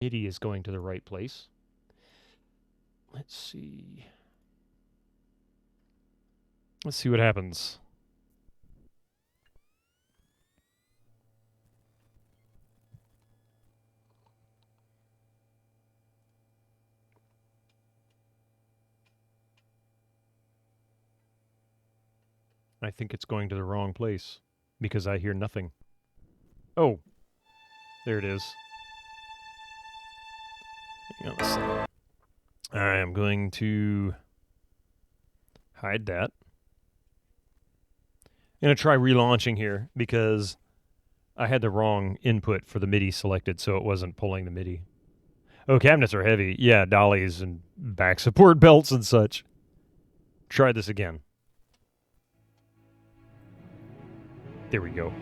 MIDI is going to the right place. Let's see. Let's see what happens. I think it's going to the wrong place because I hear nothing. Oh, there it is. Hang on a second. I am going to hide that. I'm going to try relaunching here because I had the wrong input for the MIDI selected, so it wasn't pulling the MIDI. Oh, cabinets are heavy. Yeah, dollies and back support belts and such. Try this again. There we go.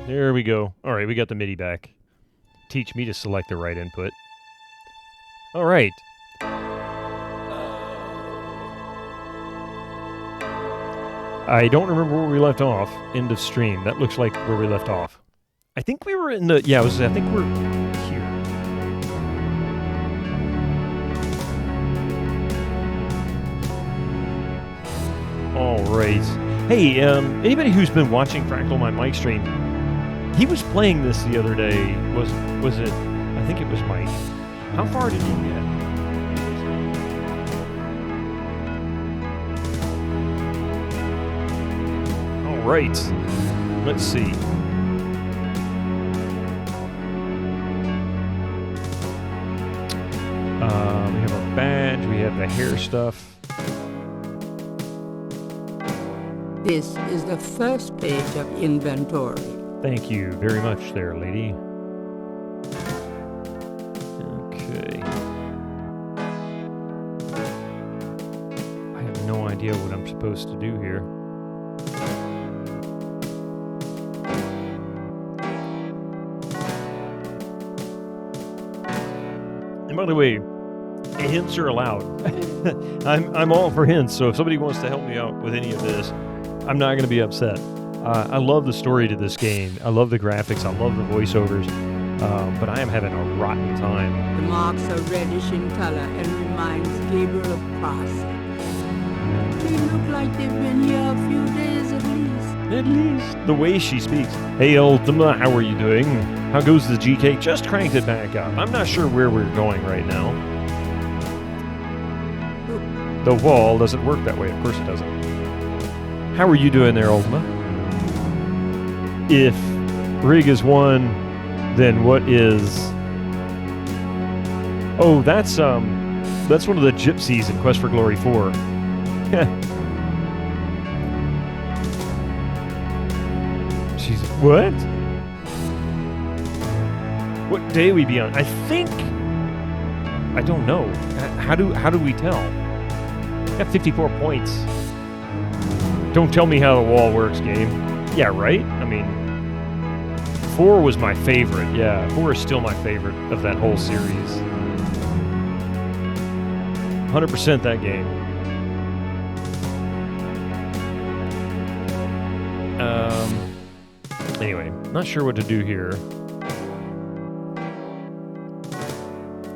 There we go. All right, we got the MIDI back. Teach me to select the right input. All right. I don't remember where we left off. End of stream. That looks like where we left off. I think we were in the... Yeah, I think we're here. All right. Hey, anybody who's been watching Fractal My Mic stream, he was playing this the other day. Was it? I think it was Mike. How far did he get? All right. Let's see. We have our badge. We have the hair stuff. This is the first page of inventory. Thank you very much there, lady. Okay. I have no idea what I'm supposed to do here. And by the way, hints are allowed. I'm all for hints, so if somebody wants to help me out with any of this, I'm not going to be upset. I love the story to this game. I love the graphics. I love the voiceovers. But I am having a rotten time. The marks are reddish in color and reminds Gabriel of Pross. They look like they've been here a few days at least. At least. The way she speaks. Hey, Ultima, how are you doing? How goes the GK? Just cranked it back up. I'm not sure where we're going right now. The wall doesn't work that way. Of course it doesn't. How are you doing there, Ultima? If Rig is 1, then what is... Oh, that's one of the gypsies in Quest for Glory 4. She's... What? What day we be on? I think... I don't know. How do we tell? Got 54 points. Don't tell me how the wall works, game. Yeah, right? I mean, 4 was my favorite. Yeah, 4 is still my favorite of that whole series. 100% that game. Anyway, not sure what to do here.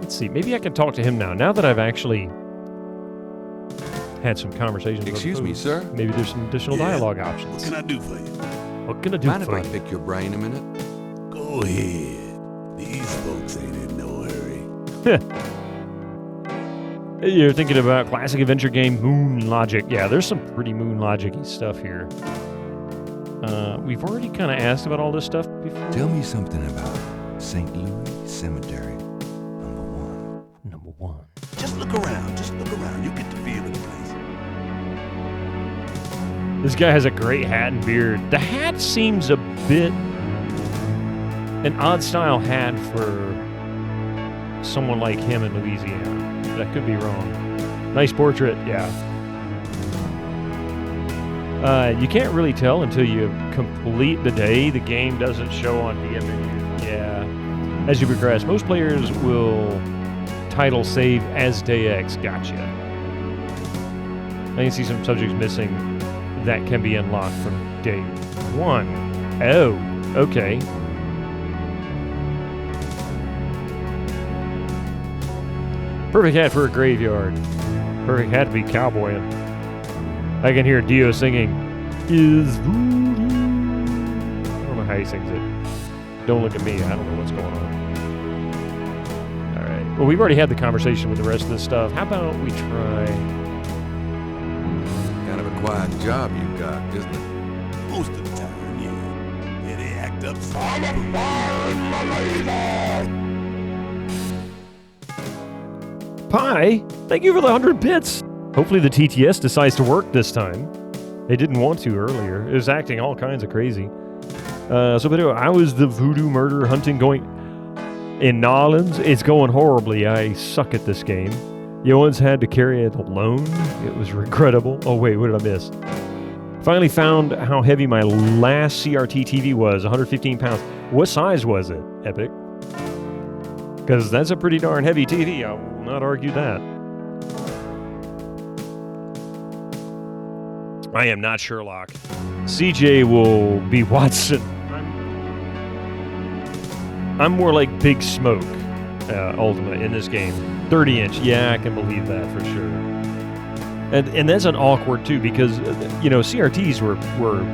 Let's see. Maybe I can talk to him now. Now that I've actually had some conversations. Excuse me, sir? Maybe there's some additional dialogue options. What can I do for you? What can I do Mind for if I you? pick your brain a minute? Go ahead. These folks ain't in no hurry. You're thinking about classic adventure game Moon Logic. Yeah, there's some pretty Moon Logic-y stuff here. We've already kind of asked about all this stuff before. Tell me something about St. Louis Cemetery, number 1. Number 1. Just look around. Just look around. You get the feel of the place. This guy has a great hat and beard. The hat seems a bit an odd style hat for someone like him in Louisiana. But I could be wrong. Nice portrait, yeah. You can't really tell until you complete the day. The game doesn't show on DM menu. Yeah. As you progress, most players will title save as Day X. Gotcha. I can see some subjects missing that can be unlocked from day 1. Oh, okay. Perfect hat for a graveyard. Perfect hat to be cowboying. I can hear Dio singing, "Is voodoo." I don't know how he sings it. Don't look at me. I don't know what's going on. All right. Well, we've already had the conversation with the rest of this stuff. How about we try... Kind of a quiet job you got, isn't it? Most of the time, yeah. Yeah, they act up. Pie, thank you for the 100 bits. Hopefully the TTS decides to work this time. They didn't want to earlier. It was acting all kinds of crazy. But anyway, I was the voodoo murder hunting going in Nolans. It's going horribly. I suck at this game. You once had to carry it alone. It was regrettable. Oh wait, what did I miss? Finally found how heavy my last CRT TV was, 115 pounds. What size was it, Epic? Because that's a pretty darn heavy TV. I will not argue that. I am not Sherlock. CJ will be Watson. I'm more like Big Smoke, Ultimate, in this game. 30-inch, yeah, I can believe that for sure. And that's an awkward, too, because, CRTs were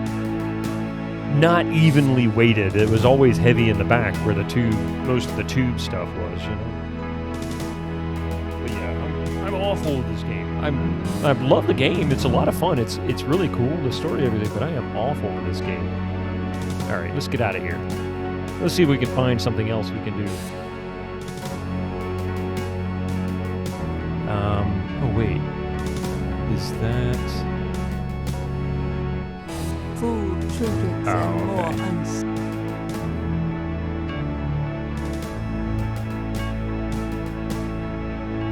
not evenly weighted. It was always heavy in the back where most of the tube stuff was, But yeah, I'm awful with this game. I love the game. It's a lot of fun. It's really cool, the story, everything, but I am awful with this game. All right, let's get out of here. Let's see if we can find something else we can do. Oh wait, is that... Food, trinkets, and more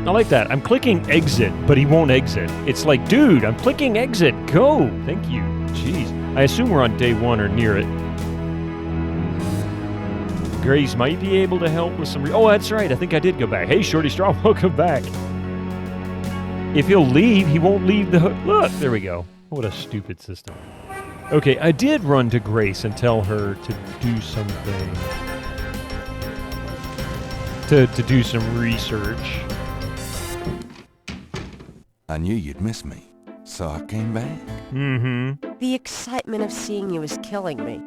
I like that. I'm clicking exit, but he won't exit. It's like, dude, I'm clicking exit. Go. Thank you. Jeez. I assume we're on day 1 or near it. Grace might be able to help with some... oh, that's right. I think I did go back. Hey, Shorty Straw, welcome back. If he'll leave, he won't leave the... look, there we go. What a stupid system. Okay, I did run to Grace and tell her to do something. To do some research. I knew you'd miss me, so I came back. Mm-hmm. The excitement of seeing you is killing me.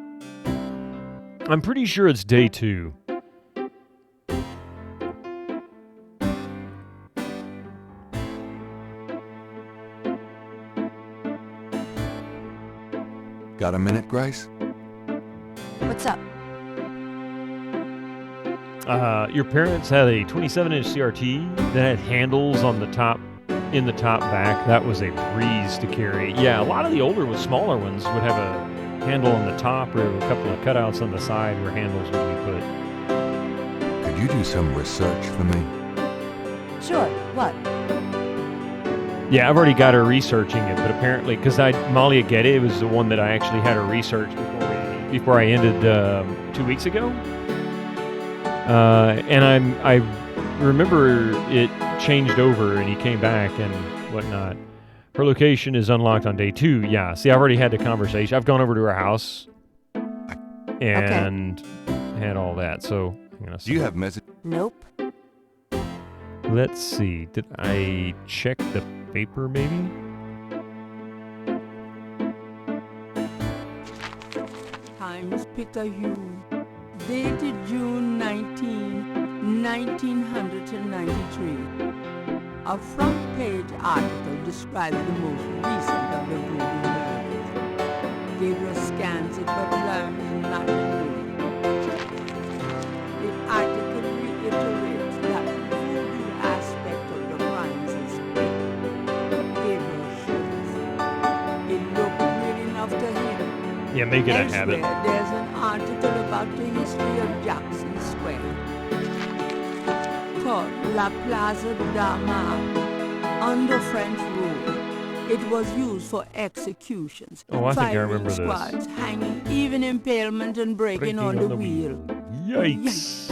I'm pretty sure it's day 2. Got a minute, Grace? What's up? Your parents had a 27-inch CRT that had handles on the top, in the top back. That was a breeze to carry. Yeah, a lot of the older smaller ones would have a handle on the top or a couple of cutouts on the side where handles would be put. Could you do some research for me? Sure, what? Yeah, I've already got her researching it, but apparently, because Malia Getty was the one that I actually had her research before I ended 2 weeks ago. And I remember it changed over and he came back and whatnot. Her location is unlocked on day 2. Yeah, see, I've already had the conversation. I've gone over to her house and had all that. So, do you have message? Nope. Let's see. Did I check the paper, maybe? Times Picayune, dated June 19, 1993. A front-page article describes the most recent of the voodoo murders. Gabriel scans it but learns nothing new. The article reiterates that the voodoo aspect of the crimes is fake. Gabriel shivers. It looked real enough to him. Yeah, make it a habit. Elsewhere, there's an article about the history of Jackson Square. Called La Plaza d'Armas. Under French rule, it was used for executions, Oh, I think I firing remember this. squads, hanging, even impalement and breaking on the wheel. Yikes.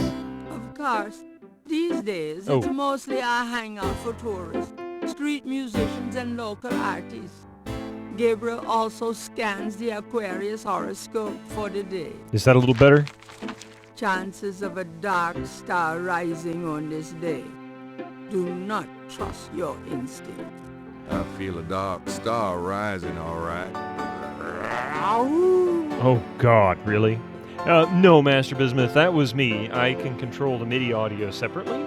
Of course, these days it's mostly a hangout for tourists, street musicians and local artists. Gabriel also scans the Aquarius horoscope for the day. Is that a little better? Chances of a dark star rising on this day. Do not trust your instinct. I feel a dark star rising, all right. Oh, God, really? No, Master Bismuth, that was me. I can control the MIDI audio separately.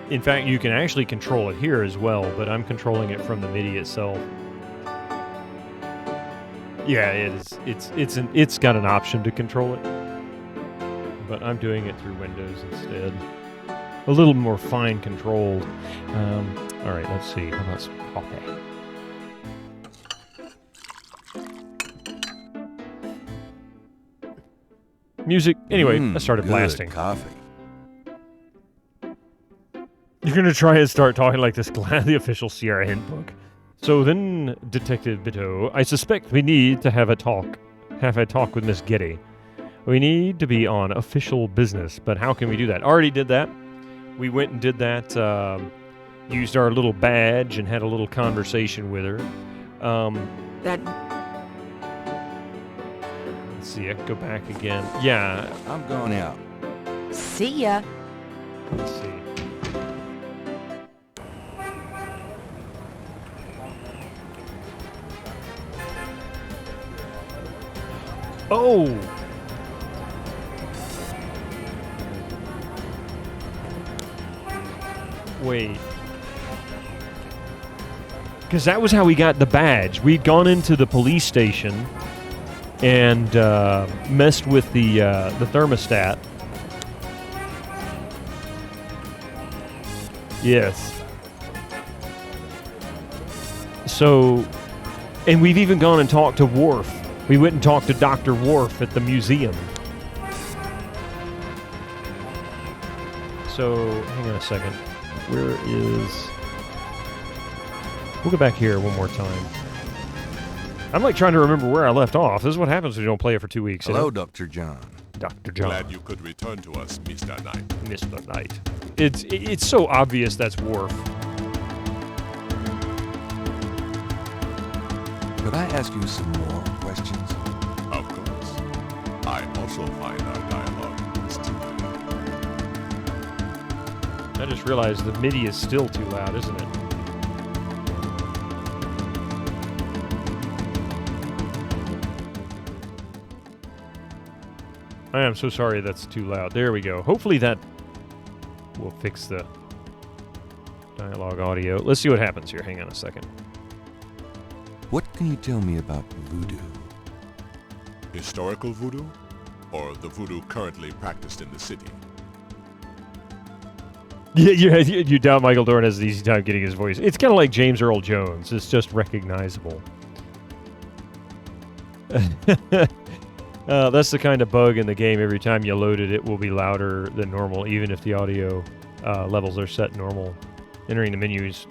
In fact, you can actually control it here as well, but I'm controlling it from the MIDI itself. Yeah, it is. It's got an option to control it, but I'm doing it through Windows instead. A little more fine controlled. All right, let's see. How about some coffee? Music. Anyway, I started good blasting. Coffee. You're gonna try and start talking like this, the official Sierra Hint book. So then, Detective Bitto, I suspect we need to have a talk with Miss Getty. We need to be on official business, but how can we do that? Already did that. We went and did that. Used our little badge and had a little conversation with her. That Let's see. I can go back again. Yeah. I'm going out. See ya. Let's see. Oh! Wait. Because that was how we got the badge. We'd gone into the police station and messed with the thermostat. Yes. So, and we've even gone and talked to Worf. We went and talked to Dr. Worf at the museum. So, hang on a second. Where is... We'll go back here one more time. I'm like trying to remember where I left off. This is what happens when you don't play it for 2 weeks. Hello, Dr. John. Dr. John. Glad you could return to us, Mr. Knight. Mr. Knight. It's so obvious that's Worf. Could I ask you some more questions? Of course. I also find our dialogue stimulating. I just realized the MIDI is still too loud, isn't it? I am so sorry that's too loud. There we go. Hopefully that will fix the dialogue audio. Let's see what happens here. Hang on a second. What can you tell me about voodoo? Historical voodoo? Or the voodoo currently practiced in the city? Yeah, you doubt Michael Dorn has an easy time getting his voice. It's kind of like James Earl Jones. It's just recognizable. That's the kind of bug in the game. Every time you load it, it will be louder than normal, even if the audio levels are set normal. Entering the menus.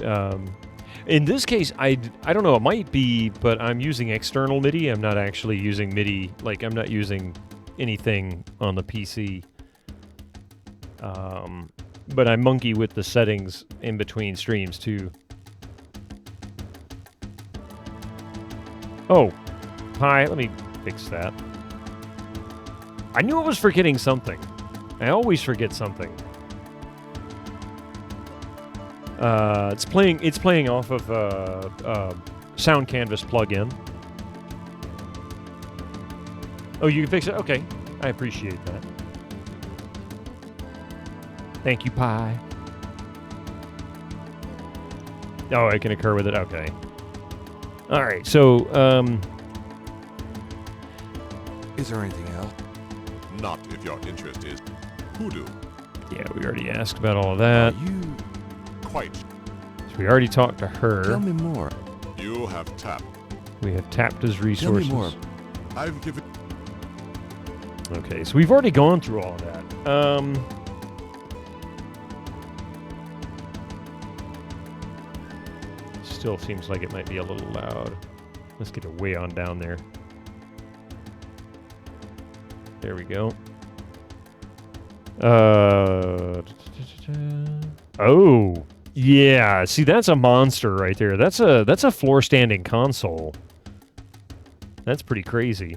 In this case, I don't know. It might be, but I'm using external MIDI. I'm not actually using MIDI. Like, I'm not using anything on the PC. But I monkey with the settings in between streams, too. Oh. Hi, let me fix that. I knew I was forgetting something. I always forget something. It's playing off of Sound Canvas plugin. Oh, you can fix it? Okay. I appreciate that. Thank you, Pi. Oh, it can occur with it? Okay. Alright, so, Is there anything else? Not if your interest is hoodoo. yeah, we already asked about all of that. You Quite. So we already talked to her. tell me more. You have tapped. We have tapped his Tell me resources. more. I've given... Okay, so we've already gone through all of that. Still seems like it might be a little loud. Let's get it way on down there. There we go. Oh, Yeah, see, that's a monster right there. That's a floor-standing console. That's pretty crazy.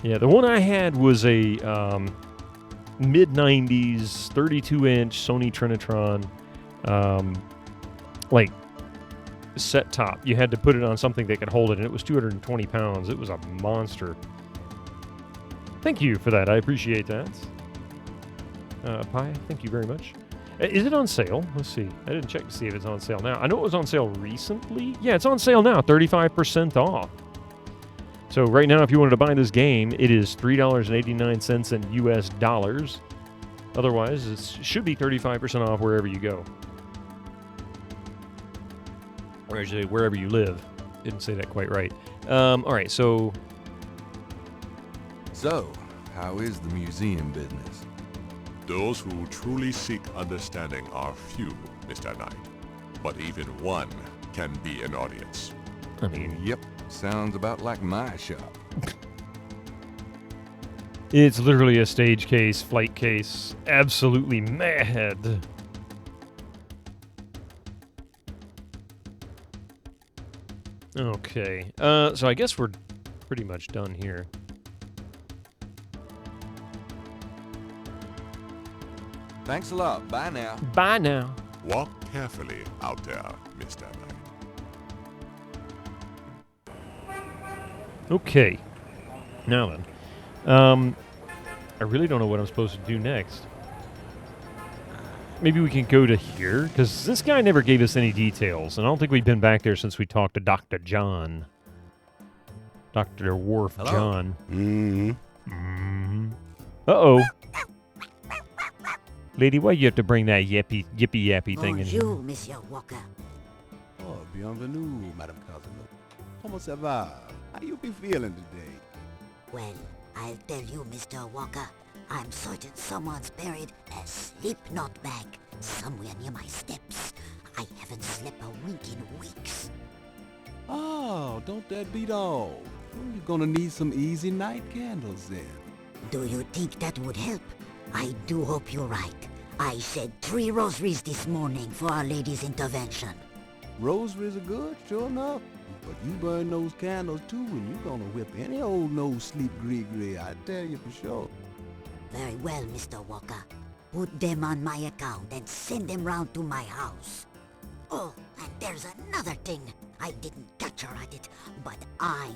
Yeah, the one I had was a mid-90s 32-inch Sony Trinitron, like, set top. You had to put it on something that could hold it, and it was 220 pounds. It was a monster. Thank you for that. I appreciate that. Pi, thank you very much. Is it on sale? Let's see. I didn't check to see if it's on sale now. I know it was on sale recently. Yeah, it's on sale now, 35% off. So right now, if you wanted to buy this game, it is $3.89 in US dollars. Otherwise, it should be 35% off wherever you go. Or actually, wherever you live. Didn't say that quite right. All right, so... So, how is the museum business? Those who truly seek understanding are few, Mr. Knight. But even one can be an audience. I mean... Yep, sounds about like my shop. It's literally a stage case, flight case. Absolutely mad. Okay. So I guess we're pretty much done here. Thanks a lot. Bye now. Bye now. Walk carefully out there, Mr. Knight. Okay. Now then. I really don't know what I'm supposed to do next. Maybe we can go to here, because this guy never gave us any details, and I don't think we've been back there since we talked to Dr. John. Dr. Worf Hello? John. Mm-hmm. Uh-oh. Lady, why you have to bring that yippy-yappy thing in here? Bonjour, Monsieur Walker. Oh, bienvenue, Madame Casanova. Comment ça va? How you be feeling today? Well, I'll tell you, Mr. Walker, I'm certain someone's buried a sleep note bag somewhere near my steps. I haven't slept a wink in weeks. Oh, don't that beat all? Well, you're gonna need some easy night candles then. Do you think that would help? I do hope you're right. I said 3 rosaries this morning for Our Lady's intervention. Rosaries are good, sure enough. But you burn those candles too and you're gonna whip any old no-sleep gree-gree, I tell you for sure. Very well, Mr. Walker. Put them on my account and send them round to my house. Oh, and there's another thing. I didn't catch her at it, but I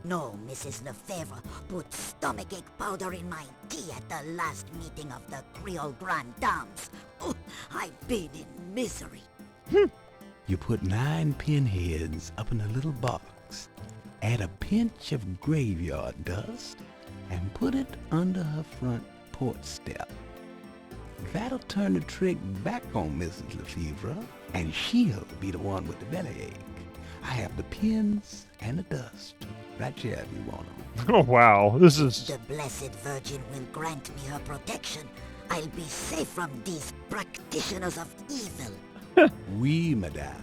know Mrs. Lefebvre put stomachache powder in my tea at the last meeting of the Creole Grand Dames. Oh, I've been in misery. You put 9 pinheads up in a little box, add a pinch of graveyard dust, and put it under her front porch step. That'll turn the trick back on Mrs. Lefebvre, and she'll be the one with the bellyache. I have the pins and the dust right here if you want them. Oh, wow. This is... The Blessed Virgin will grant me her protection. I'll be safe from these practitioners of evil. Oui, madame.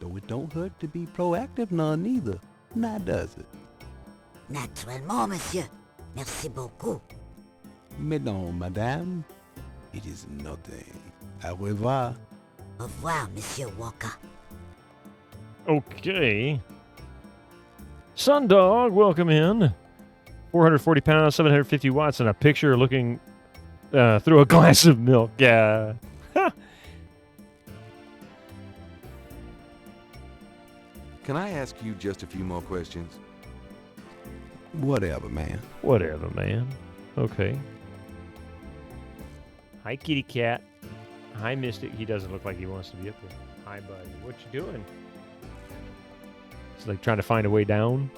Though it don't hurt to be proactive none neither. Now does it? Naturellement, monsieur. Merci beaucoup. Mais non, madame. It is nothing. Au revoir. Au revoir, Monsieur Walker. Okay. Sundog, welcome in. 440 pounds, 750 watts, and a picture looking through a glass of milk. Yeah. Can I ask you just a few more questions? Whatever, man. Whatever, man. Okay. Hi, kitty cat. Hi, Mystic. He doesn't look like he wants to be up there. Hi, buddy. What you doing? He's like trying to find a way down.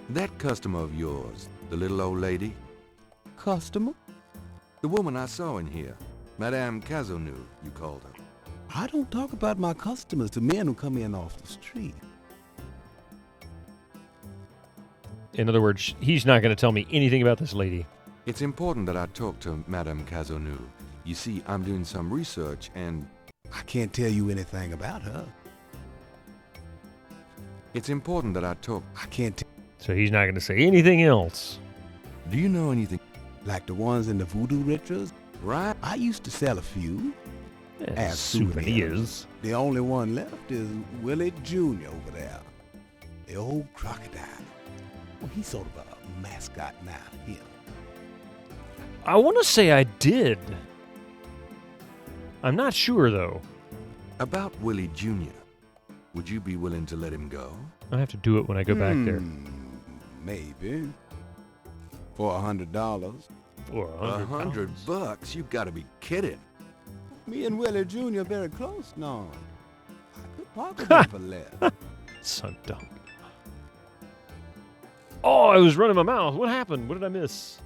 That customer of yours, the little old lady, Customer? the woman I saw in here, Madame Casanova, you called her. I don't talk about my customers to men who come in off the street. In other words, he's not going to tell me anything about this lady. It's important that I talk to Madame Casanova. You see, I'm doing some research and... I can't tell you anything about her. It's important that I talk... I can't tell. So he's not going to say anything else. Do you know anything? Like the ones in the voodoo rituals? Right? I used to sell a few. Yeah, As souvenirs. The only one left is Willie Jr. over there. The old crocodile. Well, he's sort of a mascot now, him. I want to say I did. I'm not sure, though. About Willie Jr., would you be willing to let him go? I have to do it when I go back there. Maybe. For $100. For $100? You've got to be kidding. Me and Willie Jr. very close now. I could pocket him for less. So dumb. Oh, I was running my mouth. What happened? What did I miss?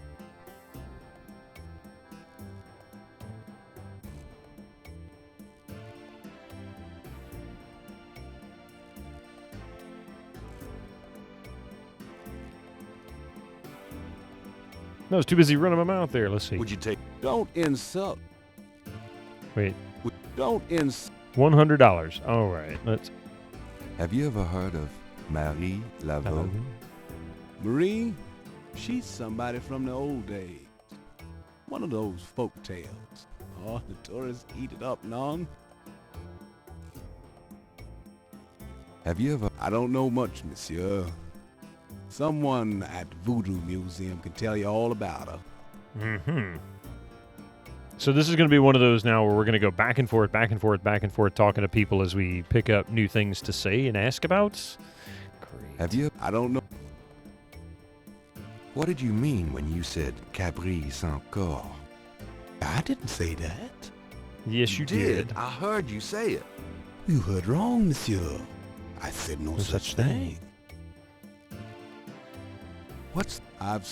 No, I was too busy running my mouth there. Let's see. Would you take... Don't insult. Wait. Don't insult. $100. All right. Let's... Have you ever heard of Marie Laveau? Marie, she's somebody from the old days. One of those folk tales. Oh, the tourists eat it up, non. Have you ever... I don't know much, monsieur. Someone at Voodoo Museum can tell you all about her. Mm-hmm. So this is going to be one of those now where we're going to go back and forth, talking to people as we pick up new things to say and ask about. Great. Have you... I don't know. What did you mean when you said Cabri sans corps? I didn't say that. Yes, you did. I heard you say it. You heard wrong, monsieur. I said no such thing. What's... I've...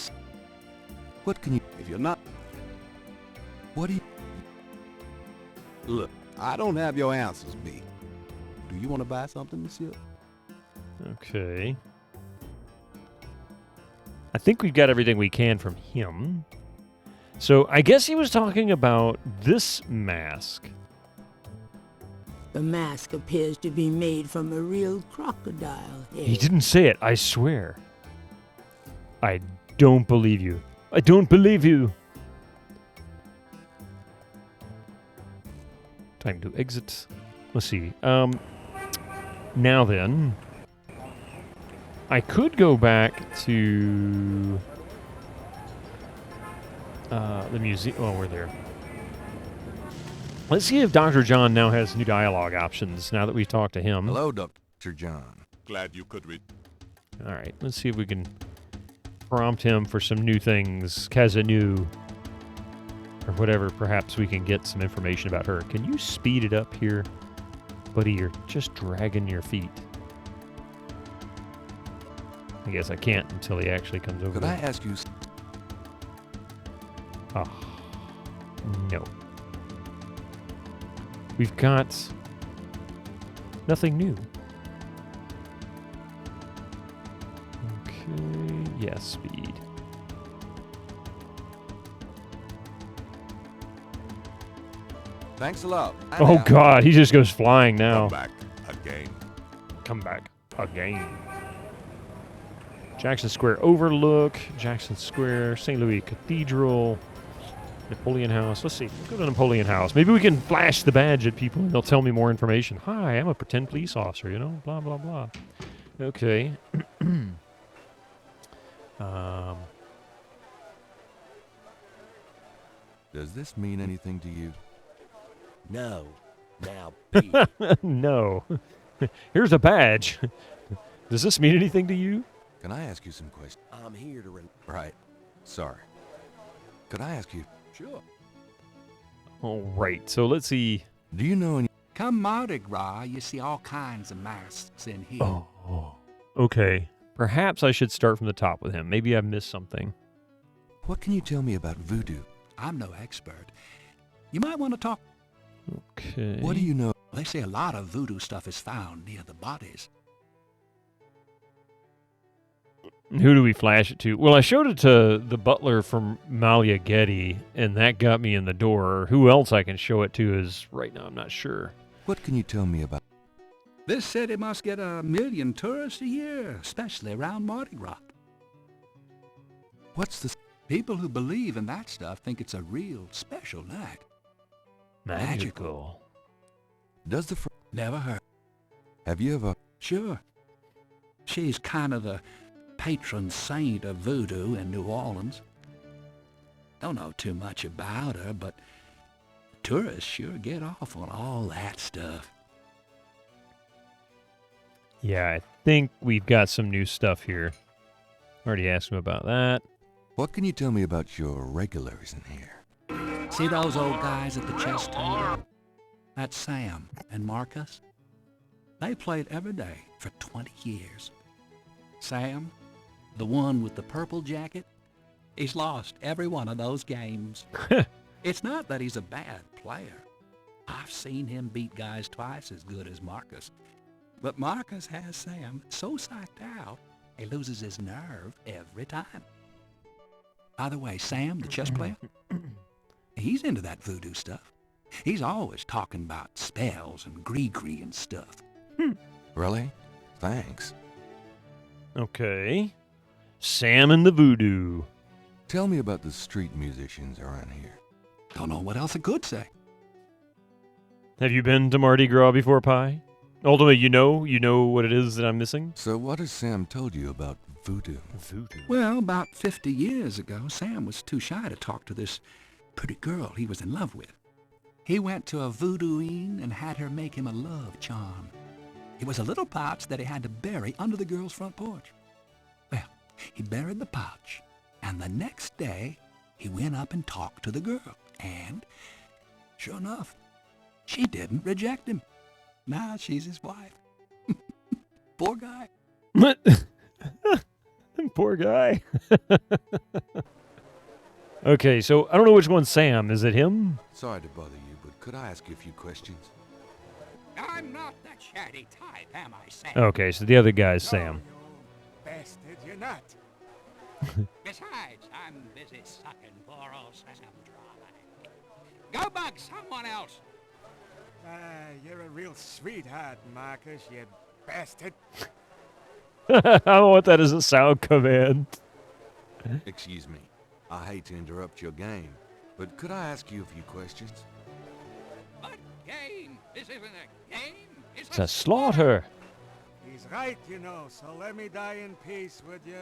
What can you... If you're not... What do you... Look, I don't have your answers, B. Do you want to buy something, monsieur? Okay. I think we've got everything we can from him. So I guess he was talking about this mask. The mask appears to be made from a real crocodile head. He didn't say it, I swear. I don't believe you. I don't believe you. Time to exit. Let's see. Now then, I could go back to the museum. Oh, we're there. Let's see if Dr. John now has new dialogue options now that we've talked to him. Hello, Dr. John. Glad you could read. All right, let's see if we can prompt him for some new things. Kazanu. Or whatever, perhaps we can get some information about her. Can you speed it up here? Buddy, you're just dragging your feet. I guess I can't until he actually comes over Could there. I ask you... Oh, no. We've got nothing new. Okay, yes, speed. Thanks a lot. Oh, God, he just goes flying now. Come back again. Come back again. Jackson Square Overlook, Jackson Square, St. Louis Cathedral, Napoleon House. Let's see. Let's go to Napoleon House. Maybe we can flash the badge at people and they'll tell me more information. Hi, I'm a pretend police officer, you know, blah, blah, blah. Okay. Does this mean anything to you? No. Now, B. No. Here's a badge. Does this mean anything to you? Can I ask you some questions? I'm here to... Right. Sorry. Could I ask you... Sure. All right. So let's see. Do you know any... Come Mardi Gras, you see all kinds of masks in here. Oh. Okay. Perhaps I should start from the top with him. Maybe I've missed something. What can you tell me about voodoo? I'm no expert. You might want to talk. Okay. What do you know? They say a lot of voodoo stuff is found near the bodies. Who do we flash it to? Well, I showed it to the butler from Malia Getty, and that got me in the door. Who else I can show it to is, right now, I'm not sure. What can you tell me about... This city must get 1 million tourists a year, especially around Mardi Gras. What's the... People who believe in that stuff think it's a real special night. Magical. Does the Never heard. have you ever... Sure. She's kind of the patron saint of voodoo in New Orleans. Don't know too much about her, but tourists sure get off on all that stuff. Yeah, I think we've got some new stuff here. Already asked him about that. What can you tell me about your regulars in here? See those old guys at the chess table? That's Sam and Marcus. They played every day for 20 years. Sam, the one with the purple jacket, he's lost every one of those games. It's not that he's a bad player. I've seen him beat guys twice as good as Marcus. But Marcus has Sam so psyched out, he loses his nerve every time. By the way, Sam, the chess player, he's into that voodoo stuff. He's always talking about spells and gree-gree and stuff. Really? Thanks. Okay. Sam and the voodoo. Tell me about the street musicians around here. Don't know what else I could say. Have you been to Mardi Gras before, Pi? Ultimately, you know what it is that I'm missing? So what has Sam told you about voodoo? Voodoo. Well, about 50 years ago, Sam was too shy to talk to this pretty girl he was in love with. He went to a voodooine and had her make him a love charm. It was a little pouch that he had to bury under the girl's front porch. Well, he buried the pouch, and the next day, he went up and talked to the girl, and sure enough, she didn't reject him. Now she's his wife. Poor guy. Poor guy. Okay, so I don't know which one's Sam. Is it him? Sorry to bother you, but could I ask you a few questions? I'm not the chatty type, am I, Sam? Okay, so the other guy's Sam. Bastard, you're not. Besides, I'm busy sucking poor old Sam dry. Go bug someone else. You're a real sweetheart, Marcus, you bastard. I don't want that as a sound command. Excuse me. I hate to interrupt your game, but could I ask you a few questions? What game? This isn't a game. It's a slaughter. He's right, you know, so let me die in peace, would you?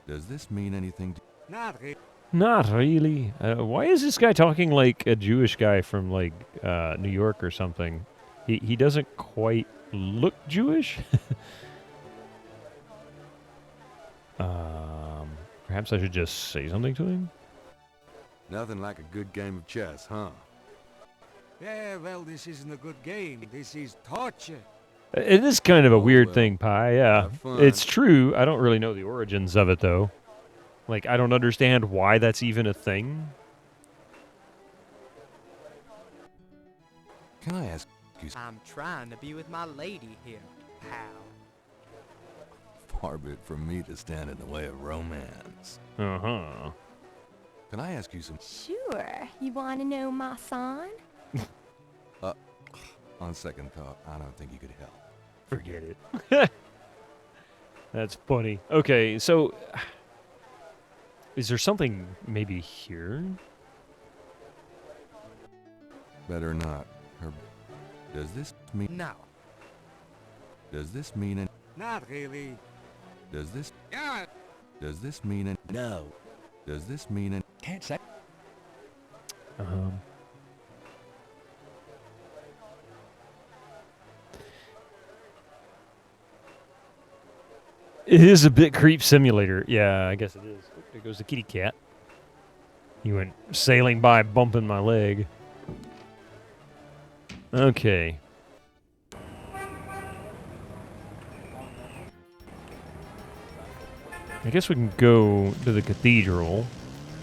Does this mean anything to... Not really. Not really. Why is this guy talking like a Jewish guy from like New York or something? He doesn't quite look Jewish. Perhaps I should just say something to him. Nothing like a good game of chess, huh? Yeah, well, this isn't a good game. This is torture. It is kind of a weird well. thing, Pi. Yeah, Have fun. it's true. I don't really know the origins of it though. Like, I don't understand why that's even a thing. Can I ask you... I'm trying to be with my lady here, pal. Far be it from me to stand in the way of romance. Uh-huh. Can I ask you some... Sure. You want to know my sign? On second thought, I don't think you could help. Forget it. That's funny. Okay, so... Is there something maybe here? Better not. Does this mean... No. Does this mean... an... Not really. Does this... Yeah. Does this mean... an... No. Does this mean... an... Can't say. It is a bit creep simulator. Yeah, I guess it is. There goes the kitty cat. He went sailing by, bumping my leg. Okay. I guess we can go to the cathedral.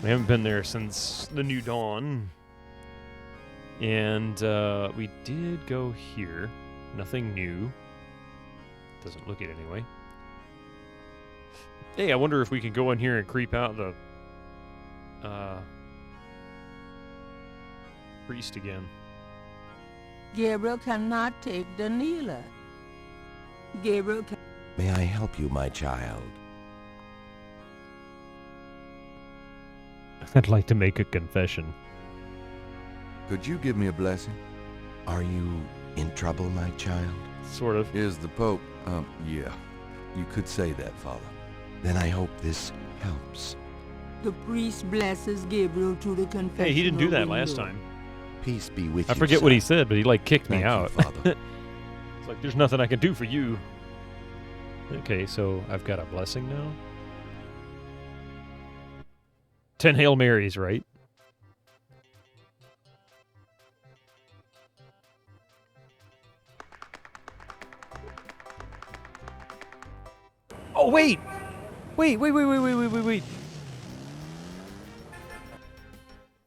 We haven't been there since the New Dawn. And we did go here. Nothing new. Doesn't look it anyway. Hey, I wonder if we can go in here and creep out the priest again. Gabriel cannot take the kneeler. Gabriel, May I help you, my child? I'd like to make a confession. Could you give me a blessing? Are you in trouble, my child? Sort of. Is the Pope? Yeah. You could say that, Father. Then I hope this helps. the priest blesses Gabriel to the confessional Hey, he didn't do that window. last time. Peace be with I you, forget son. what he said, but he like kicked me Thank you, out. Father. It's like, there's nothing I can do for you. Okay, so I've got a blessing now. 10 Hail Marys, right? Oh, wait! Wait.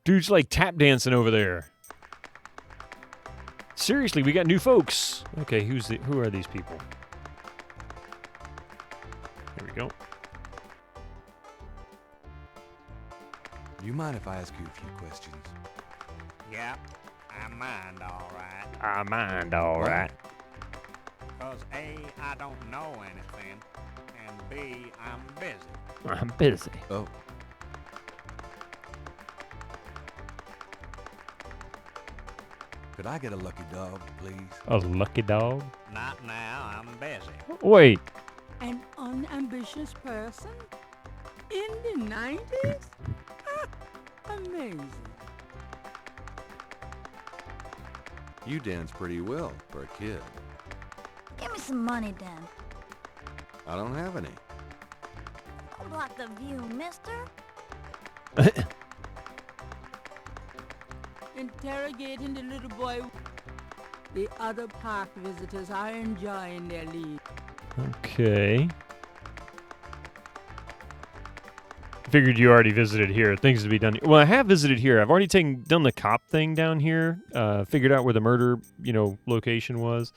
Dude's like tap dancing over there. Seriously, we got new folks. Okay, who are these people? Here we go. Do you mind if I ask you a few questions? Yeah, I mind all right. I mind, all right. Because A, I don't know anything, and B, I'm busy. I'm busy. Oh. Could I get a lucky dog, please? A lucky dog? Not now, I'm busy. Wait. An unambitious person? In the 90s? Amazing. You dance pretty well for a kid. Give me some money, then. I don't have any. Don't block the view, mister. Interrogating the little boy. The other park visitors are enjoying their leave. Okay. Figured you already visited here. Things to be done. Well, I have visited here. I've already done the cop thing down here. Figured out where the murder, location was.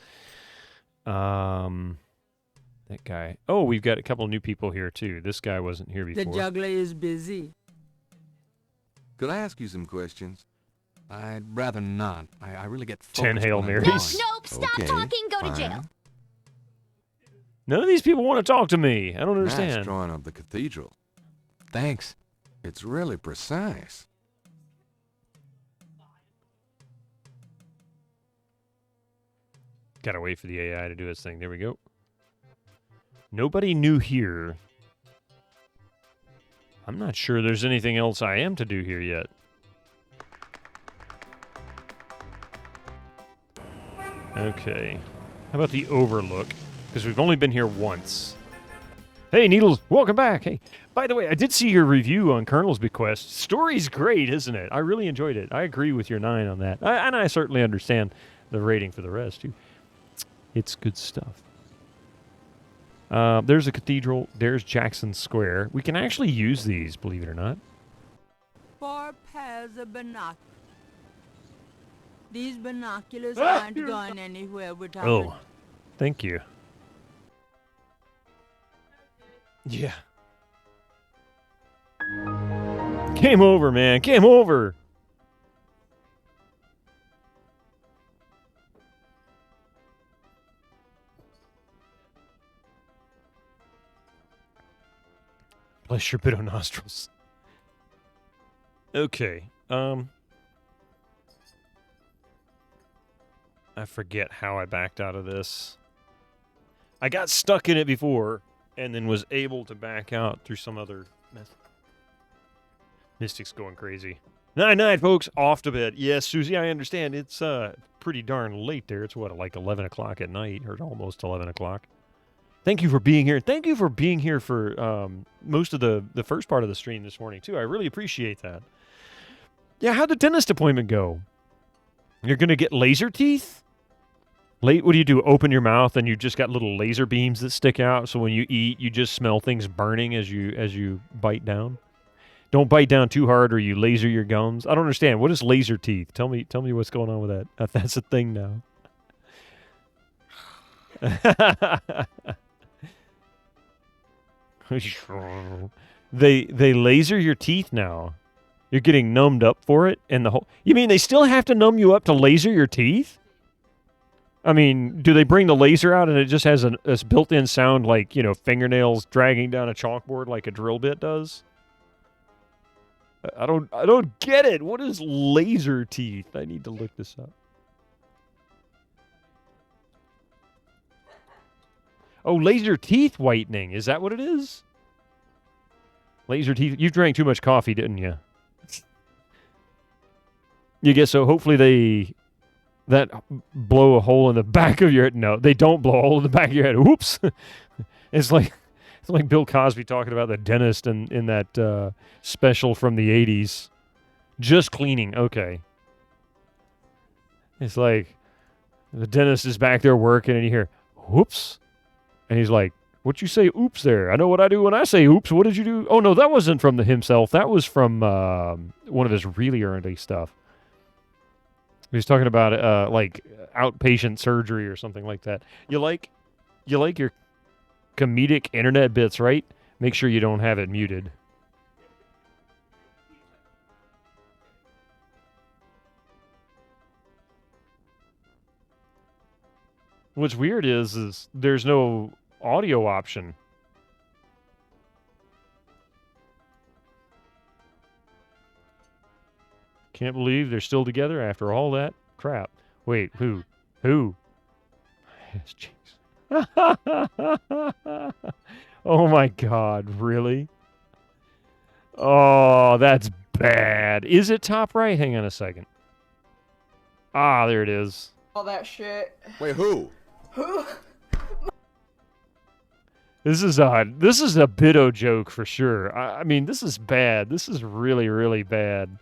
That guy. Oh, we've got a couple new people here too. This guy wasn't here before. The juggler is busy. Could I ask you some questions? I'd rather not. I really get 10 focused Hail when I'm Marys. drawing. Nope, stop Okay, talking, go to fine. jail. None of these people want to talk to me. I don't Nice understand. drawing of the cathedral. Thanks. It's really precise. Gotta wait for the AI to do its thing. There we go. Nobody new here. I'm not sure there's anything else I am to do here yet. Okay. How about the Overlook? Because we've only been here once. Hey, Needles, welcome back. Hey, by the way, I did see your review on Colonel's Bequest. Story's great, isn't it? I really enjoyed it. I agree with your 9 on that. And I certainly understand the rating for the rest, too. It's good stuff. There's a cathedral. There's Jackson Square. We can actually use these, believe it or not. 4 pairs of binoculars. These binoculars aren't going anywhere without Oh, thank you. Yeah. Game over, man. Game over. Bless your bitter nostrils. Okay. I forget how I backed out of this. I got stuck in it before and then was able to back out through some other mess. Mystic's going crazy. Night, folks. Off to bed. Yes, Susie, I understand. It's pretty darn late there. It's like 11 o'clock at night, or almost 11 o'clock. Thank you for being here. Thank you for being here for most of the first part of the stream this morning, too. I really appreciate that. Yeah, how'd the dentist appointment go? You're going to get laser teeth? What do you do? Open your mouth and you just got little laser beams that stick out, so when you eat, you just smell things burning as you bite down? Don't bite down too hard or you laser your gums. I don't understand. What is laser teeth? Tell me what's going on with that. If that's a thing now. They laser your teeth now. You're getting numbed up for it, and you mean they still have to numb you up to laser your teeth? I mean, do they bring the laser out and it just has this built-in sound like, you know, fingernails dragging down a chalkboard like a drill bit does? I don't get it. What is laser teeth? I need to look this up. Oh, laser teeth whitening. Is that what it is? Laser teeth. You drank too much coffee, didn't you? You guess so. Hopefully that blow a hole in the back of your head. No, they don't blow a hole in the back of your head. Whoops. It's like Bill Cosby talking about the dentist in that special from the 80s. Just cleaning. Okay. It's like the dentist is back there working and you hear, whoops. And he's like, what'd you say oops there? I know what I do when I say oops. What did you do? Oh, no, that wasn't from himself. That was from one of his really early stuff. He was talking about like outpatient surgery or something like that. You like your comedic internet bits, right? Make sure you don't have it muted. What's weird is there's no audio option. Can't believe they're still together after all that crap. Wait, who? Jeez. Oh my God, really? Oh, that's bad. Is it top right? Hang on a second. Ah, there it is. All that shit. Wait, who? Who? This is a Bido joke for sure. I mean, this is bad. This is really, really bad.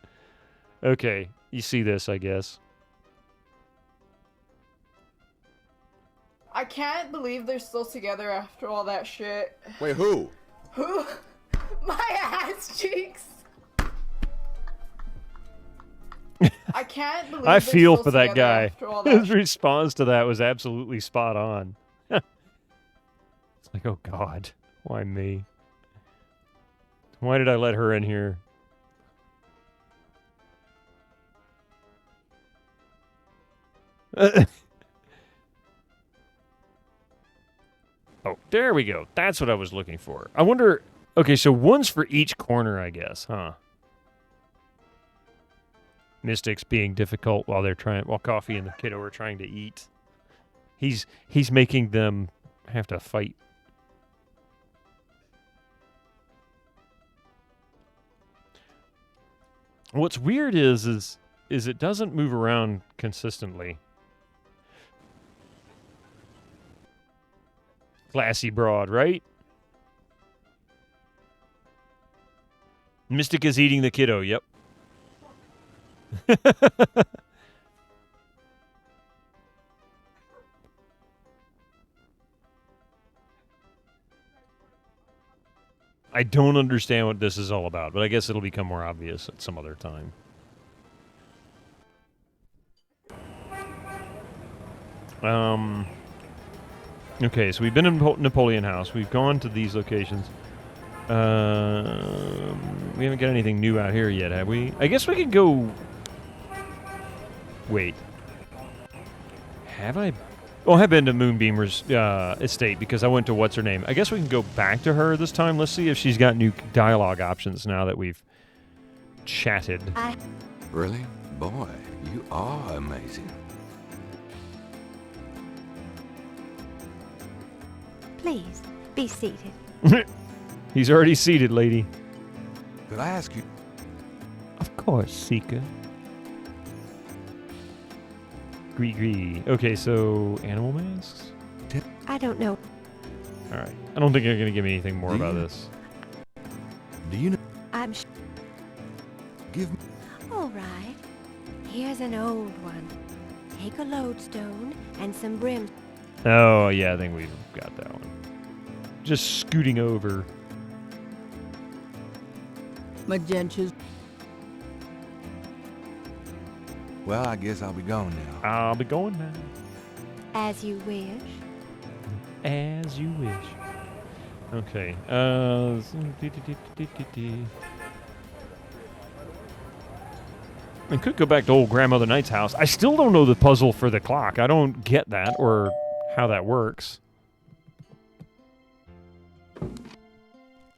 Okay, you see this, I guess. I can't believe they're still together after all that shit. Wait, who? Who? My ass cheeks. I can't believe I they're feel still for that together guy. after all that His response to that was absolutely spot on. It's like, oh God, why me? Why did I let her in here? Oh, there we go. That's what I was looking for. I wonder... Okay, so one's for each corner, I guess, huh? Mystics being difficult while Coffee and the kiddo are trying to eat. He's making them have to fight. What's weird is it doesn't move around consistently. Classy broad, right? Mystic is eating the kiddo, yep. I don't understand what this is all about, but I guess it'll become more obvious at some other time. Okay, so we've been in Napoleon House. We've gone to these locations. We haven't got anything new out here yet, have we? I guess we could go... Wait. Have I... Oh, I have been to Moonbeamer's estate because I went to what's-her-name. I guess we can go back to her this time. Let's see if she's got new dialogue options now that we've chatted. Really? Boy, you are amazing. Please, be seated. He's already seated, lady. Could I ask you? Of course, Seeker. Gree. Okay, so animal masks? I don't know. Alright. I don't think you're going to give me anything more about this. Do you know? I'm Give me... All right. Here's an old one. Take a lodestone and some brim. Oh, yeah, I think we've got that one. Just scooting over. Magentians. Well, I guess I'll be going now. I'll be going now. As you wish. As you wish. Okay. I could go back to old Grandmother Knight's house. I still don't know the puzzle for the clock. I don't get that or how that works.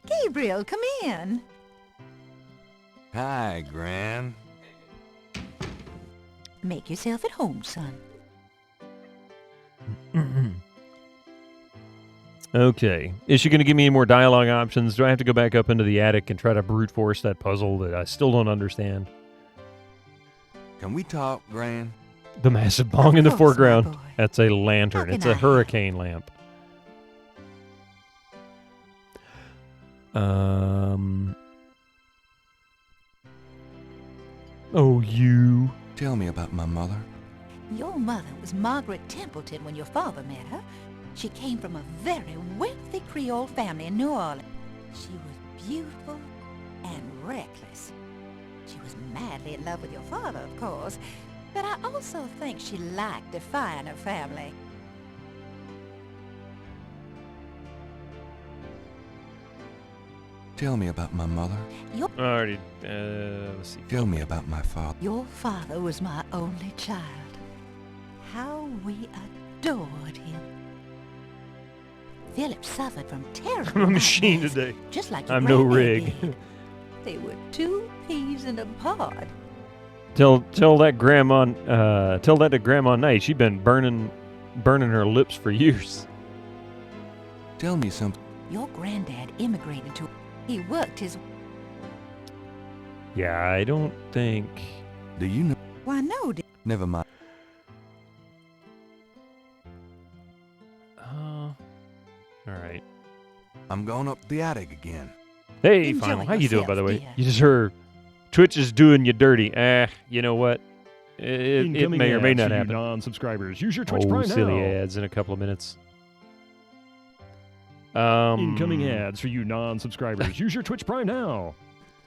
Gabriel, come in. Hi, Gran. Make yourself at home, son. Okay. Is she going to give me any more dialogue options? Do I have to go back up into the attic and try to brute force that puzzle that I still don't understand? Can we talk, Gran? The massive bong in the Of course, my foreground. boy. That's a lantern. How It's can a I hurricane lamp. Oh, you. Tell me about my mother. Your mother was Margaret Templeton when your father met her. She came from a very wealthy Creole family in New Orleans. She was beautiful and reckless. She was madly in love with your father, of course, but I also think she liked defying her family. Tell me about my mother. Alrighty. Let's see. Tell me about my father. Your father was my only child. How we adored him. Philip suffered from terrible I'm a machine nightmares, today. just like your I'm no granddad rig. did. They were two peas in a pod. Tell that to Grandma Knight. She'd been burning her lips for years. Tell me something. Your granddad immigrated to... He worked his... Yeah, I don't think. Do you know? Why, no, Never mind. All right. I'm going up the attic again. Hey, Enjoy Final. How you doing, by the way? yourself, dear. You just heard Twitch is doing you dirty. You know what? It may or may not happen. Non-subscribers, use your Twitch Oh, Prime silly now. ads in a couple of minutes. Incoming ads for you non-subscribers. Use your Twitch Prime now.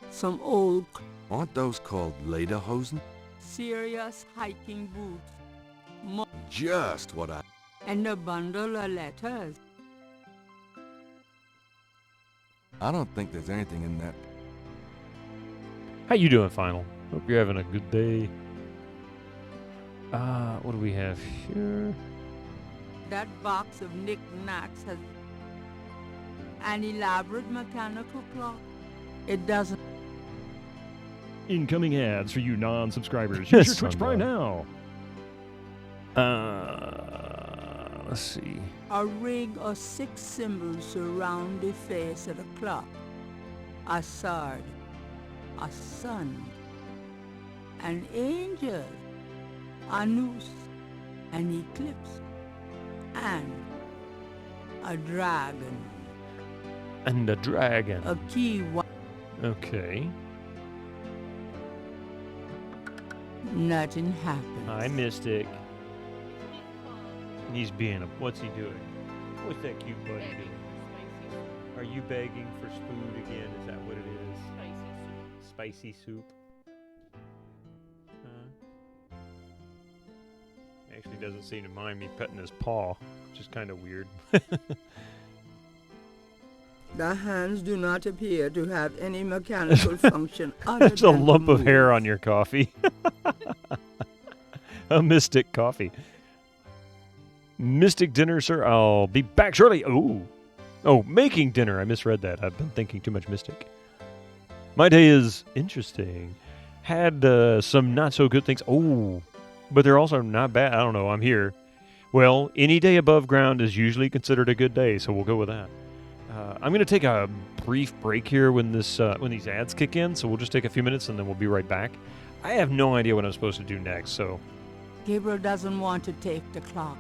Some old, Aren't those called lederhosen? serious hiking boots. Just what I... And a bundle of letters. I don't think there's anything in that. How you doing, Final? Hope you're having a good day. What do we have here? That box of knickknacks has an elaborate mechanical clock. It doesn't. Incoming ads for you non-subscribers. Use your Son Twitch Prime of now. Let's see. A ring of 6 symbols surround the face of the clock. A sword, a sun, an angel, a noose, an eclipse, and a dragon. And a dragon. A key. Okay. Nothing happened. Hi, Mystic. He's being a... What's he doing? What's that cute buddy doing? Are you begging for food again? Is that what it is? Spicy soup. Actually doesn't seem to mind me petting his paw, which is kind of weird. The hands do not appear to have any mechanical function other There's a than lump to of move. hair on your coffee. A Mystic coffee. Mystic dinner, sir. I'll be back shortly. Oh, making dinner. I misread that. I've been thinking too much Mystic. My day is interesting. Had some not so good things. Oh, but they're also not bad. I don't know. I'm here. Well, any day above ground is usually considered a good day, so we'll go with that. I'm going to take a brief break here when these ads kick in, so we'll just take a few minutes and then we'll be right back. I have no idea what I'm supposed to do next, so... Gabriel doesn't want to take the clock.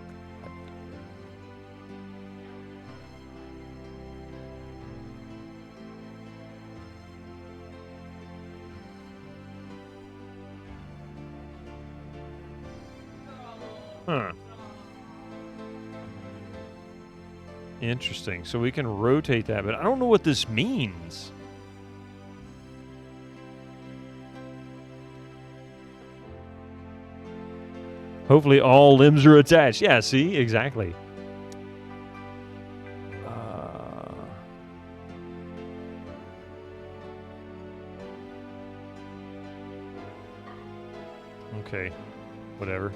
Huh. Interesting. So we can rotate that, but I don't know what this means. Hopefully all limbs are attached. Yeah, see? Exactly. Okay. Whatever.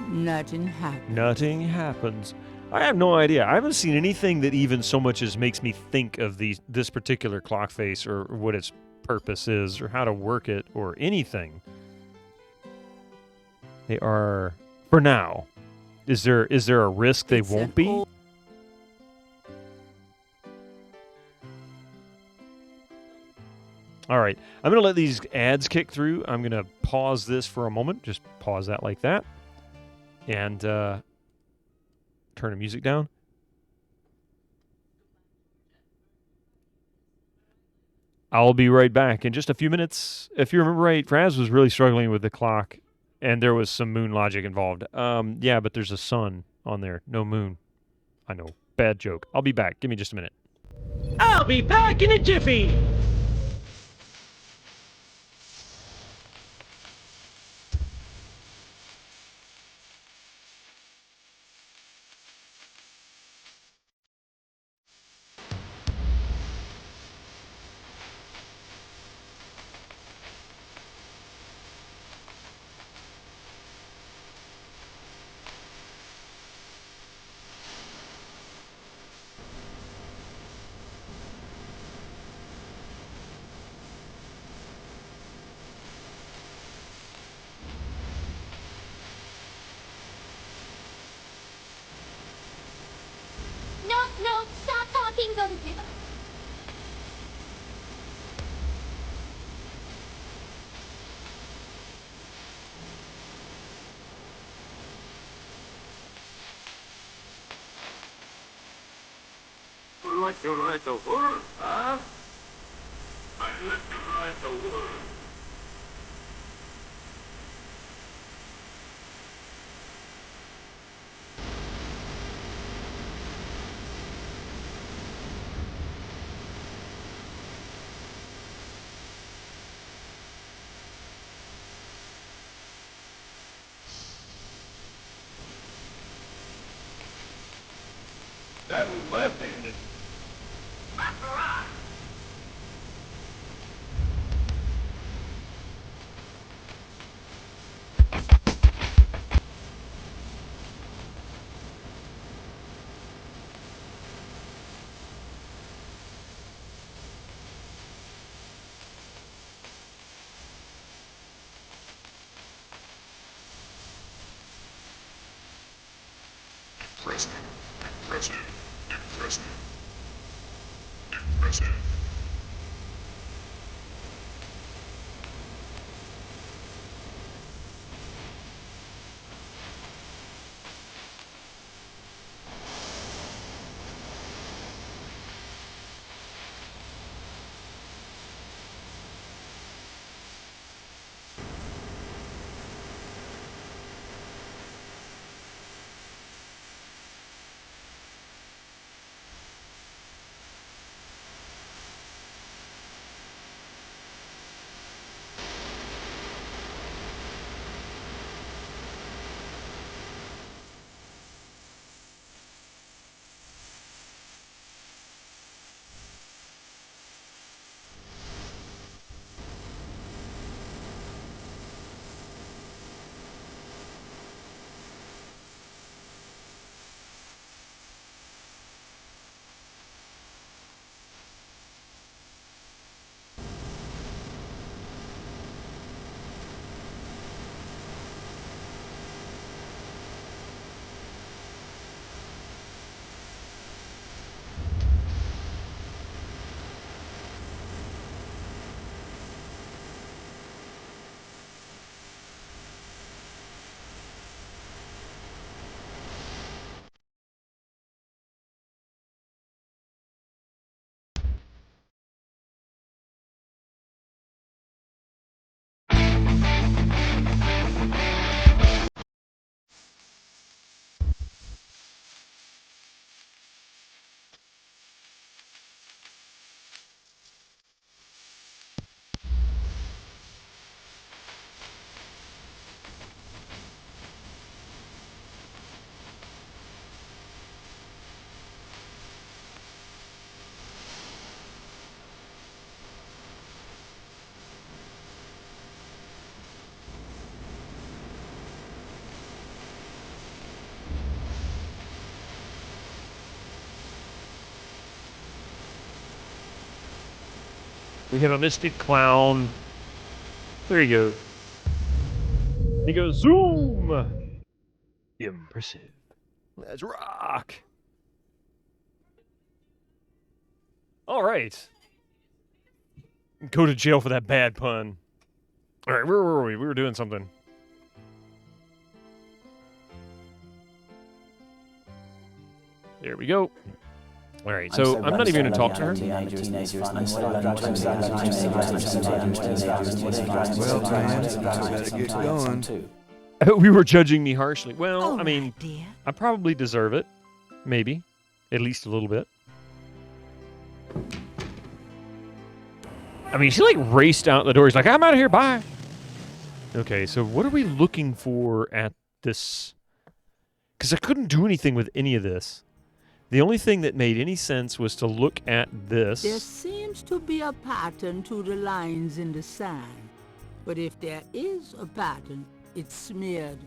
Nothing happened. Nothing happens. I have no idea. I haven't seen anything that even so much as makes me think of this particular clock face or what its purpose is or how to work it or anything. They are, for now. Is there a risk they won't be? All right. I'm going to let these ads kick through. I'm going to pause this for a moment. Just pause that like that. And turn the music down. I'll be right back in just a few minutes. If you remember right, Fraz was really struggling with the clock, and there was some moon logic involved. Yeah, but there's a sun on there, no moon. I know, bad joke. I'll be back. Give me just a minute. I'll be back in a jiffy. No, stop talking, go to bed. That was left-handed. Impressive. We have a Mystic Clown. There you go. He goes, zoom! Impressive. Let's rock! All right. Go to jail for that bad pun. All right, where were we? We were doing something. There we go. All right, so I'm not even going to talk to her. Well, Diane, I better get going. We were judging me harshly. Well, All I mean, right, dear. I probably deserve it. Maybe. At least a little bit. I mean, she like raced out the door. He's like, I'm out of here. Bye. Okay, so what are we looking for at this? Because I couldn't do anything with any of this. The only thing that made any sense was to look at this. There seems to be a pattern to the lines in the sand. But if there is a pattern, it's smeared.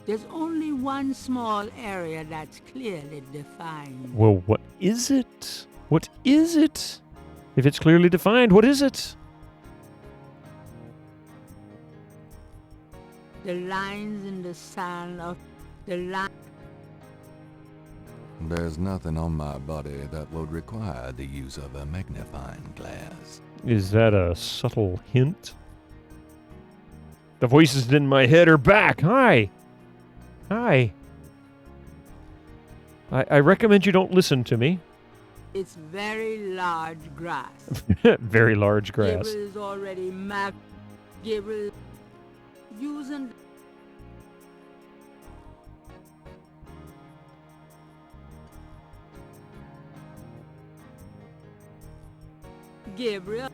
There's only one small area that's clearly defined. Well, what is it? What is it? If it's clearly defined, what is it? The lines in the sand of the line. There's nothing on my body that would require the use of a magnifying glass. Is that a subtle hint? The voices in my head are back. Hi. Hi. I recommend you don't listen to me. It's very large grass. Very large grass. Gabriel is already Gabriel using. Gabriel.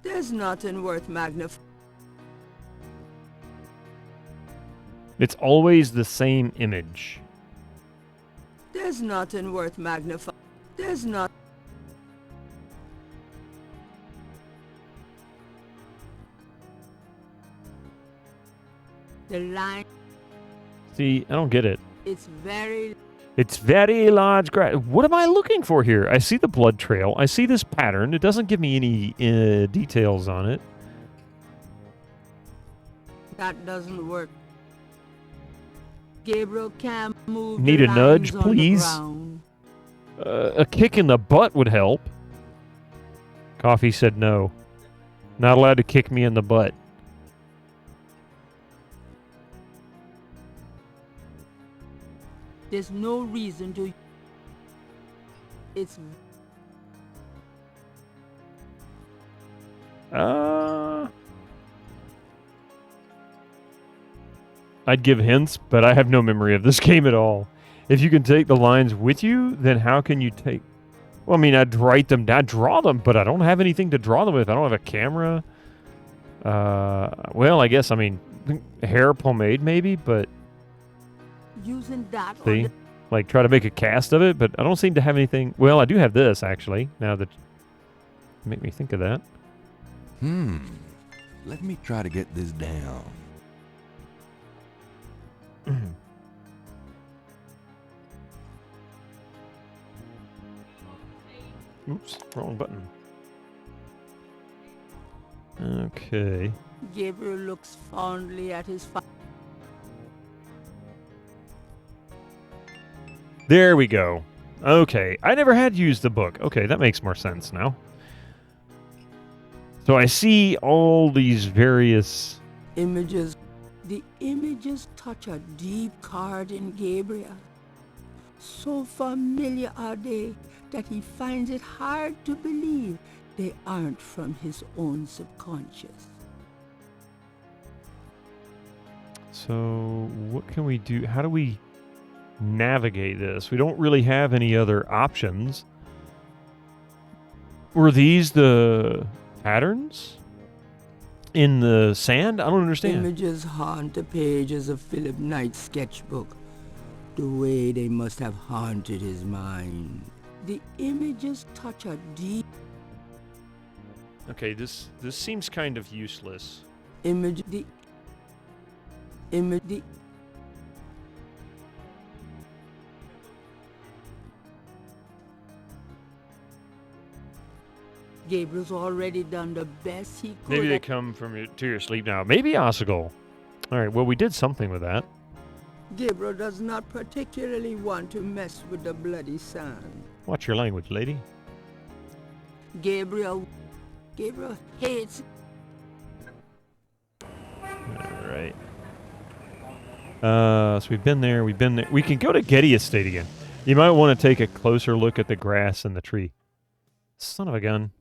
There's nothing worth magnifying. It's always the same image. There's nothing worth magnifying. There's not. The line. See, I don't get it. It's very. It's very large grass. What am I looking for here? I see the blood trail. I see this pattern. It doesn't give me any details on it. That doesn't work. Gabriel can't move. Need the a nudge, lines on the please? ground. A kick in the butt would help. Coffee said no. Not allowed to kick me in the butt. There's no reason to. It's. I'd give hints, but I have no memory of this game at all. If you can take the lines with you, then how can you take... Well, I mean, I'd write them down, draw them, but I don't have anything to draw them with. I don't have a camera. Well, I guess, I mean, hair pomade maybe, but... Using that. See? Like, try to make a cast of it, but I don't seem to have anything... Well, I do have this, actually, now that... Make me think of that. Let me try to get this down. Oops, wrong button. Okay. Gabriel looks fondly at his father. There we go. Okay, I never had used the book. Okay, that makes more sense now. So I see all these various... Images. The images touch a deep chord in Gabriel. So familiar are they that he finds it hard to believe they aren't from his own subconscious. So what can we do? How do we navigate this? We don't really have any other options. Were these the patterns in the sand? I don't understand. Images haunt the pages of Philip Knight's sketchbook, the way they must have haunted his mind. The images touch a deep... Okay, this seems kind of useless. Image... Gabriel's already done the best he could. Maybe they come to your sleep now. Maybe Ossigal. All right, well, we did something with that. Gabriel does not particularly want to mess with the bloody sand. Watch your language, lady. Gabriel hates... All right. So we've been there. We can go to Getty Estate again. You might want to take a closer look at the grass and the tree. Son of a gun.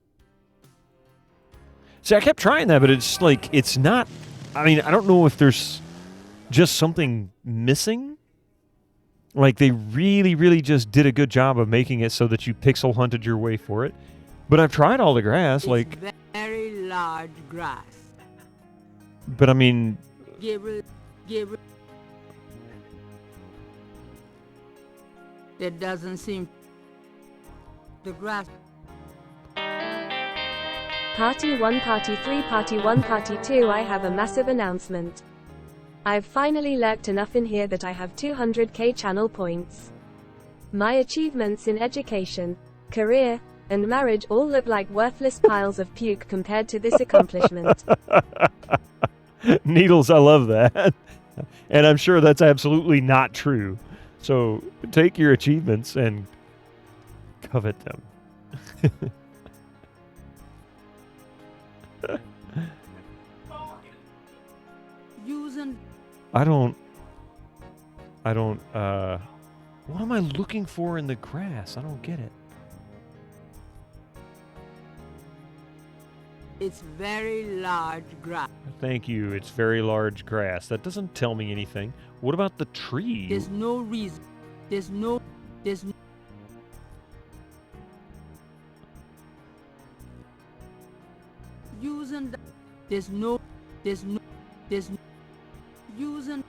See, I kept trying that, but it's like, it's not... I mean, I don't know if there's just something missing. Like, they really, really just did a good job of making it so that you pixel hunted your way for it. But I've tried all the grass, it's very large grass. But I mean... Gabriel... It doesn't seem... The grass... Party 1, Party 3, Party 1, Party 2. I have a massive announcement. I've finally lurked enough in here that I have 200k channel points. My achievements in education, career, and marriage all look like worthless piles of puke compared to this accomplishment. Needles, I love that. And I'm sure that's absolutely not true. So take your achievements and covet them. I don't, what am I looking for in the grass? I don't get it. It's very large grass. Thank you. It's very large grass. That doesn't tell me anything. What about the tree? There's no reason. There's no... Using... Using...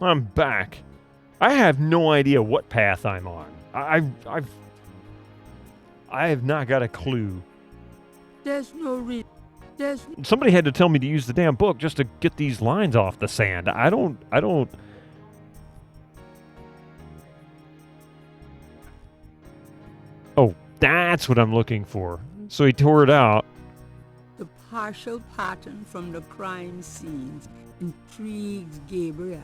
I'm back. I have no idea what path I'm on. I have not got a clue. There's no reason. Somebody had to tell me to use the damn book just to get these lines off the sand. I don't... Oh, that's what I'm looking for. So he tore it out. The partial pattern from the crime scenes intrigues Gabriel.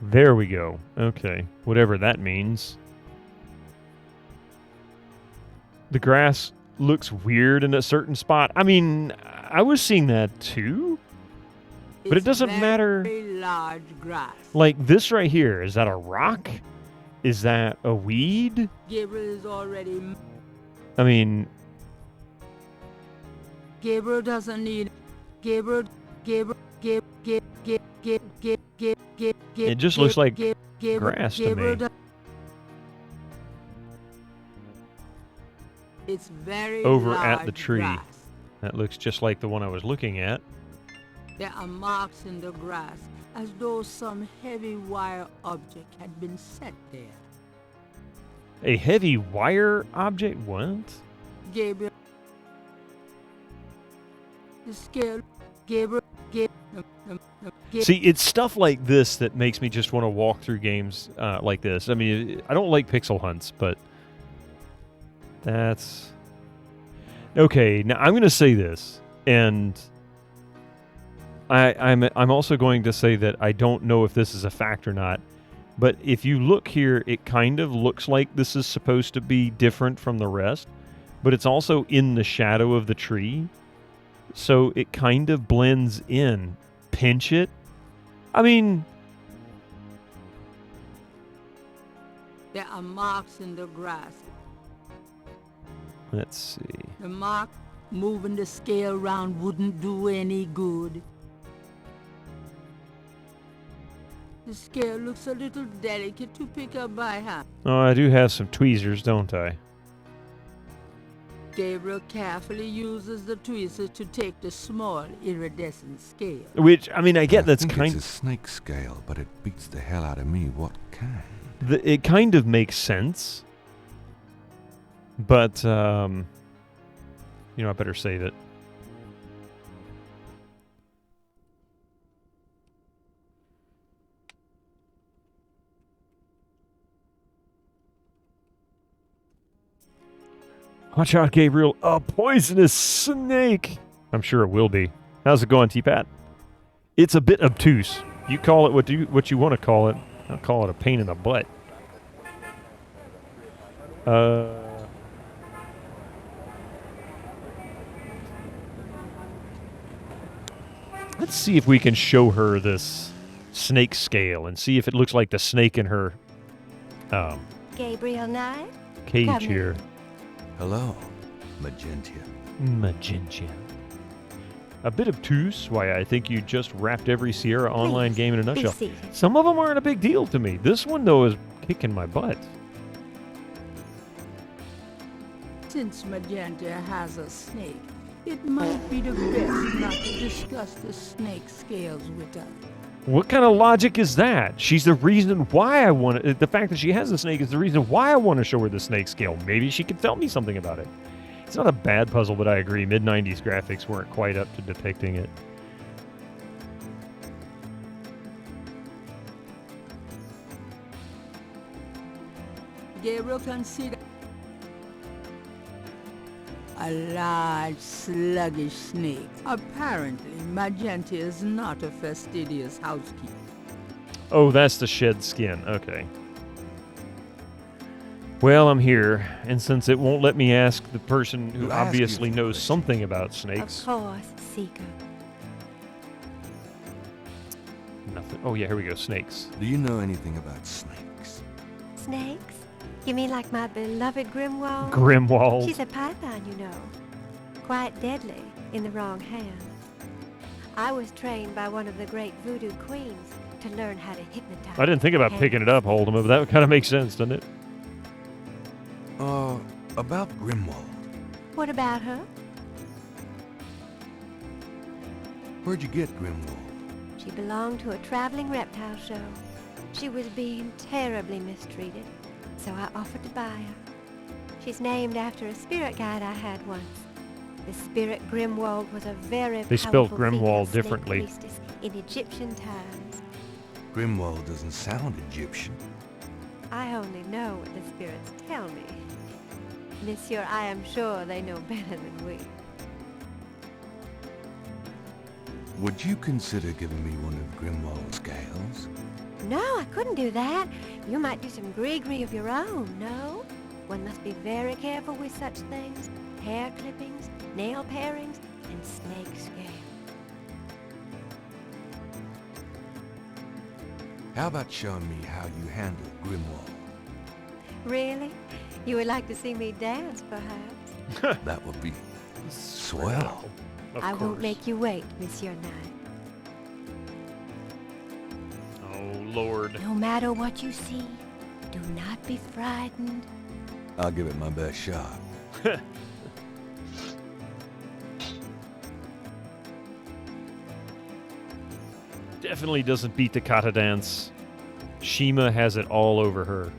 There we go. Okay. Whatever that means. The grass looks weird in a certain spot. I mean, I was seeing that too. But it doesn't matter. Very large grass. Like this right here. Is that a rock? Is that a weed? Gabriel is already... I mean... Gabriel doesn't need... Gabriel... It just looks like grass to me. It's very over large at the tree. Grass. That looks just like the one I was looking at. There are marks in the grass, as though some heavy wire object had been set there. A heavy wire object? What? Gabriel. The scale. Gabriel. See, it's stuff like this that makes me just want to walk through games like this. I mean, I don't like pixel hunts, but that's... Okay, now I'm going to say this, and I'm also going to say that I don't know if this is a fact or not, but if you look here, it kind of looks like this is supposed to be different from the rest, but it's also in the shadow of the tree, so it kind of blends in. Pinch it. I mean... There are marks in the grass. Let's see. The mark, moving the scale around wouldn't do any good. The scale looks a little delicate to pick up by hand. Oh, I do have some tweezers, don't I? Gabriel carefully uses the tweezers to take the small, iridescent scale. Which, I mean, I get that's kind of... It's a snake scale, but it beats the hell out of me. What kind? It kind of makes sense. But, I better save it. Watch out, Gabriel. A poisonous snake. I'm sure it will be. How's it going, T-Pat? It's a bit obtuse. You call it what you want to call it. I'll call it a pain in the butt. Let's see if we can show her this snake scale and see if it looks like the snake in her Gabriel Knight? cage Come here. Hello, Magentia. Magentia. A bit obtuse. Why, I think you just wrapped every Sierra Online game in a nutshell. seated. Some of them aren't a big deal to me. This one, though, is kicking my butt. Since Magenta has a snake, it might be the best not to discuss the snake scales with her. What kind of logic is that? She's the reason why I want to... The fact that she has a snake is the reason why I want to show her the snake scale. Maybe she could tell me something about it. It's not a bad puzzle, but I agree. Mid-90s graphics weren't quite up to depicting it. Gabriel consider a large, sluggish snake. Apparently, Magenta is not a fastidious housekeeper. Oh, that's the shed skin. Okay. Well, I'm here, and since it won't let me ask the person who obviously knows something about snakes... Of course, Seeker. Nothing. Oh, yeah, here we go. Snakes. Do you know anything about snakes? Snakes? You mean like my beloved Grimwald? Grimwald. She's a python, you know. Quite deadly in the wrong hands. I was trained by one of the great voodoo queens to learn how to hypnotize. I didn't think about picking it up, holding it, but that kind of makes sense, doesn't it? About Grimwald. What about her? Where'd you get Grimwald? She belonged to a traveling reptile show. She was being terribly mistreated, so I offered to buy her. She's named after a spirit guide I had once. The spirit Grimwald was a very They spelled powerful Grimwald female snake differently. priestess in Egyptian times. Grimwald doesn't sound Egyptian. I only know what the spirits tell me. Monsieur, I am sure they know better than we. Would you consider giving me one of Grimwald's scales? No, I couldn't do that. You might do some gree-gree of your own, no? One must be very careful with such things. Hair clippings, nail parings, and snake scale. How about showing me how you handle Grimwald? Really? You would like to see me dance, perhaps? That would be swell. I won't make you wait, Monsieur Knight. Oh, Lord. No matter what you see, do not be frightened. I'll give it my best shot. Definitely doesn't beat the kata dance. Shima has it all over her.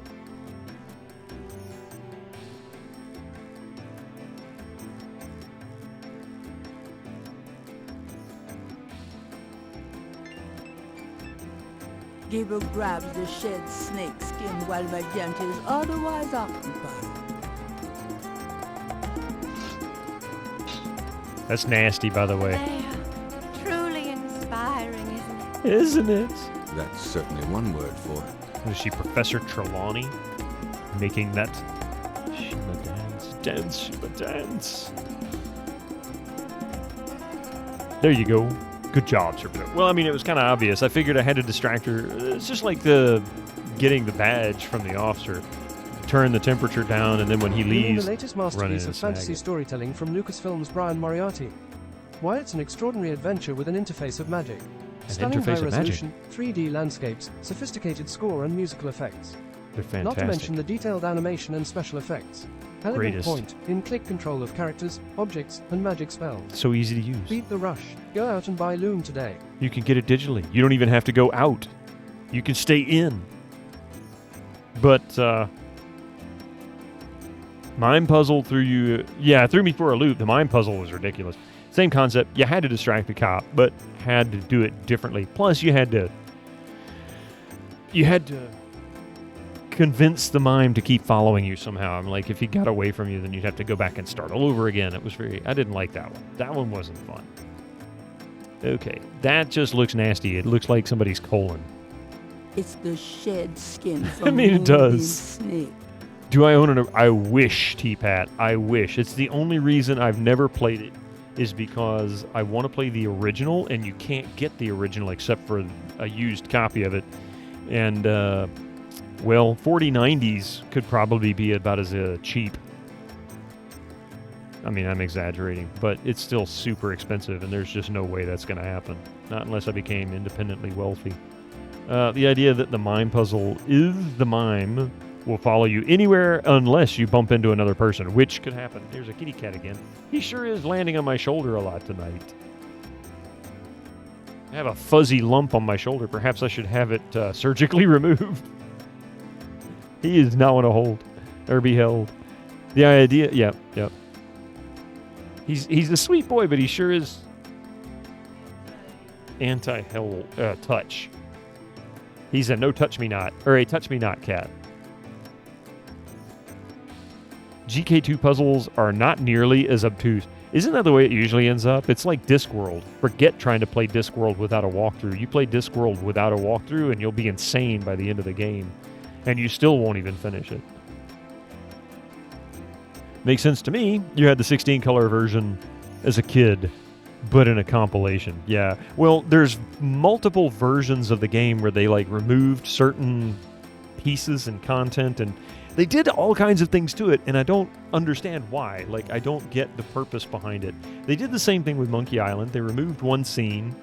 Gabriel grabs the shed snake skin while Magenta is otherwise occupied. That's nasty, by the way. There. Truly inspiring, isn't it? Isn't it? That's certainly one word for it. Is she Professor Trelawney? Making that Shima dance. Dance, Shima dance. There you go. Good job, Serpent. Well, I mean, it was kind of obvious. I figured I had to distract her. It's just like getting the badge from the officer. Turn the temperature down, and then when he leaves, the latest run in masterpiece and of snag fantasy it. storytelling from Lucasfilm's Brian Moriarty. Why, it's an extraordinary adventure with an interface of magic. Stunning interface of magic. high-resolution, 3D landscapes, sophisticated score and musical effects. They're fantastic. Not to mention the detailed animation and special effects. Elegant Greatest. point in click control of characters, objects, and magic spells. So easy to use. Beat the rush. Go out and buy Loom today. You can get it digitally. You don't even have to go out. You can stay in. But, Mime Puzzle threw you... Yeah, it threw me for a loop. The Mime Puzzle was ridiculous. Same concept. You had to distract the cop, but had to do it differently. Plus, you had to convince the mime to keep following you somehow. I'm like, if he got away from you, then you'd have to go back and start all over again. It was I didn't like that one. That one wasn't fun. Okay, that just looks nasty. It looks like somebody's colon. It's the shed skin from I mean, it Moonbeam does. Snake. Do I own it? I wish, T-Pat. I wish. It's the only reason I've never played it is because I want to play the original, and you can't get the original except for a used copy of it. And, well, 4090s could probably be about as cheap. I mean, I'm exaggerating, but it's still super expensive, and there's just no way that's going to happen. Not unless I became independently wealthy. The idea that the mime puzzle is the mime will follow you anywhere unless you bump into another person, which could happen. There's a kitty cat again. He sure is landing on my shoulder a lot tonight. I have a fuzzy lump on my shoulder. Perhaps I should have it surgically removed. He is not want to hold or be held. The idea, yep. He's a sweet boy, but he sure is anti-hell touch. He's a no touch me not, or a touch me not cat. GK2 puzzles are not nearly as obtuse. Isn't that the way it usually ends up? It's like Discworld. Forget trying to play Discworld without a walkthrough. You play Discworld without a walkthrough, and you'll be insane by the end of the game. And you still won't even finish it. Makes sense to me. You had the 16-color version as a kid, but in a compilation. Yeah. Well, there's multiple versions of the game where they, like, removed certain pieces and content, and they did all kinds of things to it, and I don't understand why. Like, I don't get the purpose behind it. They did the same thing with Monkey Island. They removed one scene,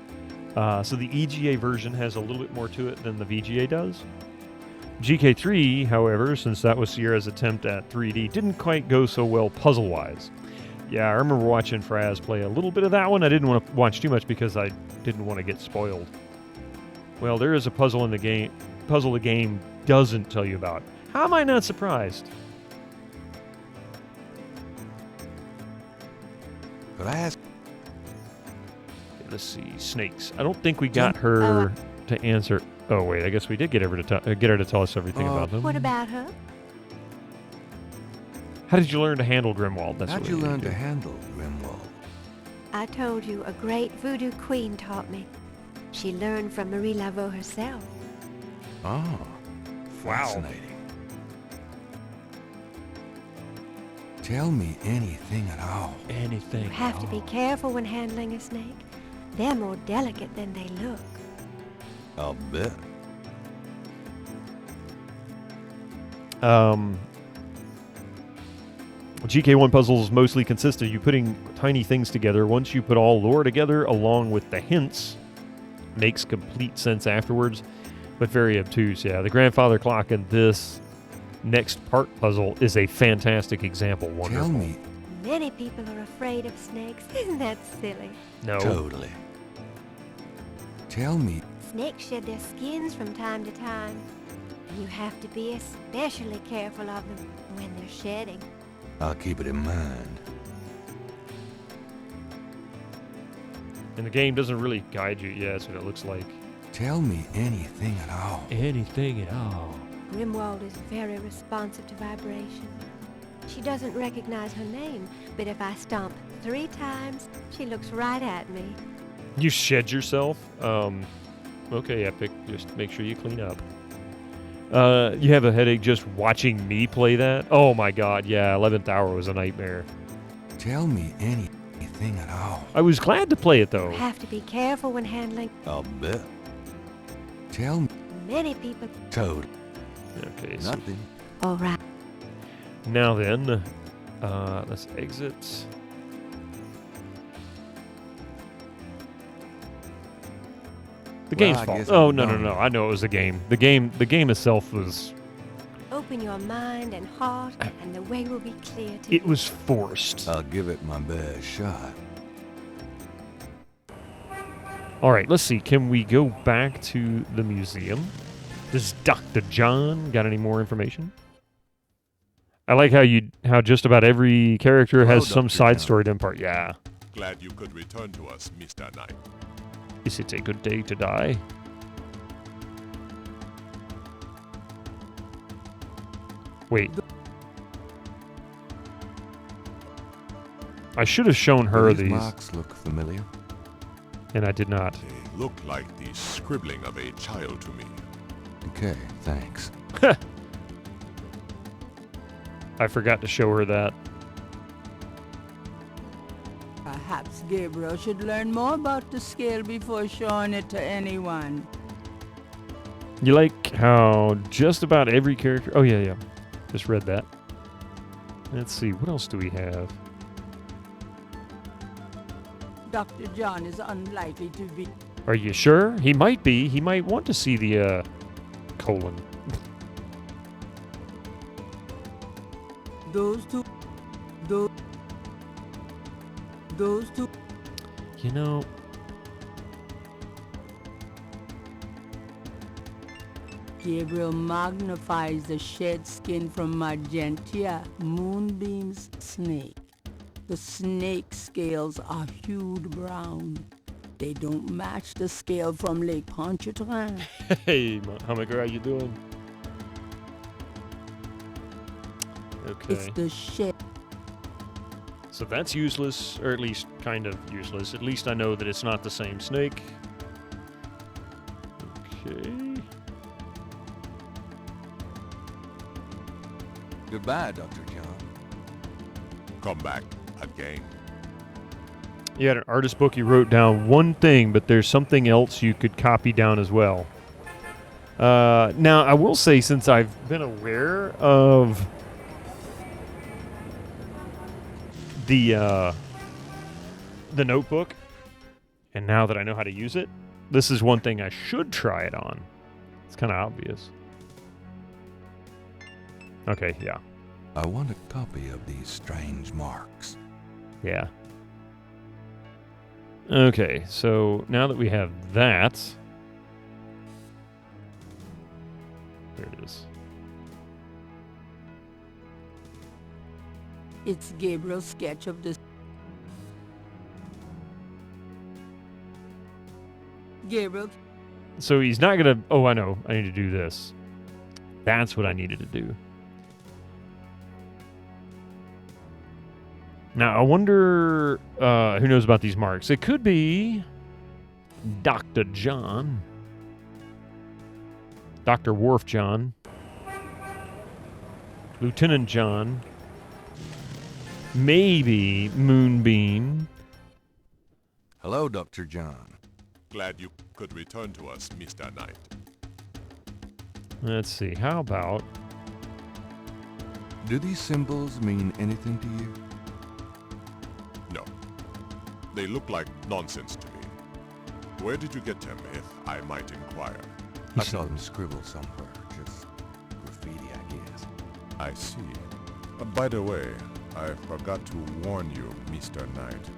so the EGA version has a little bit more to it than the VGA does. GK3, however, since that was Sierra's attempt at 3D, didn't quite go so well puzzle-wise. Yeah, I remember watching Fraz play a little bit of that one. I didn't want to watch too much because I didn't want to get spoiled. Well, there is a puzzle in the game. Puzzle the game doesn't tell you about. How am I not surprised? Could I ask? Let's see, snakes. I don't think we got her to answer. Oh wait, I guess we did get her to tell us everything about them. What about her? How did you learn to handle Grimwald? How'd what you we learn need to do. handle Grimwald? I told you a great voodoo queen taught me. She learned from Marie Laveau herself. Oh, fascinating. Tell me anything at all. Anything. You have to be careful when handling a snake. They're more delicate than they look. I'll bet. GK1 puzzles mostly consist of you putting tiny things together. Once you put all lore together, along with the hints, makes complete sense afterwards, but very obtuse. Yeah, the grandfather clock in this next part puzzle is a fantastic example. Wonderful. Tell me. Many people are afraid of snakes. Isn't that silly? No. Totally. Tell me. Snakes shed their skins from time to time. And you have to be especially careful of them when they're shedding. I'll keep it in mind. And the game doesn't really guide you. Yeah, that's what it looks like. Tell me anything at all. Anything at all. Grimwald is very responsive to vibration. She doesn't recognize her name, but if I stomp 3 times, she looks right at me. You shed yourself? Okay, Epic. Just make sure you clean up. You have a headache just watching me play that? Oh my god, yeah, 11th Hour was a nightmare. Tell me anything at all. I was glad to play it, though. You have to be careful when handling. I'll bet. Tell me. Many people. Toad. Okay, Nothing. All right. Now then, let's exit. The game's fault. Oh, no. I know it was the game. The game itself was... Open your mind and heart, and the way will be clear to It was forced. I'll give it my best shot. All right, let's see. Can we go back to the museum? Does Dr. John got any more information? I like how just about every character has some side story to impart. Yeah. Glad you could return to us, Mr. Knight. Is it a good day to die? Wait. I should have shown her These these. marks look familiar. And I did not. They look like the scribbling of a child to me. Okay, thanks. I forgot to show her that. Perhaps Gabriel should learn more about the scale before showing it to anyone. You like how just about every character... Oh, yeah. Just read that. Let's see. What else do we have? Dr. John is unlikely to be... Are you sure? He might be. He might want to see the, colon. Those two... Those two... You know... Gabriel magnifies the shed skin from Magentia, Moonbeam's snake. The snake scales are hued brown. They don't match the scale from Lake Pontchartrain. Hey, Hammaker, how you doing? Okay. It's the shed. So that's useless, or at least kind of useless. At least I know that it's not the same snake. Okay. Goodbye, Dr. John. Come back again. You had an artist book, you wrote down one thing, but there's something else you could copy down as well. Now, I will say, since I've been aware of the notebook, and now that I know how to use it, this is one thing I should try it on. It's kind of obvious. Okay, yeah. I want a copy of these strange marks. Yeah. Okay, so now that we have that... There it is. It's Gabriel's sketch of the... Gabriel... So he's not going to... Oh, I know. I need to do this. That's what I needed to do. Now, I wonder who knows about these marks. It could be Dr. John. Dr. Wharf John. Lieutenant John. Maybe Moonbeam. Hello, Dr. John. Glad you could return to us, Mr. Knight. Let's see. How about... Do these symbols mean anything to you? No. They look like nonsense to me. Where did you get them, if I might inquire? I saw them scribbled somewhere. Just graffiti, I guess. I see. By the way, I forgot to warn you, Mr. Knight.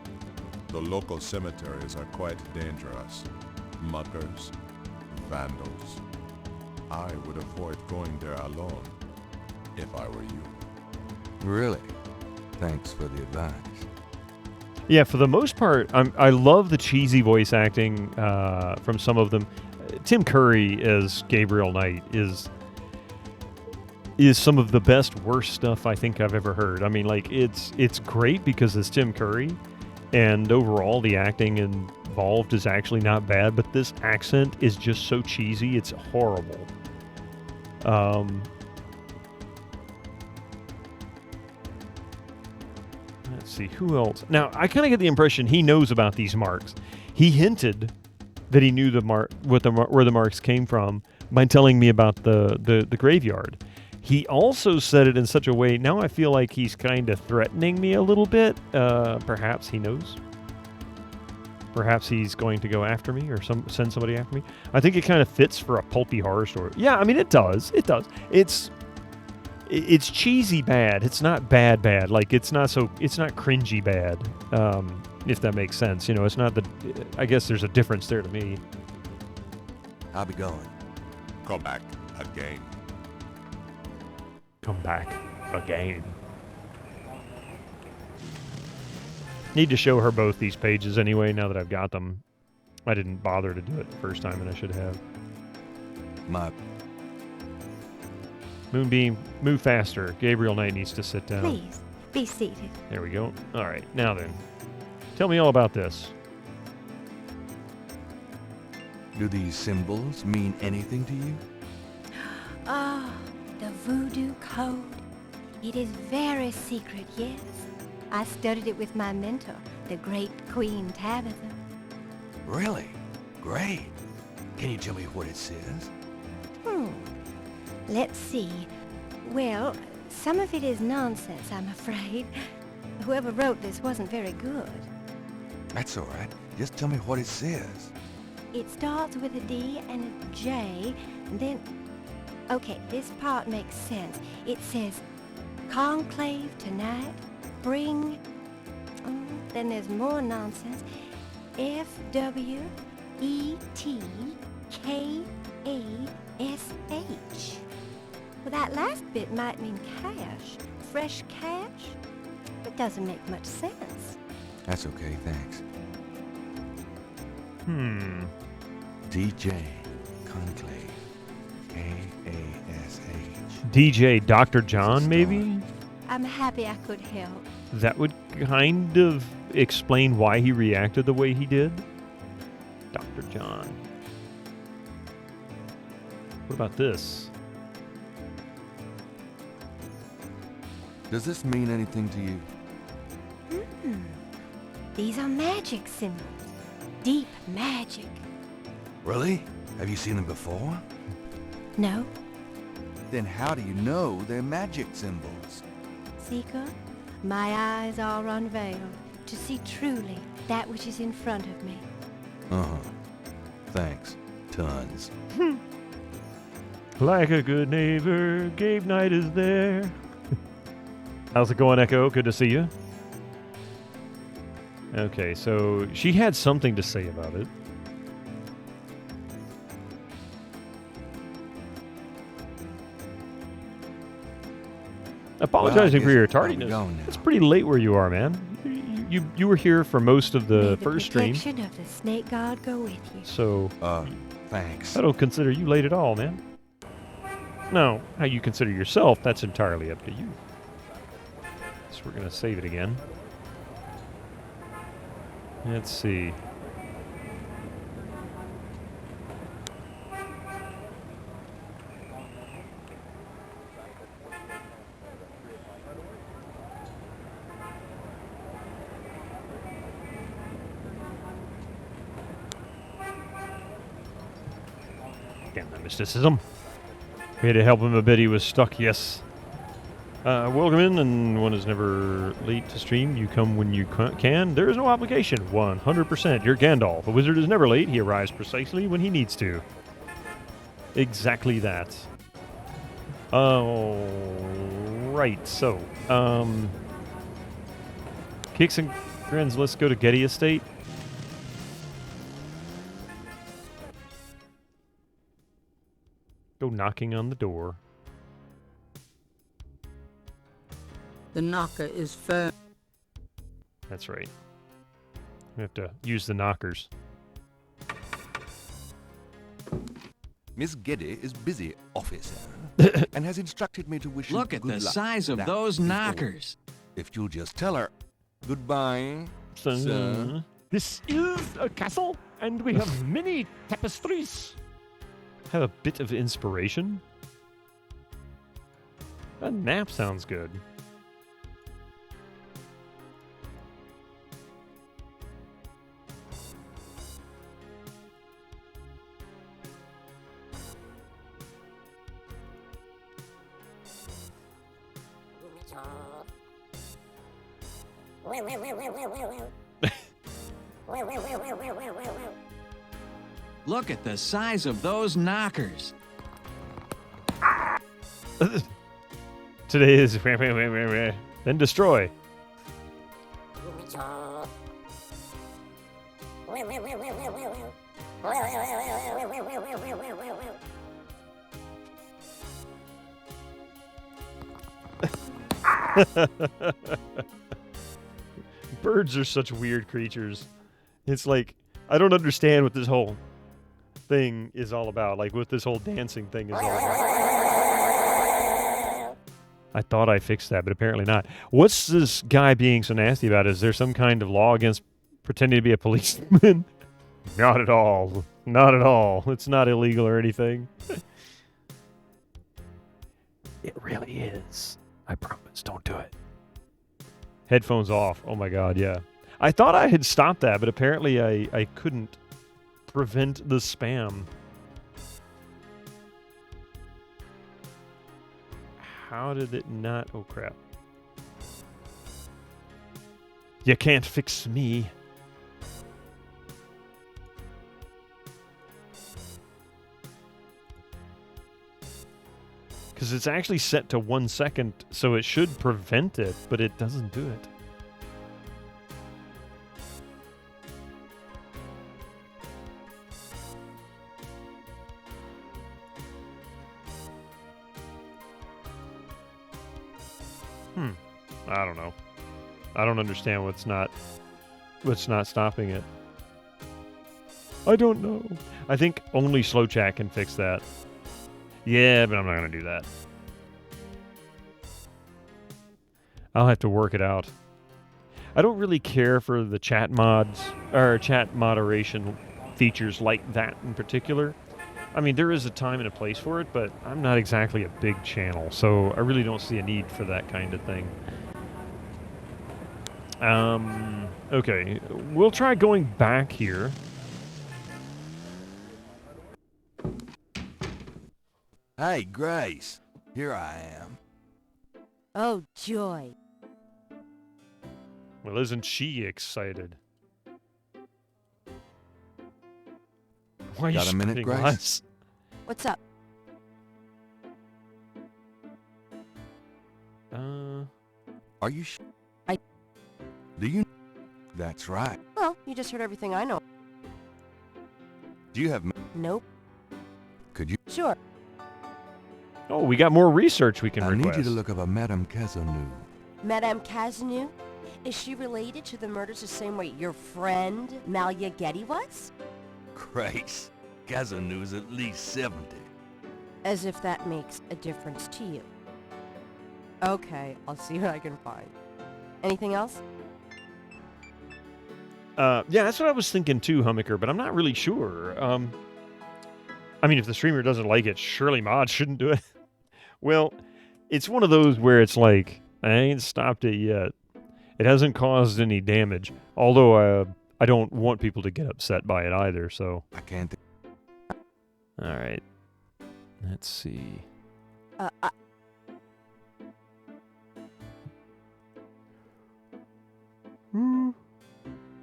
The local cemeteries are quite dangerous. Muggers, vandals. I would avoid going there alone, if I were you. Really? Thanks for the advice. Yeah, for the most part, I love the cheesy voice acting from some of them. Tim Curry as Gabriel Knight is some of the best, worst stuff I think I've ever heard. I mean, like, it's great because it's Tim Curry, and overall the acting involved is actually not bad, but this accent is just so cheesy, it's horrible. Let's see, who else? Now, I kind of get the impression he knows about these marks. He hinted that he knew where the marks came from by telling me about the graveyard. He also said it in such a way, now I feel like he's kind of threatening me a little bit. Perhaps he knows. Perhaps he's going to go after me or send somebody after me. I think it kind of fits for a pulpy horror story. Yeah, I mean, it does. It does. It's cheesy bad. It's not bad. Like, it's not cringy bad. If that makes sense. You know, it's not I guess there's a difference there to me. I'll be going. Come back again. Come back again. Need to show her both these pages anyway, now that I've got them. I didn't bother to do it the first time, and I should have. Moonbeam, move faster. Gabriel Knight needs to sit down. Please, be seated. There we go. All right, now then. Tell me all about this. Do these symbols mean anything to you? Oh, the voodoo code. It is very secret, yes. I studied it with my mentor, the great Queen Tabitha. Really? Great. Can you tell me what it says? Let's see. Well, some of it is nonsense, I'm afraid. Whoever wrote this wasn't very good. That's all right. Just tell me what it says. It starts with a D and a J, and then... Okay, this part makes sense. It says, conclave tonight, bring... then there's more nonsense. FWETKASH. Well, that last bit might mean cash. Fresh cash? But doesn't make much sense. That's okay, thanks. DJ Conclave. K-A-S-H. DJ Dr. John, maybe? I'm happy I could help. That would kind of explain why he reacted the way he did. Dr. John. What about this? Does this mean anything to you? These are magic symbols. Deep magic. Really? Have you seen them before? No. Then how do you know they're magic symbols? Seeker, my eyes are unveiled to see truly that which is in front of me. Uh-huh. Thanks. Tons. Like a good neighbor, Gabe Knight is there. How's it going, Echo? Good to see you. Okay, so she had something to say about it. Apologizing for your tardiness. It's pretty late where you are, man. You were here for most of the first stream. Protection of the snake god go with you. So, thanks. I don't consider you late at all, man. No, how you consider yourself, that's entirely up to you. So we're going to save it again. Let's see. Damn that mysticism. We had to help him a bit. He was stuck, yes. Welcome in, and one is never late to stream. You come when you can. There is no obligation. 100%. You're Gandalf. A wizard is never late. He arrives precisely when he needs to. Exactly that. Right. So, Kicks and grins. Let's go to Getty Estate. Go knocking on the door. The knocker is firm. That's right. We have to use the knockers. Miss Geddy is busy, officer, and has instructed me to wish you Look at good the luck. size of That those is all. knockers. If you'll just tell her, goodbye, sir. This is a castle, and we have many tapestries. Have a bit of inspiration. A nap sounds good. Look at the size of those knockers. Today is then destroy. Birds are such weird creatures. It's like, I don't understand what this whole thing is all about. Like, what this whole dancing thing is all about. I thought I fixed that, but apparently not. What's this guy being so nasty about? Is there some kind of law against pretending to be a policeman? Not at all. Not at all. It's not illegal or anything. It really is. I promise. Don't do it. Headphones off. Oh my god, yeah. I thought I had stopped that, but apparently I couldn't prevent the spam. How did it not? Oh crap. You can't fix me. Because it's actually set to 1 second, so it should prevent it, but it doesn't do it. I don't know. I don't understand what's not stopping it. I don't know. I think only slow chat can fix that. Yeah, but I'm not going to do that. I'll have to work it out. I don't really care for the chat mods or chat moderation features like that in particular. I mean, there is a time and a place for it, but I'm not exactly a big channel, so I really don't see a need for that kind of thing. Okay, we'll try going back here. Hey, Grace. Here I am. Oh, joy. Well, isn't she excited? Why are you Got a minute, screaming, Grace? Lance? What's up? Are you Do you... That's right. Well, you just heard everything I know. Do you have... Nope. Could you... Sure. Oh, we got more research we can I request. need you to look up a Madame Cazeneuve. Madame Cazeneuve? Is she related to the murders the same way your friend Malia Getty was? Grace, Cazeneuve's at least 70. As if that makes a difference to you. Okay, I'll see what I can find. Anything else? Yeah, that's what I was thinking too, Hummicker, but I'm not really sure. I mean, if the streamer doesn't like it, surely mods shouldn't do it. Well, it's one of those where it's like, I ain't stopped it yet. It hasn't caused any damage. Although, I don't want people to get upset by it either, so. I can't... Alright. Let's see.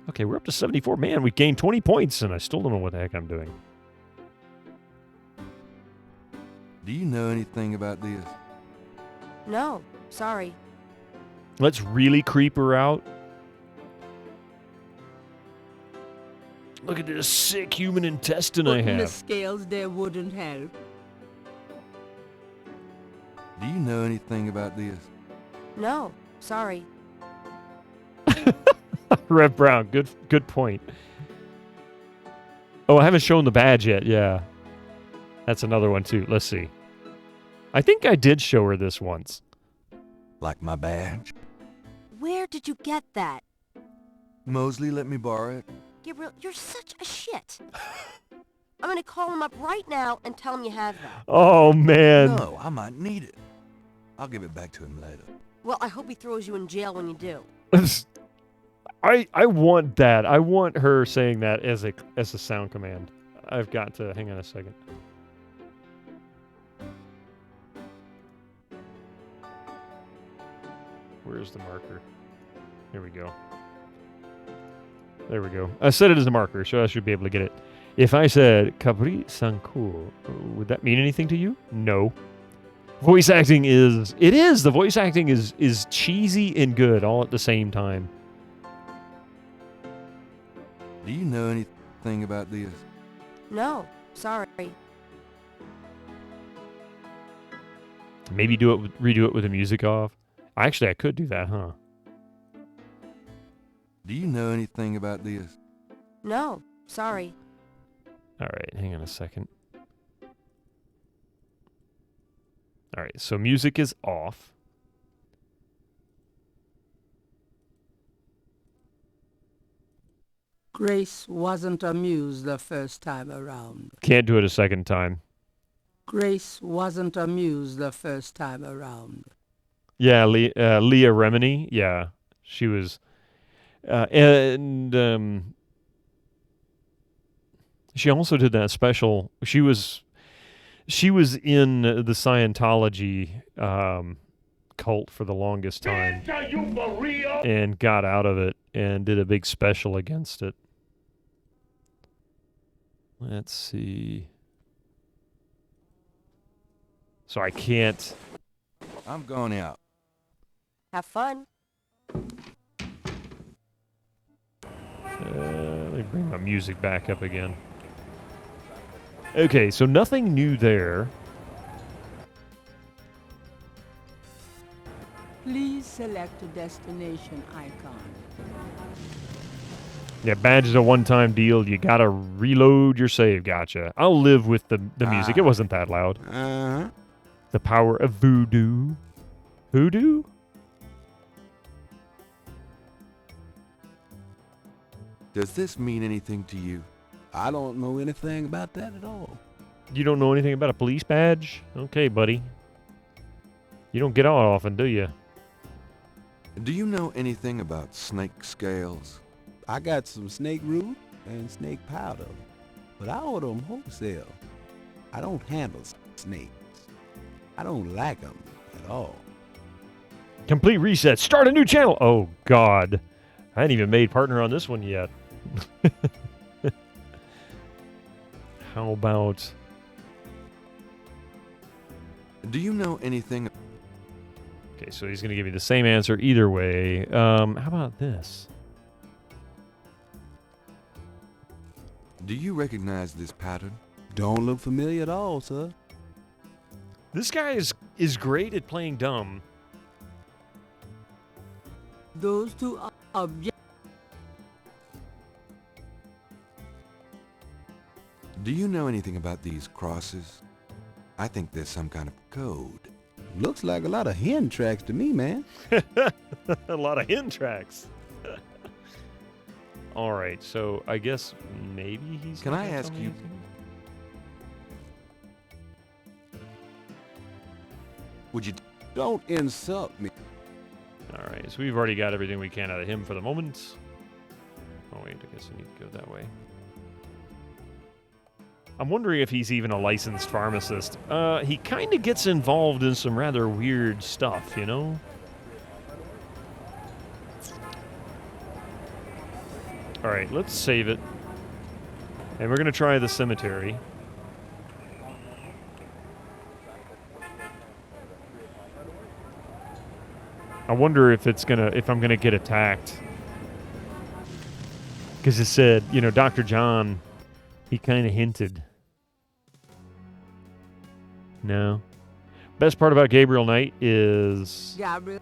Okay, we're up to 74. Man, we gained 20 points, and I still don't know what the heck I'm doing. Do you know anything about this? No, sorry. Let's really creep her out. Look at this sick human intestine I Putting the have. scales there wouldn't help. Do you know anything about this? No, sorry. Rev Brown, good point. Oh, I haven't shown the badge yet. Yeah. That's another one, too. Let's see. I think I did show her this once. Like my badge? Where did you get that? Mosley let me borrow it. Gabriel, you're such a shit. I'm gonna call him up right now and tell him you have that. Oh, man. No, I might need it. I'll give it back to him later. Well, I hope he throws you in jail when you do. I want that. I want her saying that as a sound command. I've got to... Hang on a second. Where's the marker? Here we go. There we go. I set it as a marker, so I should be able to get it. If I said Capri Sancour, would that mean anything to you? No. Voice acting is... It is! The voice acting is cheesy and good all at the same time. Do you know anything about this? No, sorry. Maybe redo it with the music off. Actually, I could do that, huh? Do you know anything about this? No, sorry. All right, hang on a second. All right, so music is off. Grace wasn't amused the first time around. Can't do it a second time. Grace wasn't amused the first time around. Yeah, Leah Remini. Yeah, she was. She also did that special. She was in the Scientology cult for the longest time, and got out of it and did a big special against it. Let's see. So I can't. I'm going out. Have fun. Let me bring my music back up again. Okay, so nothing new there. Please select a destination icon. Yeah, badge is a one-time deal. You gotta reload your save. Gotcha. I'll live with the music. It wasn't that loud. Uh-huh. The power of voodoo. Voodoo? Does this mean anything to you? I don't know anything about that at all. You don't know anything about a police badge? Okay, buddy. You don't get out often, do you? Do you know anything about snake scales? I got some snake root and snake powder, but I order them wholesale. I don't handle snakes. I don't like them at all. Complete reset. Start a new channel. Oh, God. I hadn't even made partner on this one yet. How about... Do you know anything... Okay, so he's going to give me the same answer either way. How about this? Do you recognize this pattern? Don't look familiar at all, sir. This guy is great at playing dumb. Those two objects. Do you know anything about these crosses? I think there's some kind of code. Looks like a lot of hen tracks to me, man. A lot of hen tracks. All right, so I guess maybe he's... Can I ask you... Would you... Don't insult me. All right, so we've already got everything we can out of him for the moment. Oh, wait, I guess I need to go that way. I'm wondering if he's even a licensed pharmacist. He kind of gets involved in some rather weird stuff, you know? All right, let's save it. And we're going to try the cemetery. I wonder if I'm gonna get attacked. Because it said, you know, Dr. John, he kind of hinted. No. Best part about Gabriel Knight is Gabriel.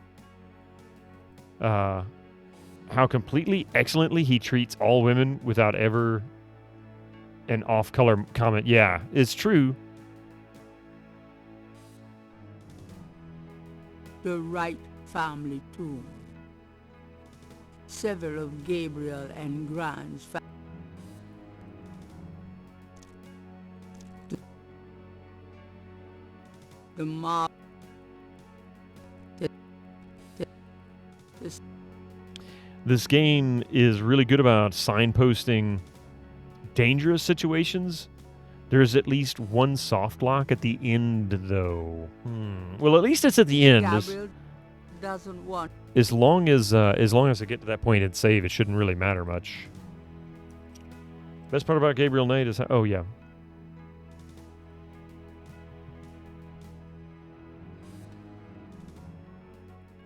how completely excellently he treats all women without ever an off-color comment. Yeah, it's true. The Wright family tomb. Several of Gabriel and Grant's the mob. This game is really good about signposting dangerous situations. There's at least one soft lock at the end, though. Well, at least it's at the end. Gabriel doesn't want. As long as I get to that point and save, it shouldn't really matter much. Best part about Gabriel Knight is oh yeah.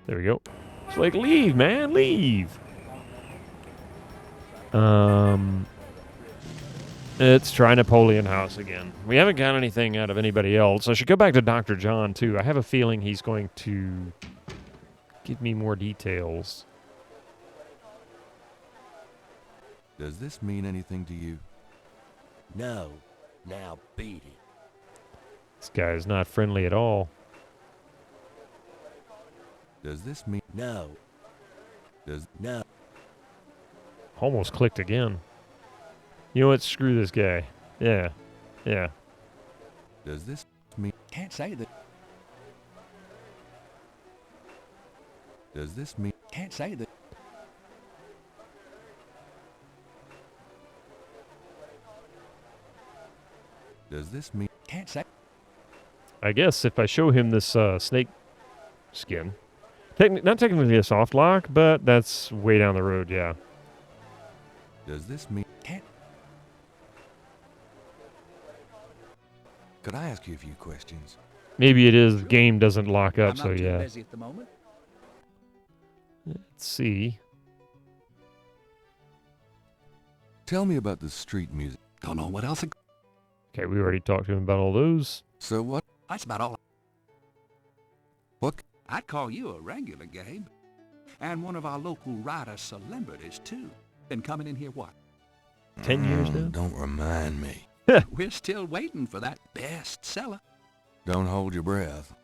There we go. It's like, leave, man, leave. Let's try Napoleon House again. We haven't got anything out of anybody else. I should go back to Dr. John, too. I have a feeling he's going to give me more details. Does this mean anything to you? No. Now beat it. This guy is not friendly at all. Does this mean... No. Does... No. Almost clicked again. You know what? Screw this guy. Yeah. Yeah. Does this mean... Can't say that. Does this mean... Can't say that. Does this mean... Can't say. I guess if I show him this snake skin, not technically a soft lock, but that's way down the road, yeah. Does this mean... Can't. Could I ask you a few questions? Maybe it is the game doesn't lock up, I'm so not too yeah. busy at the moment. Let's see. Tell me about the street music. Don't know what else. Okay, we already talked to him about all those. So what? That's about all. What? I'd call you a regular, Gabe. And one of our local writer celebrities, too. Been coming in here, what? 10 years now? Don't remind me. We're still waiting for that bestseller. Don't hold your breath.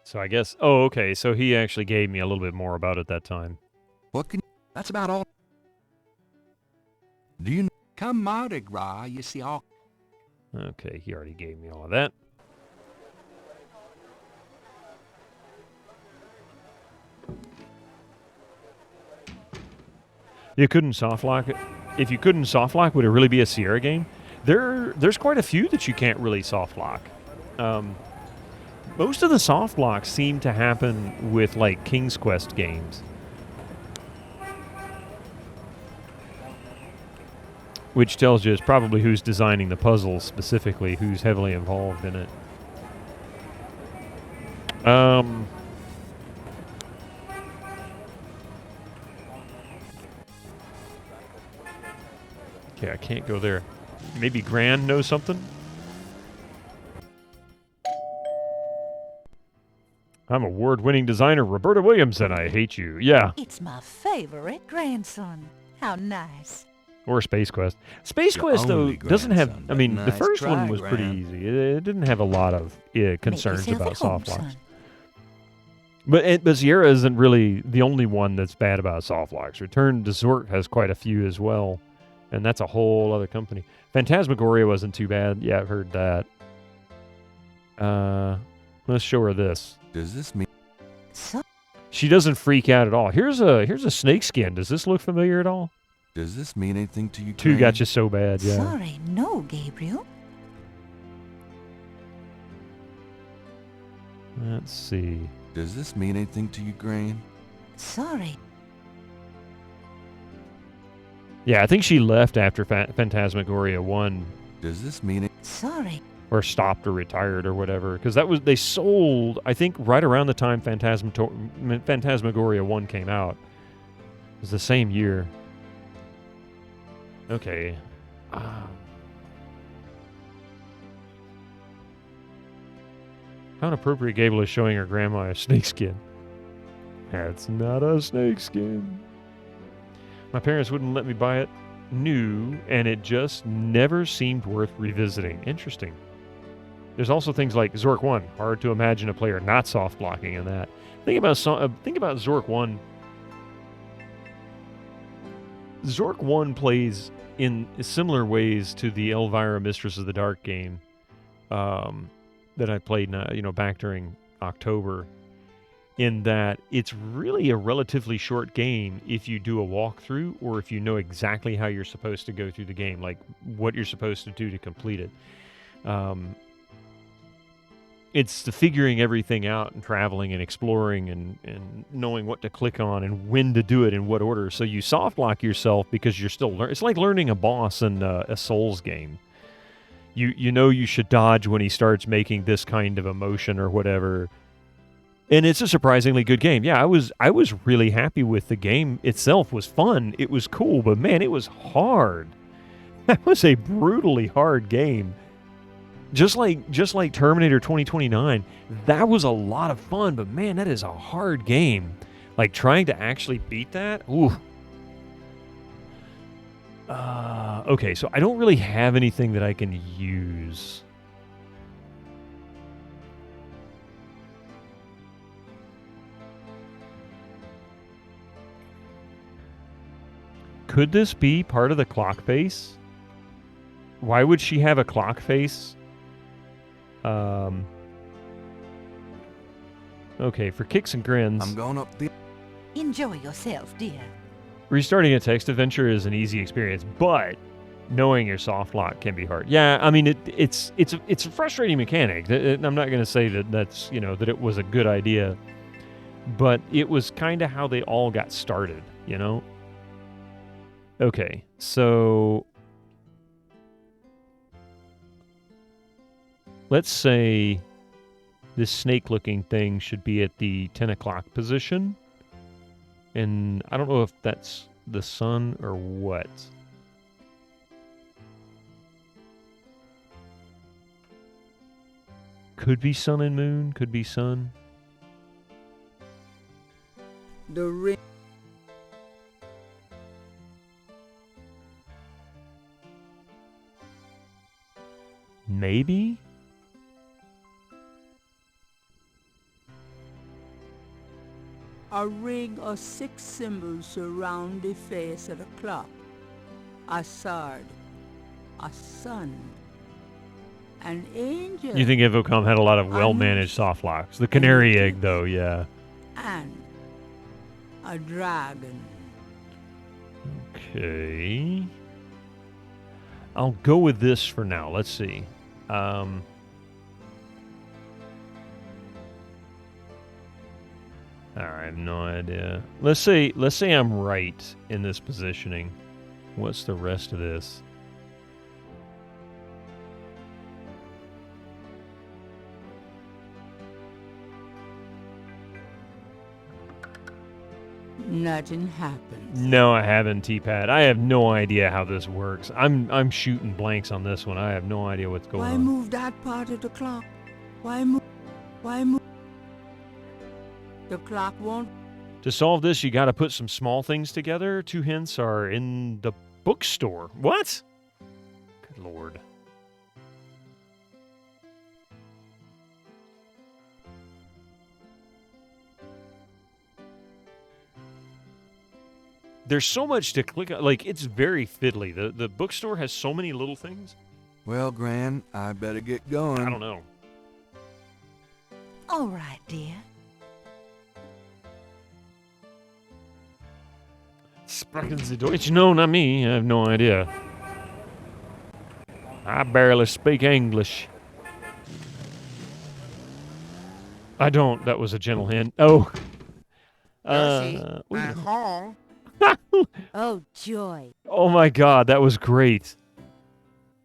So I guess... Oh, okay, so he actually gave me a little bit more about it that time. What can... That's about all. Do you... Come Mardi Gras, you see all... Okay, he already gave me all of that. You couldn't soft lock it. If you couldn't soft lock, would it really be a Sierra game? There's quite a few that you can't really soft lock. Most of the soft locks seem to happen with like King's Quest games, which tells you it's probably who's designing the puzzle specifically, who's heavily involved in it. Okay, I can't go there. Maybe Gran knows something? I'm award-winning designer Roberta Williams, and I hate you. Yeah. It's my favorite grandson. How nice. Or Space Quest. Space Your Quest, though, only doesn't have... grandson, I mean, but the nice first try, one was pretty Gran. easy. It didn't have a lot of concerns yourself about at home, soft locks. son. But Sierra isn't really the only one that's bad about soft locks. Return to Zork has quite a few as well, and that's a whole other company. Phantasmagoria wasn't too bad. Yeah, I've heard that. Let's show her this. Does this mean... So She doesn't freak out at all. Here's a snake skin. Does this look familiar at all? Does this mean anything to you, Two Gran? got you so bad, yeah. sorry, no, Gabriel. Let's see. Does this mean anything to you, Gran? Sorry. Yeah, I think she left after Phantasmagoria 1. Does this mean it? Sorry. Or stopped or retired or whatever. Because they sold, I think, right around the time Phantasmagoria 1 came out. It was the same year. Okay. How inappropriate Gable is showing her grandma a snakeskin. That's not a snakeskin. My parents wouldn't let me buy it new, and it just never seemed worth revisiting. Interesting. There's also things like Zork 1. Hard to imagine a player not soft blocking in that. Think about Zork 1. Zork 1 plays in similar ways to the Elvira Mistress of the Dark game that I played back during October, in that it's really a relatively short game if you do a walkthrough or if you know exactly how you're supposed to go through the game, like what you're supposed to do to complete it. It's the figuring everything out and traveling and exploring and knowing what to click on and when to do it in what order. So you soft lock yourself because you're still learning. It's like learning a boss in a Souls game. You know you should dodge when he starts making this kind of a motion or whatever. And it's a surprisingly good game. Yeah, I was really happy with the game itself. Was fun. It was cool, but man, it was hard. That was a brutally hard game. Just like Terminator 2029, that was a lot of fun, but man, that is a hard game. Like trying to actually beat that, ooh. Okay, so I don't really have anything that I can use. Could this be part of the clock face? Why would she have a clock face? Okay, for kicks and grins. I'm going up the... Enjoy yourself, dear. Restarting a text adventure is an easy experience, but knowing your soft lock can be hard. Yeah, I mean it's a frustrating mechanic. I'm not going to say that that's, you know, that it was a good idea, but it was kind of how they all got started, you know? Okay, so let's say this snake-looking thing should be at the 10 o'clock position. And I don't know if that's the sun or what. Could be sun and moon, could be sun. The ring. Maybe? A ring of 6 symbols surround the face of the clock. A sword, a sun, an angel. You think Infocom had a lot of well-managed soft locks. The canary egg, though, yeah. And a dragon. Okay. I'll go with this for now. Let's see. I have no idea. Let's say I'm right in this positioning. What's the rest of this? Nothing happens. No, I haven't, T-Pad. I have no idea how this works. I'm shooting blanks on this one. I have no idea what's going Why on. move that part of the clock? Why move? The clock won't. To solve this, you got to put some small things together. 2 hints are in the bookstore. What? Good Lord. There's so much to click on. Like, it's very fiddly. The bookstore has so many little things. Well, Gran, I better get going. I don't know. All right, dear. Sprechen Sie Deutsch? No, not me. I have no idea. I barely speak English. I don't. That was a gentle hint. Oh. I'm home. Oh, joy. Oh my God, that was great.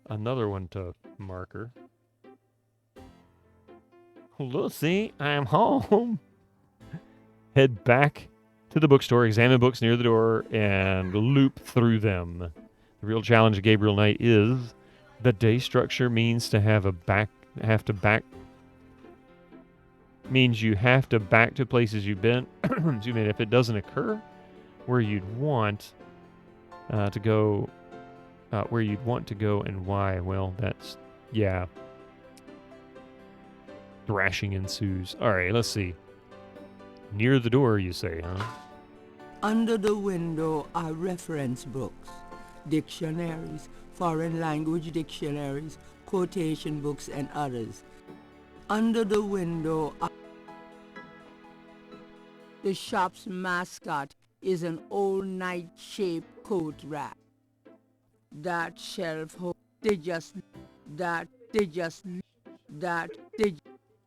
Another one to marker. Lucy, I'm home. Head back to the bookstore, examine books near the door, and loop through them. The real challenge of Gabriel Knight is the day structure means to have a back, means you have to back to places you've been. Excuse me, if it doesn't occur where you'd want to go, and why? Well, that's, yeah. Thrashing ensues. All right, let's see. Near the door, you say, huh? Under the window are reference books, dictionaries, foreign language dictionaries, quotation books, and others. Under the window are... The shop's mascot is an old knight-shaped coat rack. That shelf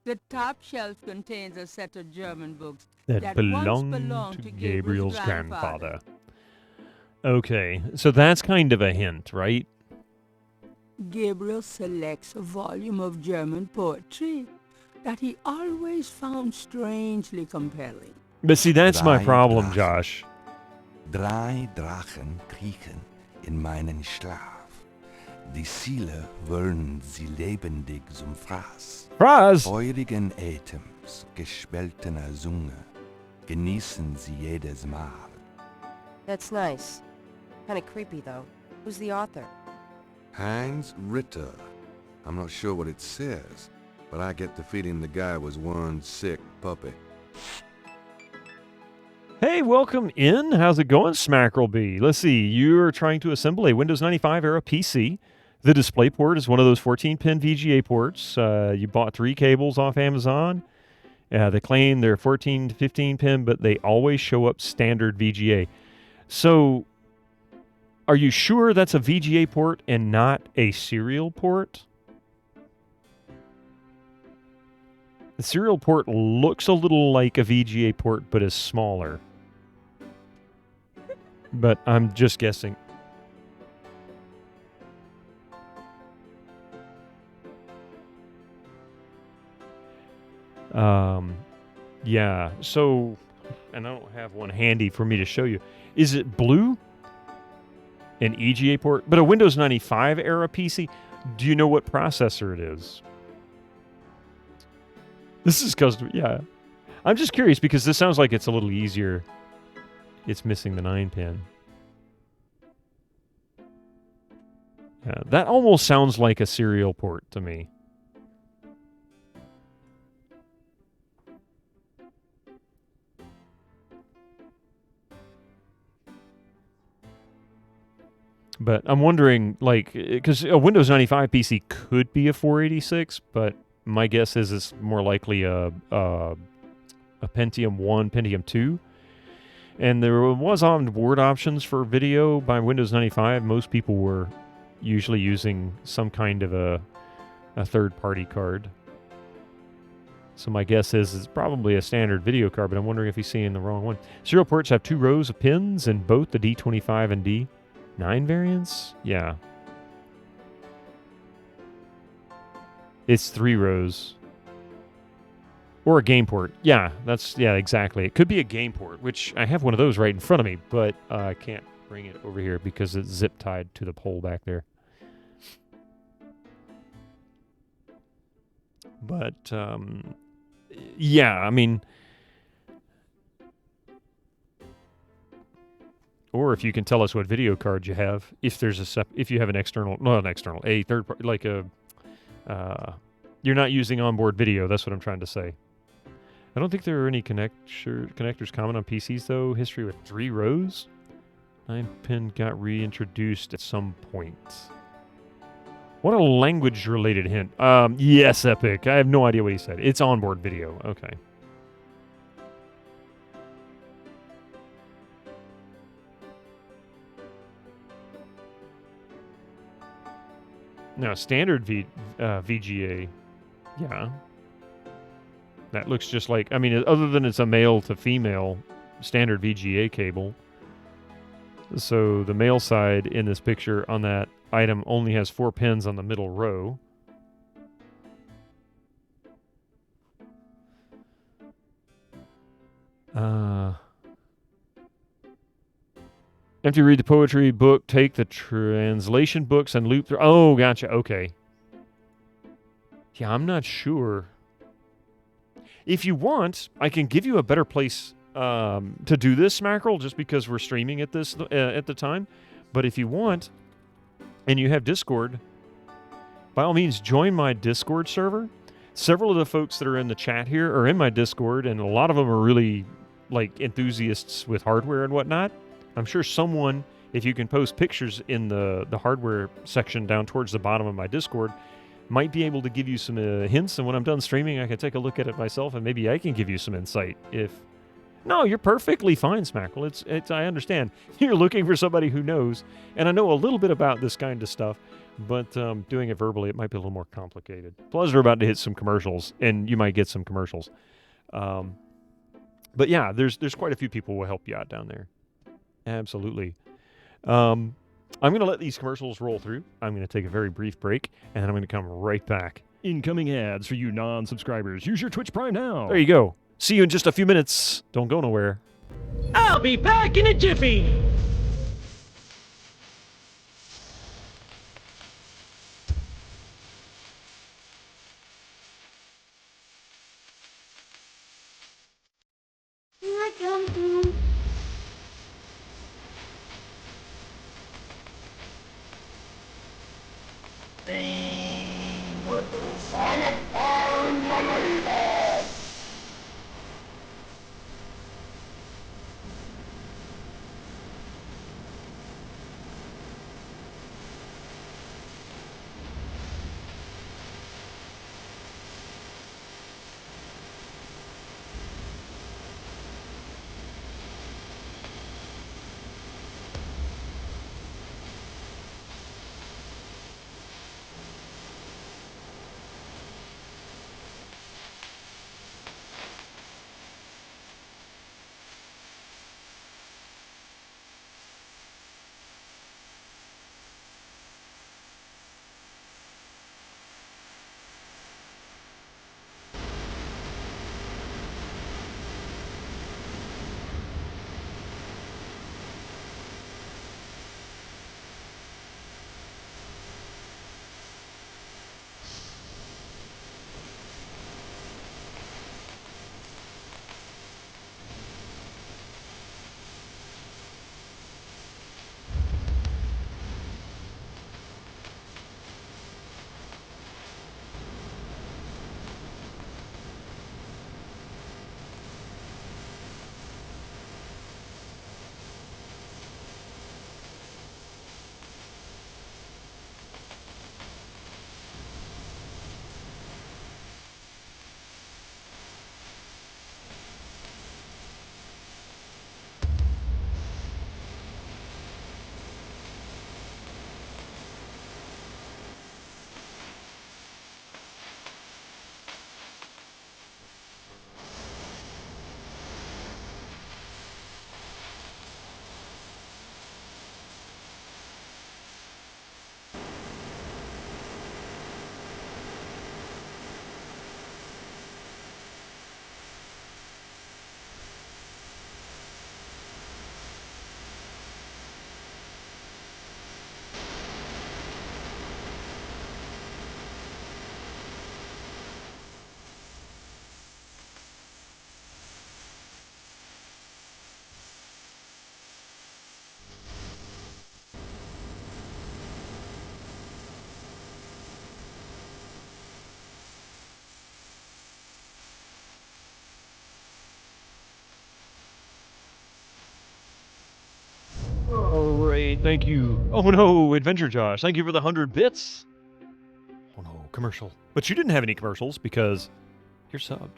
The top shelf contains a set of German books that once belonged to Gabriel's grandfather. Okay, so that's kind of a hint, right? Gabriel selects a volume of German poetry that he always found strangely compelling. But see, that's my problem, Josh. Drei Drachen kriechen in meinen Schlaf. Die Ziele wollen sie lebendig zum Fraß. Fraß? Feurigen Atems, gespaltener Zunge, genießen sie jedes Mal. That's nice. Kind of creepy, though. Who's the author? Heinz Ritter. I'm not sure what it says, but I get the feeling the guy was one sick puppy. Hey, Hey, welcome in. How's it going, Smackrelby? Let's see. You're trying to assemble a Windows 95 era PC. The display port is one of those 14-pin VGA ports. You bought 3 cables off Amazon. They claim they're 14 to 15-pin, but they always show up standard VGA. So, are you sure that's a VGA port and not a serial port? The serial port looks a little like a VGA port, but is smaller. But I'm just guessing. Yeah, so, and I don't have one handy for me to show you. Is it blue? An EGA port? But a Windows 95 era PC? Do you know what processor it is? This is custom, yeah. I'm just curious because this sounds like it's a little easier. It's missing the 9-pin. Yeah, that almost sounds like a serial port to me. But I'm wondering, like, because a Windows 95 PC could be a 486, but my guess is it's more likely a Pentium 1, Pentium 2. And there was on-board options for video by Windows 95. Most people were usually using some kind of a third-party card. So my guess is it's probably a standard video card, but I'm wondering if he's seeing the wrong one. Serial ports have 2 rows of pins in both the D25 and D9 variants? Yeah. It's 3 rows. Or a game port. Yeah, exactly. It could be a game port, which I have one of those right in front of me, but I can't bring it over here because it's zip tied to the pole back there. But, yeah, I mean, or if you can tell us what video card you have, if there's if you have an external, not an external, a third party, like a, you're not using onboard video. That's what I'm trying to say. I don't think there are any connectors common on PCs though. History with 3 rows. 9-pin got reintroduced at some point. What a language-related hint. Yes, Epic. I have no idea what he said. It's onboard video. Okay. Now, standard VGA. Yeah. That looks just like, I mean, other than it's a male to female standard VGA cable. So the male side in this picture on that item only has 4 pins on the middle row. After you read the poetry book, take the translation books and loop through. Oh, gotcha. Okay. Yeah, I'm not sure. If you want, I can give you a better place to do this, Smackerel, just because we're streaming at this at the time. But if you want, and you have Discord, by all means, join my Discord server. Several of the folks that are in the chat here are in my Discord, and a lot of them are really like enthusiasts with hardware and whatnot. I'm sure someone, if you can post pictures in the hardware section down towards the bottom of my Discord, might be able to give you some hints, and when I'm done streaming, I can take a look at it myself, and maybe I can give you some insight. No, you're perfectly fine, Smackerel. It's I understand. You're looking for somebody who knows, and I know a little bit about this kind of stuff, but doing it verbally, it might be a little more complicated. Plus, we're about to hit some commercials, and you might get some commercials. But yeah, there's quite a few people who will help you out down there. Absolutely. I'm going to let these commercials roll through. I'm going to take a very brief break, and then I'm going to come right back. Incoming ads for you non-subscribers. Use your Twitch Prime now. There you go. See you in just a few minutes. Don't go nowhere. I'll be back in a jiffy. Here I come through. right, thank you. Oh no, Adventure Josh, thank you for the 100 bits. Oh no, commercial. But you didn't have any commercials because you're subbed.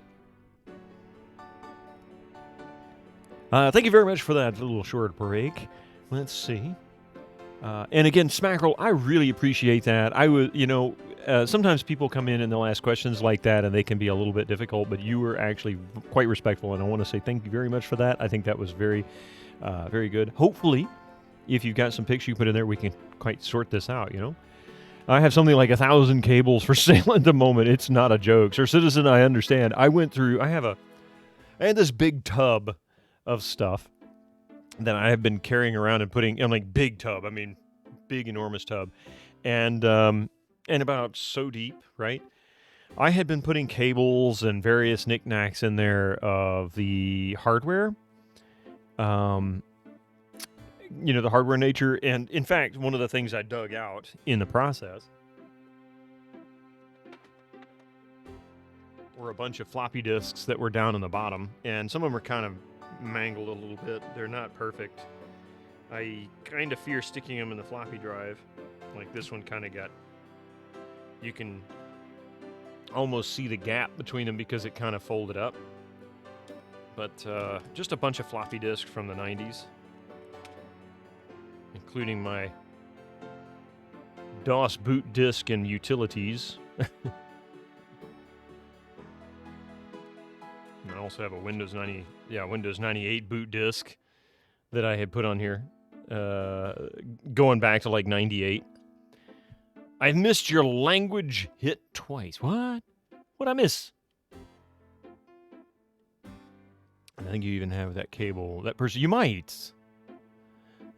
Thank you very much for that little short break. Let's see. And again, Smackerel, I really appreciate that. I was, sometimes people come in and they'll ask questions like that, and they can be a little bit difficult, but you were actually quite respectful, and I want to say thank you very much for that. I think that was very, very good. Hopefully, if you've got some pics you put in there, we can quite sort this out, I have something like 1,000 cables for sale at the moment. It's not a joke. Sir Citizen, I understand. I had this big tub of stuff that I have been carrying around and putting in, like, big tub. I mean, big, enormous tub. And about so deep, right? I had been putting cables and various knickknacks in there of the hardware. The hardware nature. And in fact, one of the things I dug out in the process were a bunch of floppy disks that were down in the bottom. And some of them are kind of mangled a little bit. They're not perfect. I kind of fear sticking them in the floppy drive. Like this one kind of you can almost see the gap between them because it kind of folded up. But just a bunch of floppy disks from the 90s. Including my DOS boot disk and utilities. And I also have a Windows 98 boot disk that I had put on here, going back to like 98. I've missed your language hit twice. What? What'd I miss? I think you even have that cable. That person, you might.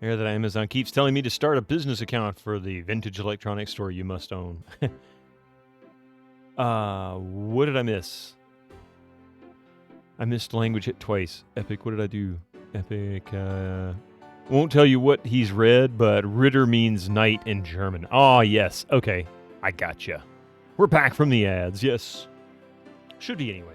Here that Amazon keeps telling me to start a business account for the vintage electronics store you must own. What did I miss? I missed language hit twice. Epic, what did I do? Epic, won't tell you what he's read, but Ritter means night in German. Oh, yes. Okay. I gotcha. We're back from the ads. Yes. Should be anyway.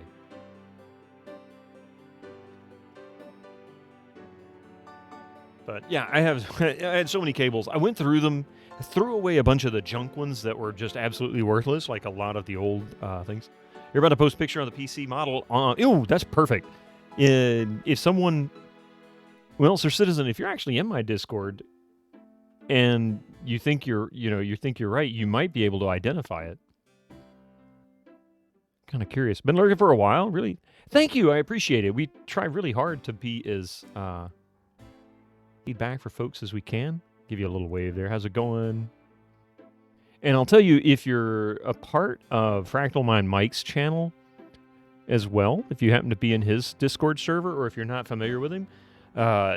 But yeah, I had so many cables. I went through them, threw away a bunch of the junk ones that were just absolutely worthless, like a lot of the old things. You're about to post a picture on the PC model. Ew, that's perfect. If someone, well, Sir Citizen, if you're actually in my Discord and you think you're right, you might be able to identify it. Kind of curious. Been lurking for a while, really. Thank you, I appreciate it. We try really hard to be as feedback for folks as we can. Give you a little wave there. How's it going? And I'll tell you, if you're a part of Fractal Mind Mike's channel as well, if you happen to be in his Discord server, or if you're not familiar with him,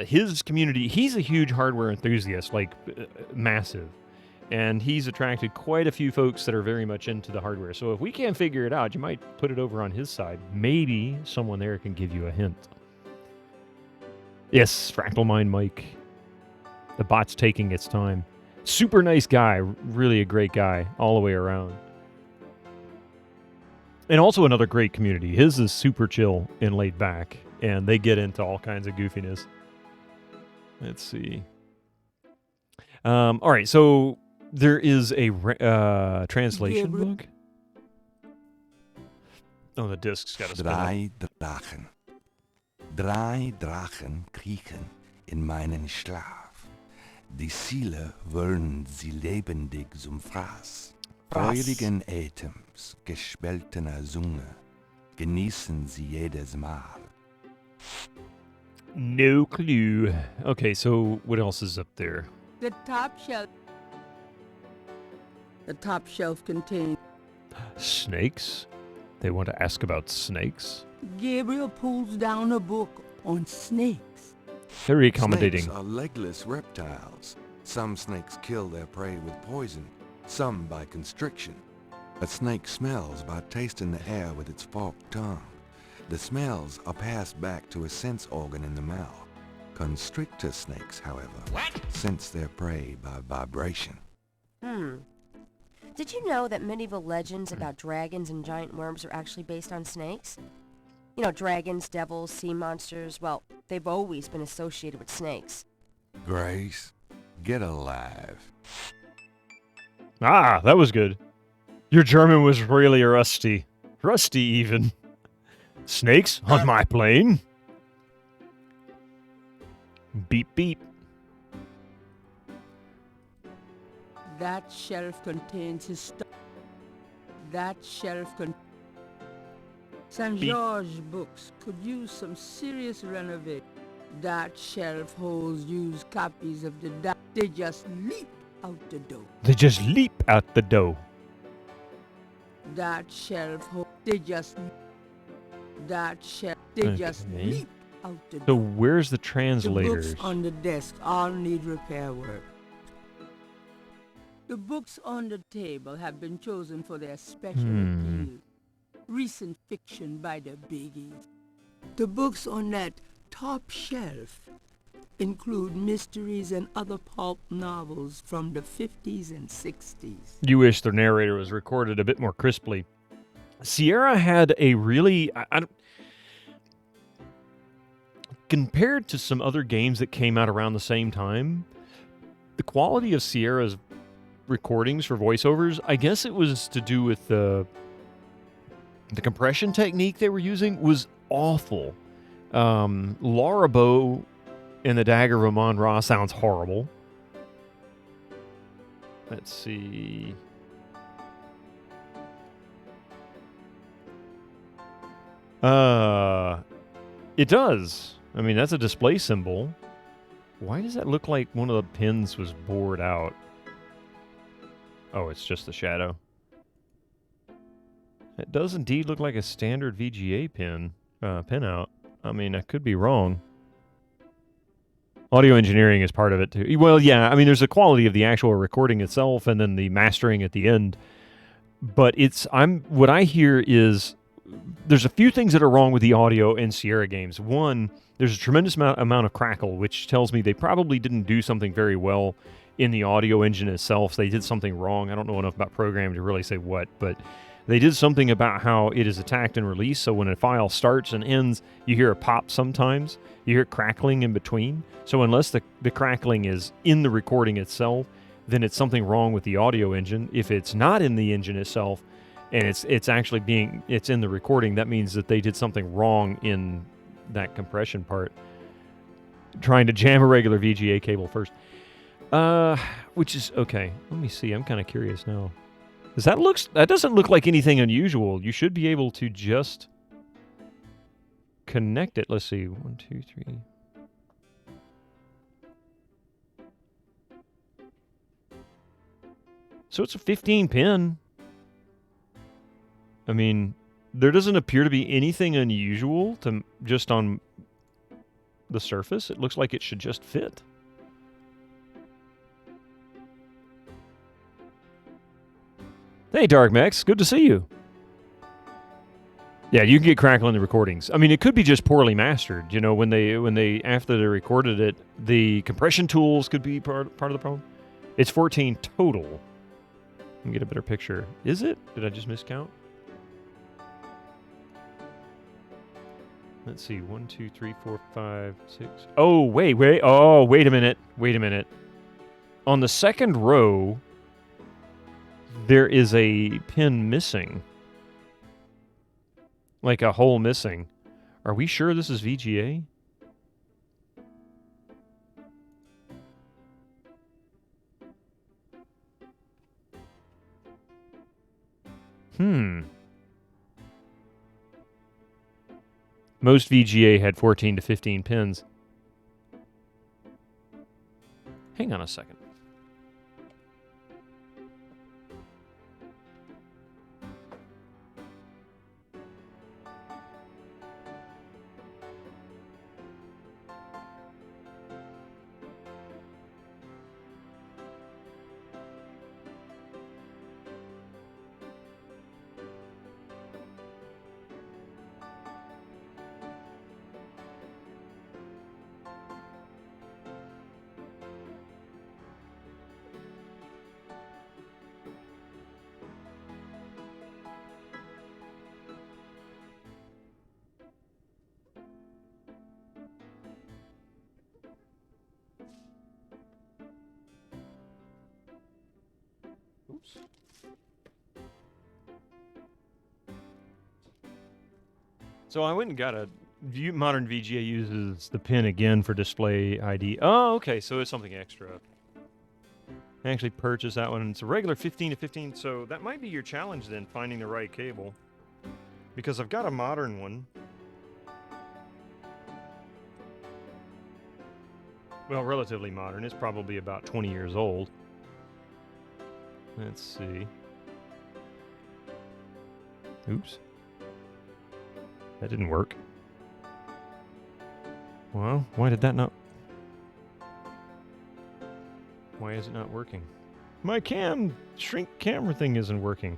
his community, he's a huge hardware enthusiast, like massive. And he's attracted quite a few folks that are very much into the hardware. So if we can't figure it out, you might put it over on his side. Maybe someone there can give you a hint. Yes, Fractal Mind Mike. The bot's taking its time. Super nice guy. Really a great guy all the way around. And also another great community. His is super chill and laid back. And they get into all kinds of goofiness. Let's see. All right, so there is a translation book. Oh, the disc's got to spin up. Drei Drachen kriechen in meinen Schlaf. Die Ziele wollen sie lebendig zum Fraß. Feurigen Atems, gespaltener Zunge, genießen sie jedes Mal. No clue. Okay, so what else is up there? The top shelf. The top shelf contains Snakes? They want to ask about snakes? Gabriel pulls down a book on snakes. Very accommodating. Snakes are legless reptiles. Some snakes kill their prey with poison, some by constriction. A snake smells by tasting the air with its forked tongue. The smells are passed back to a sense organ in the mouth. Constrictor snakes, however, sense their prey by vibration. Did you know that medieval legends about dragons and giant worms are actually based on snakes? You know, dragons, devils, sea monsters, well, they've always been associated with snakes. Grace, Get alive. Ah, that was good. Your German was really rusty. Rusty, even. Snakes on my plane? Beep, beep. That shelf contains his stuff. That shelf contains... St. Beep. George books could use some serious renovation. That shelf holds used copies of the... They just leap out the door. They just leap out the door. That shelf holds... They just... That shelf... They just leap out the door. So where's the translators? The books on the desk all need repair work. The books on the table have been chosen for their special appeal. Recent fiction by the biggies. The books on that top shelf include mysteries and other pulp novels from the 50s and 60s. You wish the narrator was recorded a bit more crisply. Sierra had a really... I don't, compared to some other games that came out around the same time, the quality of Sierra's recordings for voiceovers, I guess it was to do with the compression technique they were using, was awful. Laura Bow in The Dagger of Amon-Ra sounds horrible. Let's see. It does. I mean, that's a display symbol. Why does that look like one of the pins was bored out? Oh, it's just the shadow. It does indeed look like a standard VGA pinout. I mean, I could be wrong. Audio engineering is part of it too. Well, yeah, I mean, there's the quality of the actual recording itself and then the mastering at the end. But what I hear is there's a few things that are wrong with the audio in Sierra games. One, there's a tremendous amount of crackle, which tells me they probably didn't do something very well in the audio engine itself. They did something wrong. I don't know enough about programming to really say what, but they did something about how it is attacked and released. So when a file starts and ends, you hear a pop sometimes. You hear crackling in between. So unless the crackling is in the recording itself, then it's something wrong with the audio engine. If it's not in the engine itself, and it's actually it's in the recording, that means that they did something wrong in that compression part. Trying to jam a regular VGA cable first. Which is okay. Let me see. I'm kind of curious now. That doesn't look like anything unusual. You should be able to just connect it. Let's see. 1, 2, 3. So it's a 15 pin. I mean, there doesn't appear to be anything unusual just on the surface. It looks like it should just fit. Hey, Dark Max, good to see you. Yeah, you can get crackle in the recordings. I mean, it could be just poorly mastered. You know, when they after they recorded it, the compression tools could be part of the problem. It's 14 total. Let me get a better picture. Is it? Did I just miscount? Let's see. 1, 2, 3, 4, 5, 6. Oh, wait. Oh, wait a minute. On the second row, there is a pin missing. Like a hole missing. Are we sure this is VGA? Most VGA had 14 to 15 pins. Hang on a second. So I went and got a modern VGA uses the pin again for display ID. Oh, okay, so it's something extra. I actually purchased that one. It's a regular 15 to 15, so that might be your challenge then, finding the right cable. Because I've got a modern one. Well, relatively modern. It's probably about 20 years old. Let's see. Oops. That didn't work. Well, why did that not... Why is it not working? My shrink camera thing isn't working.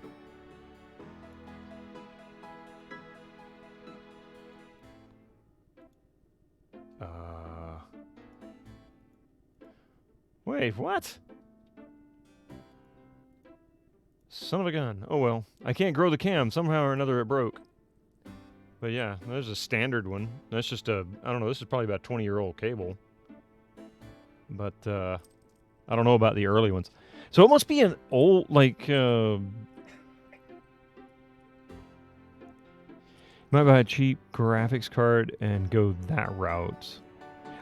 Wait, what? Son of a gun. Oh well. I can't grow the cam. Somehow or another it broke. But yeah, there's a standard one. That's just a... I don't know, this is probably about a 20-year-old cable. But, I don't know about the early ones. So it must be an old, like, might buy a cheap graphics card and go that route.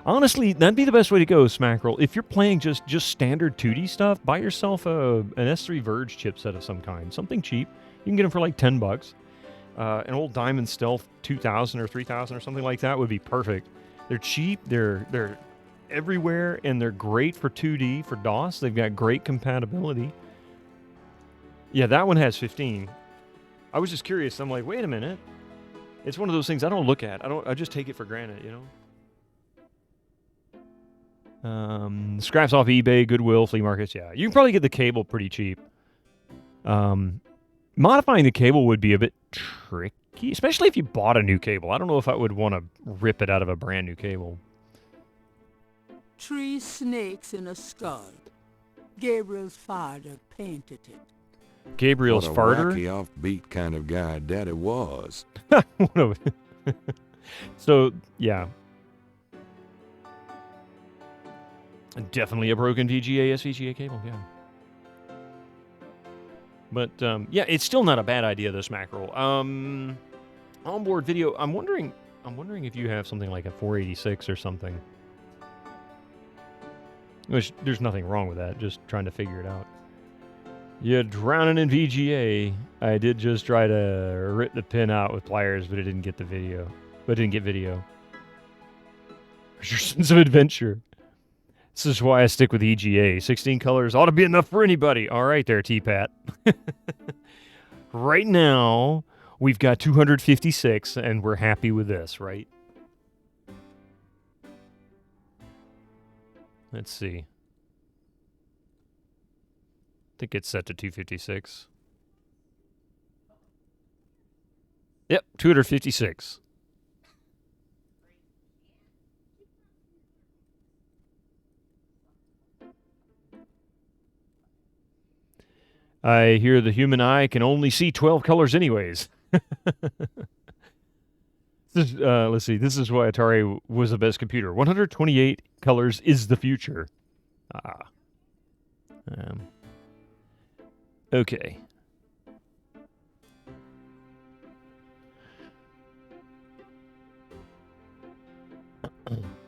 Honestly, that'd be the best way to go, Smackerel. If you're playing just standard 2D stuff, buy yourself an S3 Verge chipset of some kind. Something cheap. You can get them for like $10. An old Diamond Stealth 2000 or 3000 or something like that would be perfect. They're cheap. They're everywhere, and they're great for 2D, for DOS. They've got great compatibility. Yeah, that one has 15. I was just curious. I'm like, wait a minute. It's one of those things I don't look at. I just take it for granted, you know? Scraps off eBay, Goodwill, flea markets. Yeah, you can probably get the cable pretty cheap. Modifying the cable would be a bit tricky, especially if you bought a new cable. I don't know if I would want to rip it out of a brand new cable. 3 snakes in a skull. Gabriel's father painted it. Gabriel's what a farter? wacky, offbeat kind of guy Daddy was. So, yeah. Definitely a broken VGA, SVGA cable, yeah. But, yeah, it's still not a bad idea, this mackerel. Onboard video, I'm wondering if you have something like a 486 or something. Which, there's nothing wrong with that, just trying to figure it out. You're drowning in VGA. I did just try to rip the pin out with pliers, but it didn't get the video. But it didn't get video. Where's your sense of adventure? This is why I stick with EGA. 16 colors ought to be enough for anybody. All right there, T-Pat. Right now, we've got 256, and we're happy with this, right? Let's see. I think it's set to 256. Yep, 256. I hear the human eye can only see 12 colors anyways. Let's see. This is why Atari was the best computer. 128 colors is the future. Okay.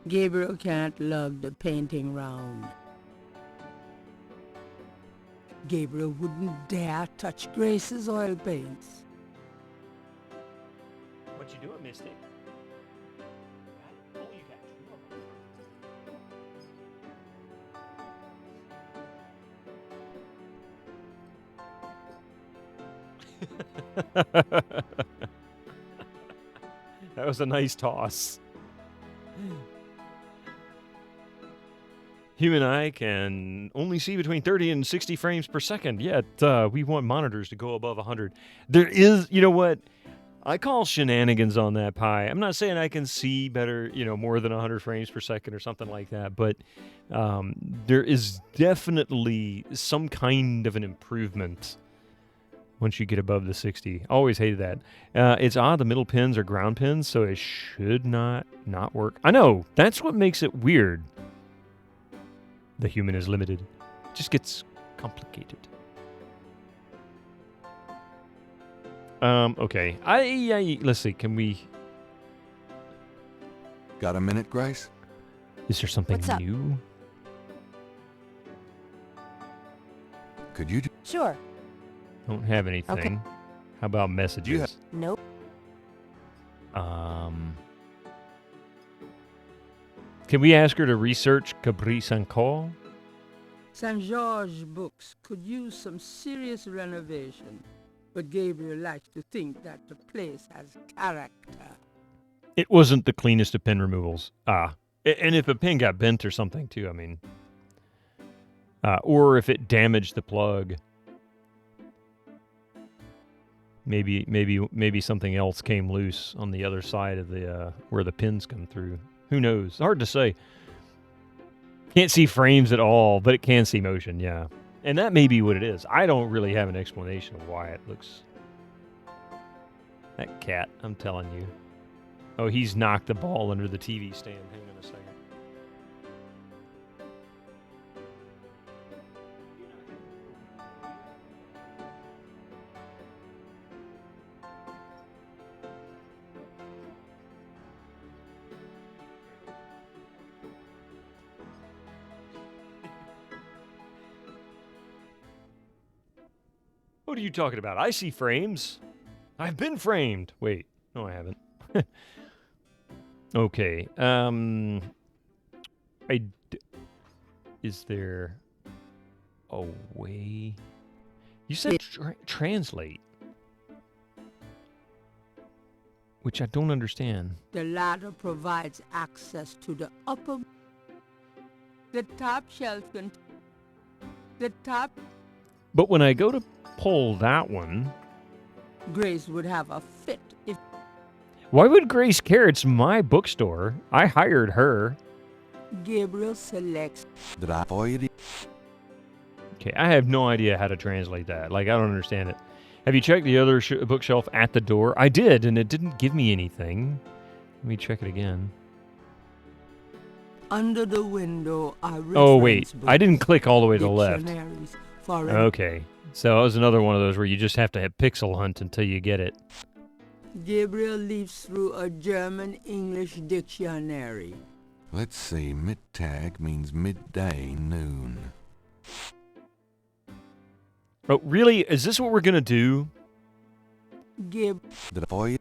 Gabriel can't lug the painting round. Gabriel wouldn't dare touch Grace's oil paints. What you doing, Mystic? Oh, you got two. That was a nice toss. Human eye can only see between 30 and 60 frames per second, yet we want monitors to go above 100. There is, you know what? I call shenanigans on that pie. I'm not saying I can see better, more than 100 frames per second or something like that, but there is definitely some kind of an improvement once you get above the 60. Always hated that. It's odd the middle pins are ground pins, so it should not work. I know, that's what makes it weird. The human is limited. It just gets complicated. Okay. Let's see. Can we... Got a minute, Grace? Is there something What's up? new? Could you do... Sure. Don't have anything. Okay. How about messages? Nope. Can we ask her to research Caprice encore? St. George Books could use some serious renovation, but Gabriel likes to think that the place has character. It wasn't the cleanest of pen removals. And if a pen got bent or something too, I mean. Or if it damaged the plug. Maybe something else came loose on the other side of the where the pins come through. Who knows? Hard to say. Can't see frames at all, but it can see motion, yeah. And that may be what it is. I don't really have an explanation of why it looks... That cat, I'm telling you. Oh, he's knocked the ball under the TV stand. Hang on a second. What are you talking about? I see frames. I've been framed. Wait. No, I haven't. Okay. Is there a way? You said translate. Which I don't understand. The ladder provides access to the upper... The top shelf can... The top... But when I go to pull that one... Grace would have a fit if... Why would Grace care? It's my bookstore. I hired her. Gabriel selects... Did I for you? Okay, I have no idea how to translate that. Like, I don't understand it. Have you checked the other bookshelf at the door? I did, and it didn't give me anything. Let me check it again. Under the window are... Oh, wait. I didn't click all the way to the left. Dictionaries for... Okay. So that was another one of those where you just have to have pixel hunt until you get it. Gabriel leaves through a German-English dictionary. Let's see. Mittag means midday, noon. Oh, really? Is this what we're going to do? Gib... Did I for you?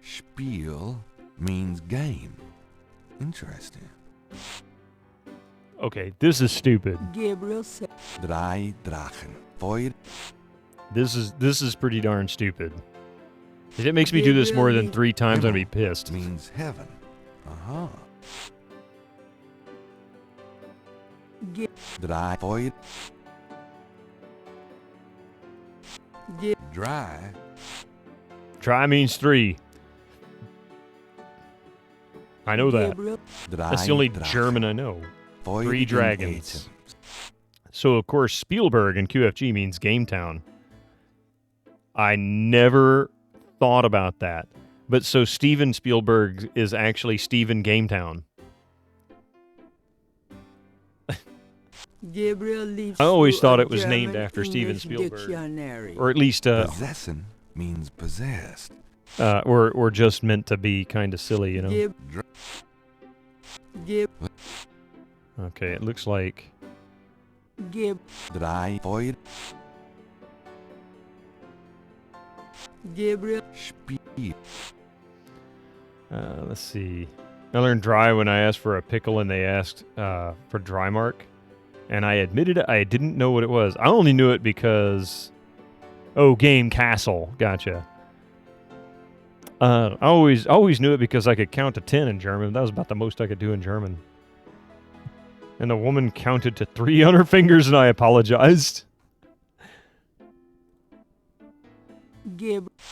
Spiel means game. Interesting. Okay, this is stupid. Gabriel said... Drei Drachen. For you? This is pretty darn stupid. If it makes me do this more than 3 times, I'd be pissed. Means heaven. Uh-huh. Dry for you? Dry. Try means 3. I know that. That's the only German I know. 3 dragons. So, of course, Spielberg in QFG means Game Town. I never thought about that. But so Steven Spielberg is actually Steven Game Town. Gabriel leaves I always thought it was German named after Steven Spielberg. Dictionary. Or at least... Possessin means possessed. Or just meant to be kind of silly, you know? Okay, it looks like... Dry for you? Gabriel. Spiel. Let's see. I learned dry when I asked for a pickle and they asked for dry mark. And I admitted I didn't know what it was. I only knew it because... Oh, game castle. Gotcha. I always knew it because I could count to 10 in German. That was about the most I could do in German. And the woman counted to 3 on her fingers and I apologized.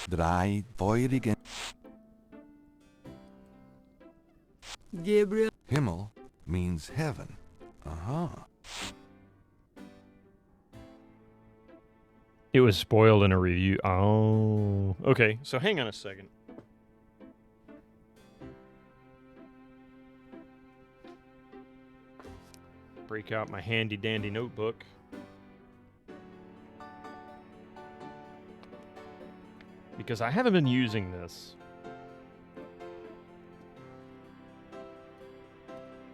Dry for you again. Gabriel. Himmel means heaven. Uh-huh. It was spoiled in a review. Oh. Okay, so hang on a second. Break out my handy dandy notebook. because I haven't been using this.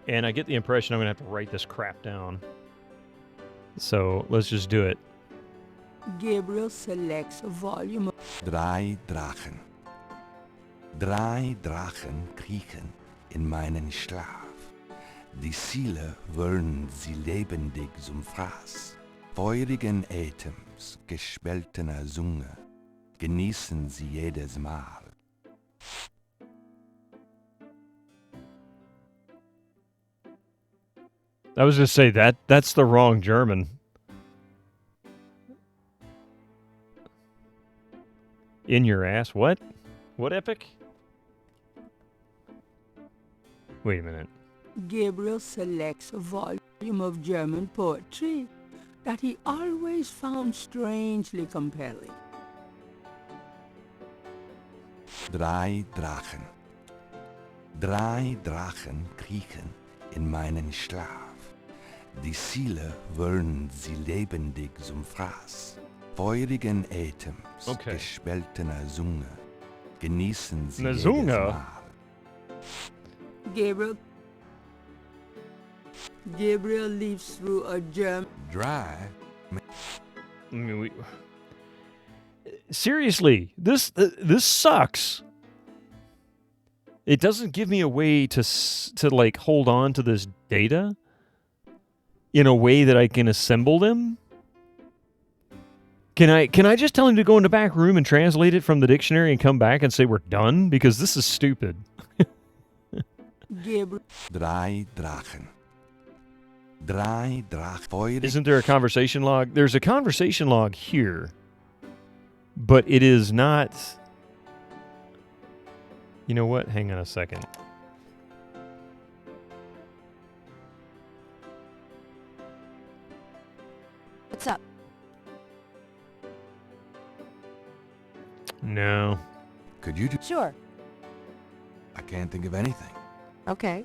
And I get the impression I'm going to have to write this crap down. So let's just do it. Gabriel selects a volume of Drei Drachen. Drei Drachen kriechen in meinen Schlaf. Die Ziele wollen sie lebendig zum Fraß. Feurigen Atems, gespaltener Zunge, genießen sie jedes Mal. I was just say that's the wrong German. In your ass? What? What epic? Wait a minute. Gabriel selects a volume of German poetry that he always found strangely compelling. Drei Drachen. Drei Drachen kriechen in meinen Schlaf. Die Ziele wollen sie lebendig zum Fraß. Feurigen Atems, gespaltener Zunge, genießen sie jedes Mal. Gabriel leaps through a German... Dry? I mean, seriously, this sucks. It doesn't give me a way to like hold on to this data in a way that I can assemble them. Can I just tell him to go in the back room and translate it from the dictionary and come back and say we're done? Because this is stupid. Drei Drachen. Drei Drachen. Isn't there a conversation log? There's a conversation log here, but it is not... You know what? Hang on a second. What's up? No. Could you do... Sure. I can't think of anything. Okay.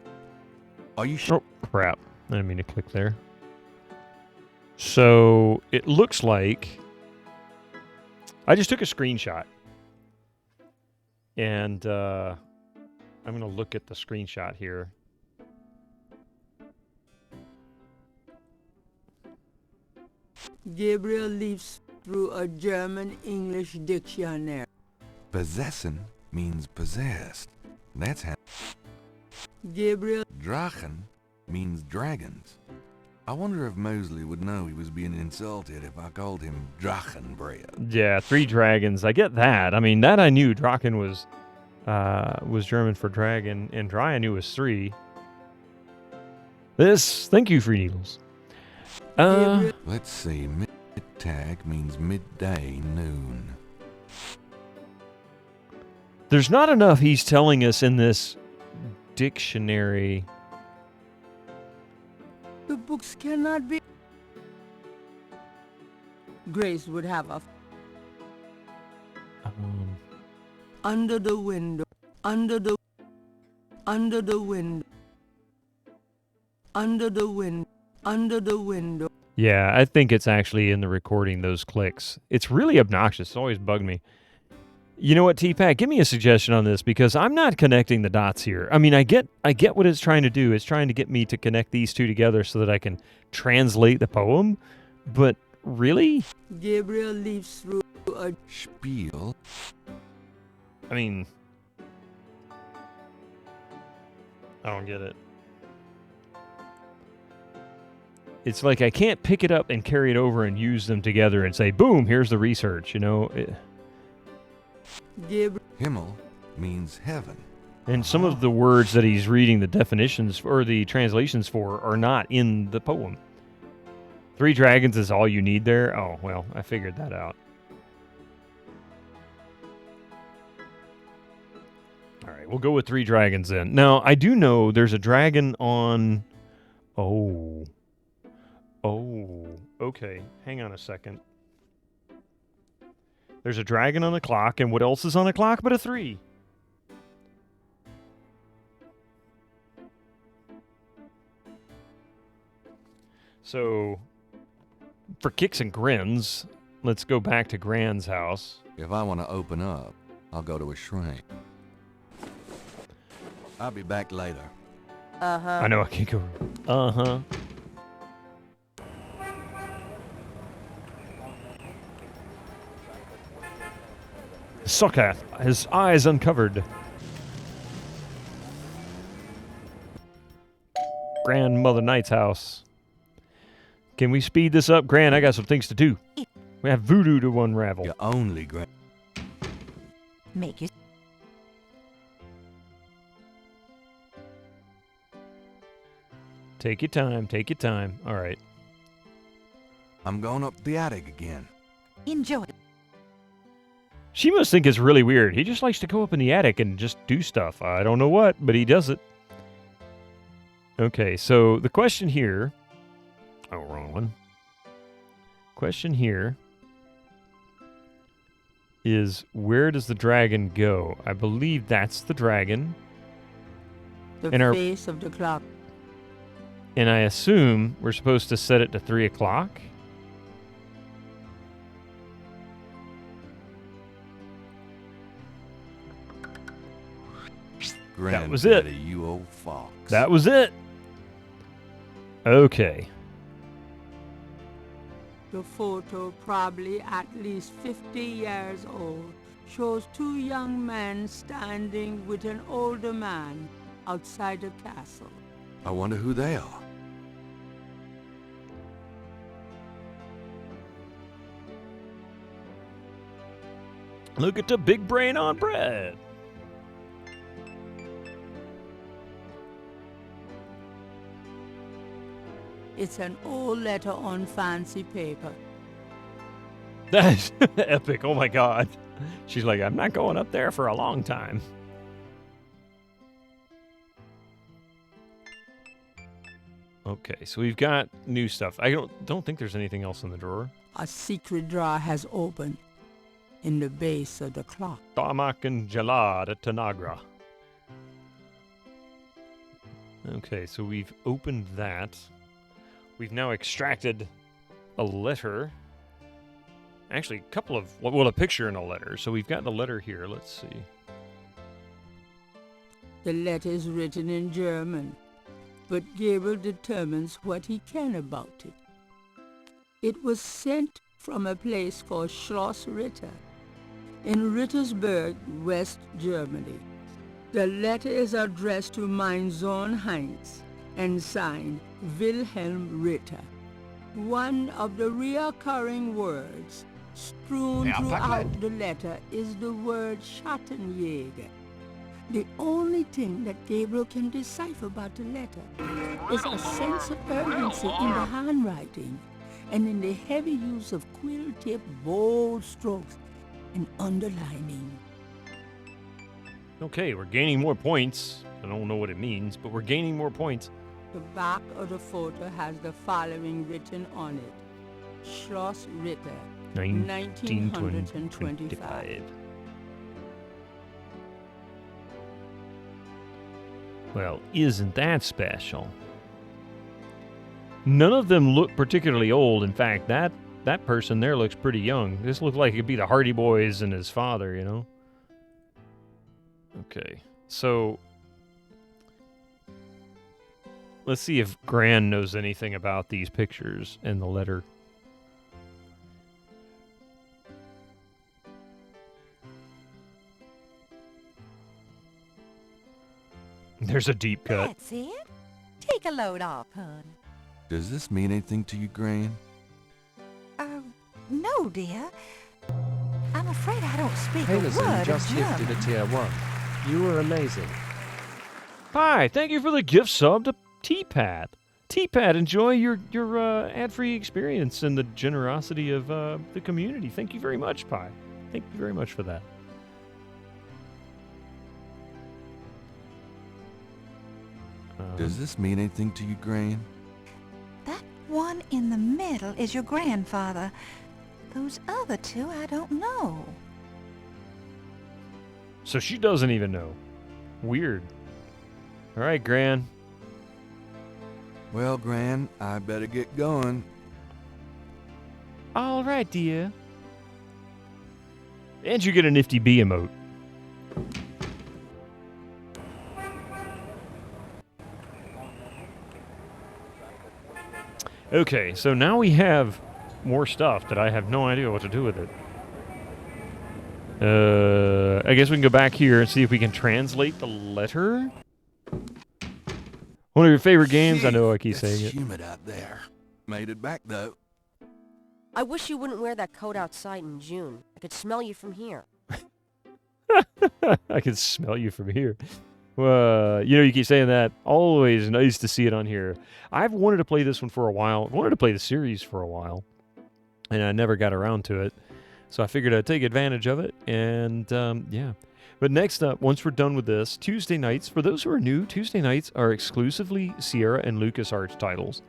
Are you sure? Oh, crap. I didn't mean to click there. So, it looks like... I just took a screenshot. And, I'm going to look at the screenshot here. Gabriel leaps through a German-English dictionary. Possession means possessed. That's how... Gabriel... Drachen means dragons. I wonder if Mosley would know he was being insulted if I called him Drachenbread. Yeah, 3 dragons. I get that. I mean, that I knew. Drachen was German for dragon, and dry I knew was 3. Thank you, Free Needles. Let's see. Mid-tag means midday, noon. There's not enough he's telling us in this dictionary. The books cannot be... Grace would have a... Under the window. Under the window. Under the window. Under the window. Yeah, I think it's actually in the recording, those clicks. It's really obnoxious. It's always bugged me. You know what, T-Pack? Give me a suggestion on this, because I'm not connecting the dots here. I mean, I get what it's trying to do. It's trying to get me to connect these two together so that I can translate the poem. But really? Gabriel leaps through a... Spiel? I mean... I don't get it. It's like I can't pick it up and carry it over and use them together and say, boom, here's the research, you know? Himmel means heaven. And some of the words that he's reading the definitions or the translations for are not in the poem. 3 dragons is all you need there? Oh, well, I figured that out. All right, we'll go with 3 dragons then. Now, I do know there's a dragon on... Oh, okay. Hang on a second. There's a dragon on the clock, and what else is on the clock but a 3? So, for kicks and grins, let's go back to Gran's house. If I want to open up, I'll go to a shrink. I'll be back later. Uh-huh. I know I can't go. Uh-huh. Sockath, his eyes uncovered. Grandmother Knight's house. Can we speed this up, Gran? I got some things to do. We have voodoo to unravel. You only Gran. Make you. Take your time. Take your time. All right. I'm going up the attic again. Enjoy. She must think it's really weird. He just likes to go up in the attic and just do stuff. I don't know what, but he does it. Okay, so the question here... Oh, wrong one. Question here is, where does the dragon go? I believe that's the dragon. The And face of the clock. And I assume we're supposed to set it to 3 o'clock? That was it. You old fox. That was it. Okay. The photo, probably at least 50 years old, shows two young men standing with an older man outside the castle. I wonder who they are. Look at the big brain on bread. It's an old letter on fancy paper. That's epic. Oh my God. She's like, I'm not going up there for a long time. Okay, so we've got new stuff. I don't think there's anything else in the drawer. A secret drawer has opened in the base of the clock. Tamak and Jalad Tanagra. Okay, so we've opened that. We've now extracted a letter. Actually, a couple of, well, a picture and a letter. So we've got the letter here. Let's see. The letter is written in German, but Gabriel determines what he can about it. It was sent from a place called Schloss Ritter in Rittersberg, West Germany. The letter is addressed to mein Sohn Heinz and signed Wilhelm Ritter. One of the reoccurring words strewn throughout the letter is the word Schattenjäger. The only thing that Gabriel can decipher about the letter is a sense of urgency in the handwriting and in the heavy use of quill-tipped bold strokes and underlining. Okay, we're gaining more points. I don't know what it means, but we're gaining more points. The back of the photo has the following written on it. Schloss Ritter, 1925. Well, isn't that special? None of them look particularly old. In fact, that person there looks pretty young. This looks like it could be the Hardy Boys and his father, you know? Okay, so let's see if Gran knows anything about these pictures and the letter. There's a deep cut. That's it. Take a load off, hon. Does this mean anything to you, Gran? No, dear. I'm afraid I don't speak a Hailison word just of German. gifted a tier 1. You were amazing. Hi, thank you for the gift sub to T-Pad. T-Pad, enjoy your ad-free experience and the generosity of the community. Thank you very much, Pi. Thank you very much for that. Does this mean anything to you, Gran? That one in the middle is your grandfather. Those other two, I don't know. So she doesn't even know. Weird. All right, Gran. Well, Gran, I better get going. All right, dear. And you get a nifty bee emote. Okay, so now we have more stuff that I have no idea what to do with it. I guess we can go back here and see if we can translate the letter. One of your favorite games? I know I keep saying it. It's humid out there. Made it back, though. I wish you wouldn't wear that coat outside in June. I could smell you from here. I can smell you from here. You keep saying that. Always nice to see it on here. I've wanted to play this one for a while. I wanted to play the series for a while, and I never got around to it. So I figured I'd take advantage of it, and yeah. But next up, once we're done with this, Tuesday nights, for those who are new, Tuesday nights are exclusively Sierra and LucasArts titles.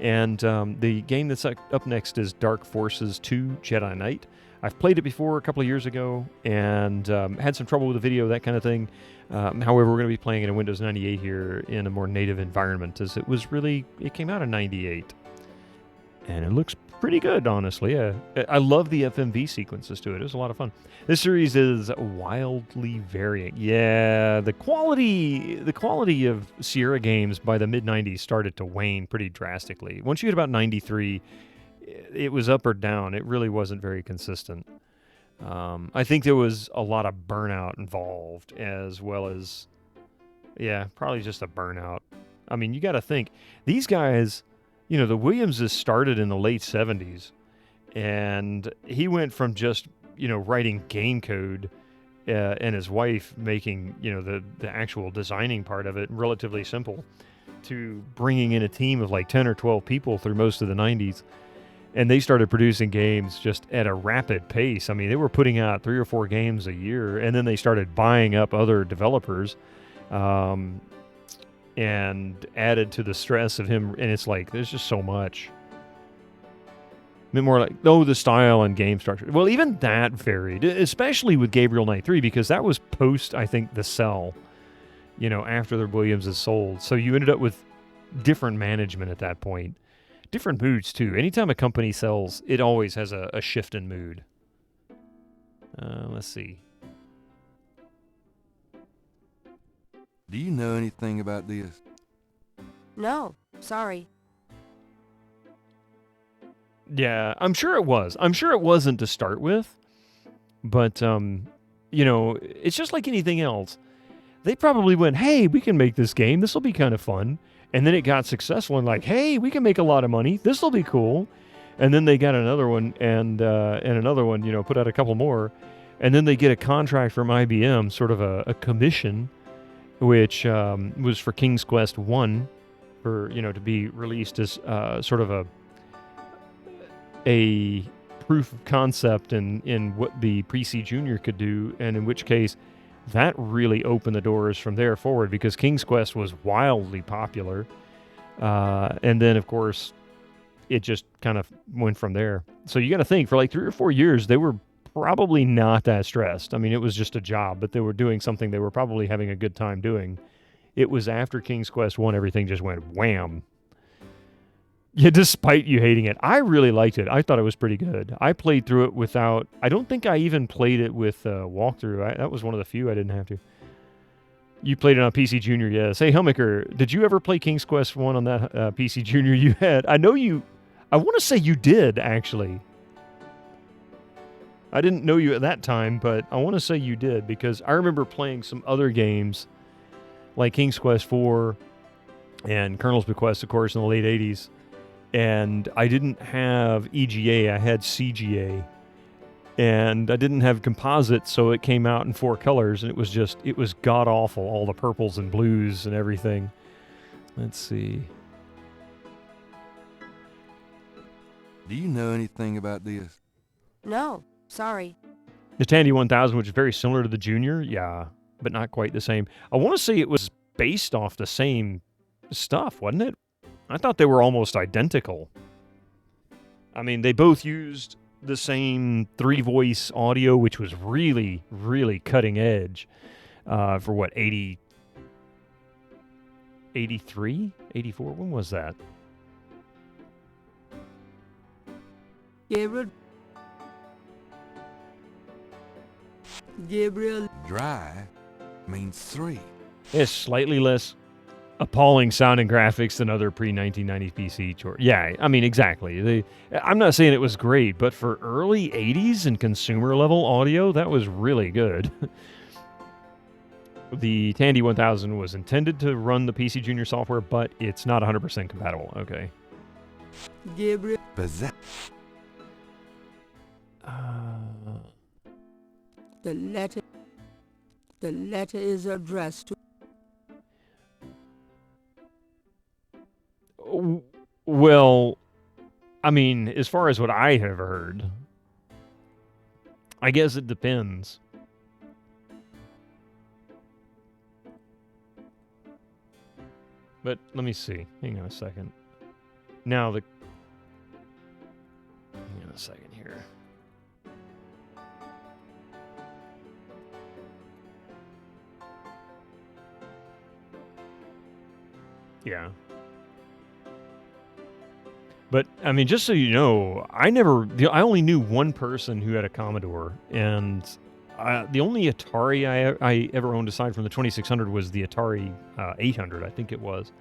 And the game that's up next is Dark Forces 2 Jedi Knight. I've played it before a couple of years ago and had some trouble with the video, that kind of thing. However, we're going to be playing it in Windows 98 here in a more native environment, as it came out in 98. And it looks pretty good, honestly. I love the FMV sequences to it. It was a lot of fun. This series is wildly varying. Yeah, the quality of Sierra games by the mid-90s started to wane pretty drastically. Once you hit about 93, it was up or down. It really wasn't very consistent. I think there was a lot of burnout involved, as well as, yeah, probably just a burnout. I mean, you got to think, these guys, the Williamses started in the late 70s, and he went from just, writing game code and his wife making, the actual designing part of it relatively simple, to bringing in a team of like 10 or 12 people through most of the 90s. And they started producing games just at a rapid pace. I mean, they were putting out 3 or 4 games a year, and then they started buying up other developers and added to the stress of him. And it's like, there's just so much. A bit more like, the style and game structure. Well, even that varied, especially with Gabriel Knight 3, because that was post, I think, The Cell, after the Williams is sold. So you ended up with different management at that point. Different moods, too. Anytime a company sells, it always has a shift in mood. Let's see. Do you know anything about this? No, sorry. Yeah, I'm sure it was. I'm sure it wasn't to start with. But, it's just like anything else. They probably went, hey, we can make this game. This will be kind of fun. And then it got successful and like, hey, we can make a lot of money. This will be cool. And then they got another one and another one, put out a couple more. And then they get a contract from IBM, sort of a commission, which was for King's Quest 1, for, to be released as sort of a proof of concept in what the Pre-C Junior could do, and in which case that really opened the doors from there forward, because King's Quest was wildly popular. And then, of course, it just kind of went from there. So you got to think, for like 3 or 4 years, they were probably not that stressed. I mean, it was just a job, but they were doing something they were probably having a good time doing. It was after King's Quest 1, everything just went wham. Yeah, despite you hating it. I really liked it. I thought it was pretty good. I played through it without... I don't think I even played it with walkthrough. That was one of the few I didn't have to. You played it on PC Junior, yes. Hey, Helmicker, did you ever play King's Quest 1 on that PC Junior you had? I know you... I want to say you did, actually. I didn't know you at that time, but I want to say you did, because I remember playing some other games, like King's Quest 4 and Colonel's Bequest, of course, in the late 80s. And I didn't have EGA, I had CGA. And I didn't have composite, so it came out in 4 colors, and it was god-awful, all the purples and blues and everything. Let's see. Do you know anything about this? No, sorry. The Tandy 1000, which is very similar to the Junior, yeah, but not quite the same. I want to say it was based off the same stuff, wasn't it? I thought they were almost identical. I mean, they both used the same 3-voice audio, which was really, really cutting edge for what, 83? 84? When was that? Gabriel, Gabriel. Dry means 3. It's slightly less appalling sounding graphics than other pre-1990 PC. Yeah, I mean, exactly. I'm not saying it was great, but for early 80s and consumer level audio, that was really good. The Tandy 1000 was intended to run the PC Junior software, but it's not 100% compatible. Okay. Gabriel. The letter is addressed to... Well, I mean, as far as what I have heard, I guess it depends. But let me see. Hang on a second. Now hang on a second here. Yeah. But, I mean, just so you know, I only knew one person who had a Commodore, and the only Atari I ever owned aside from the 2600 was the Atari 800, I think it was.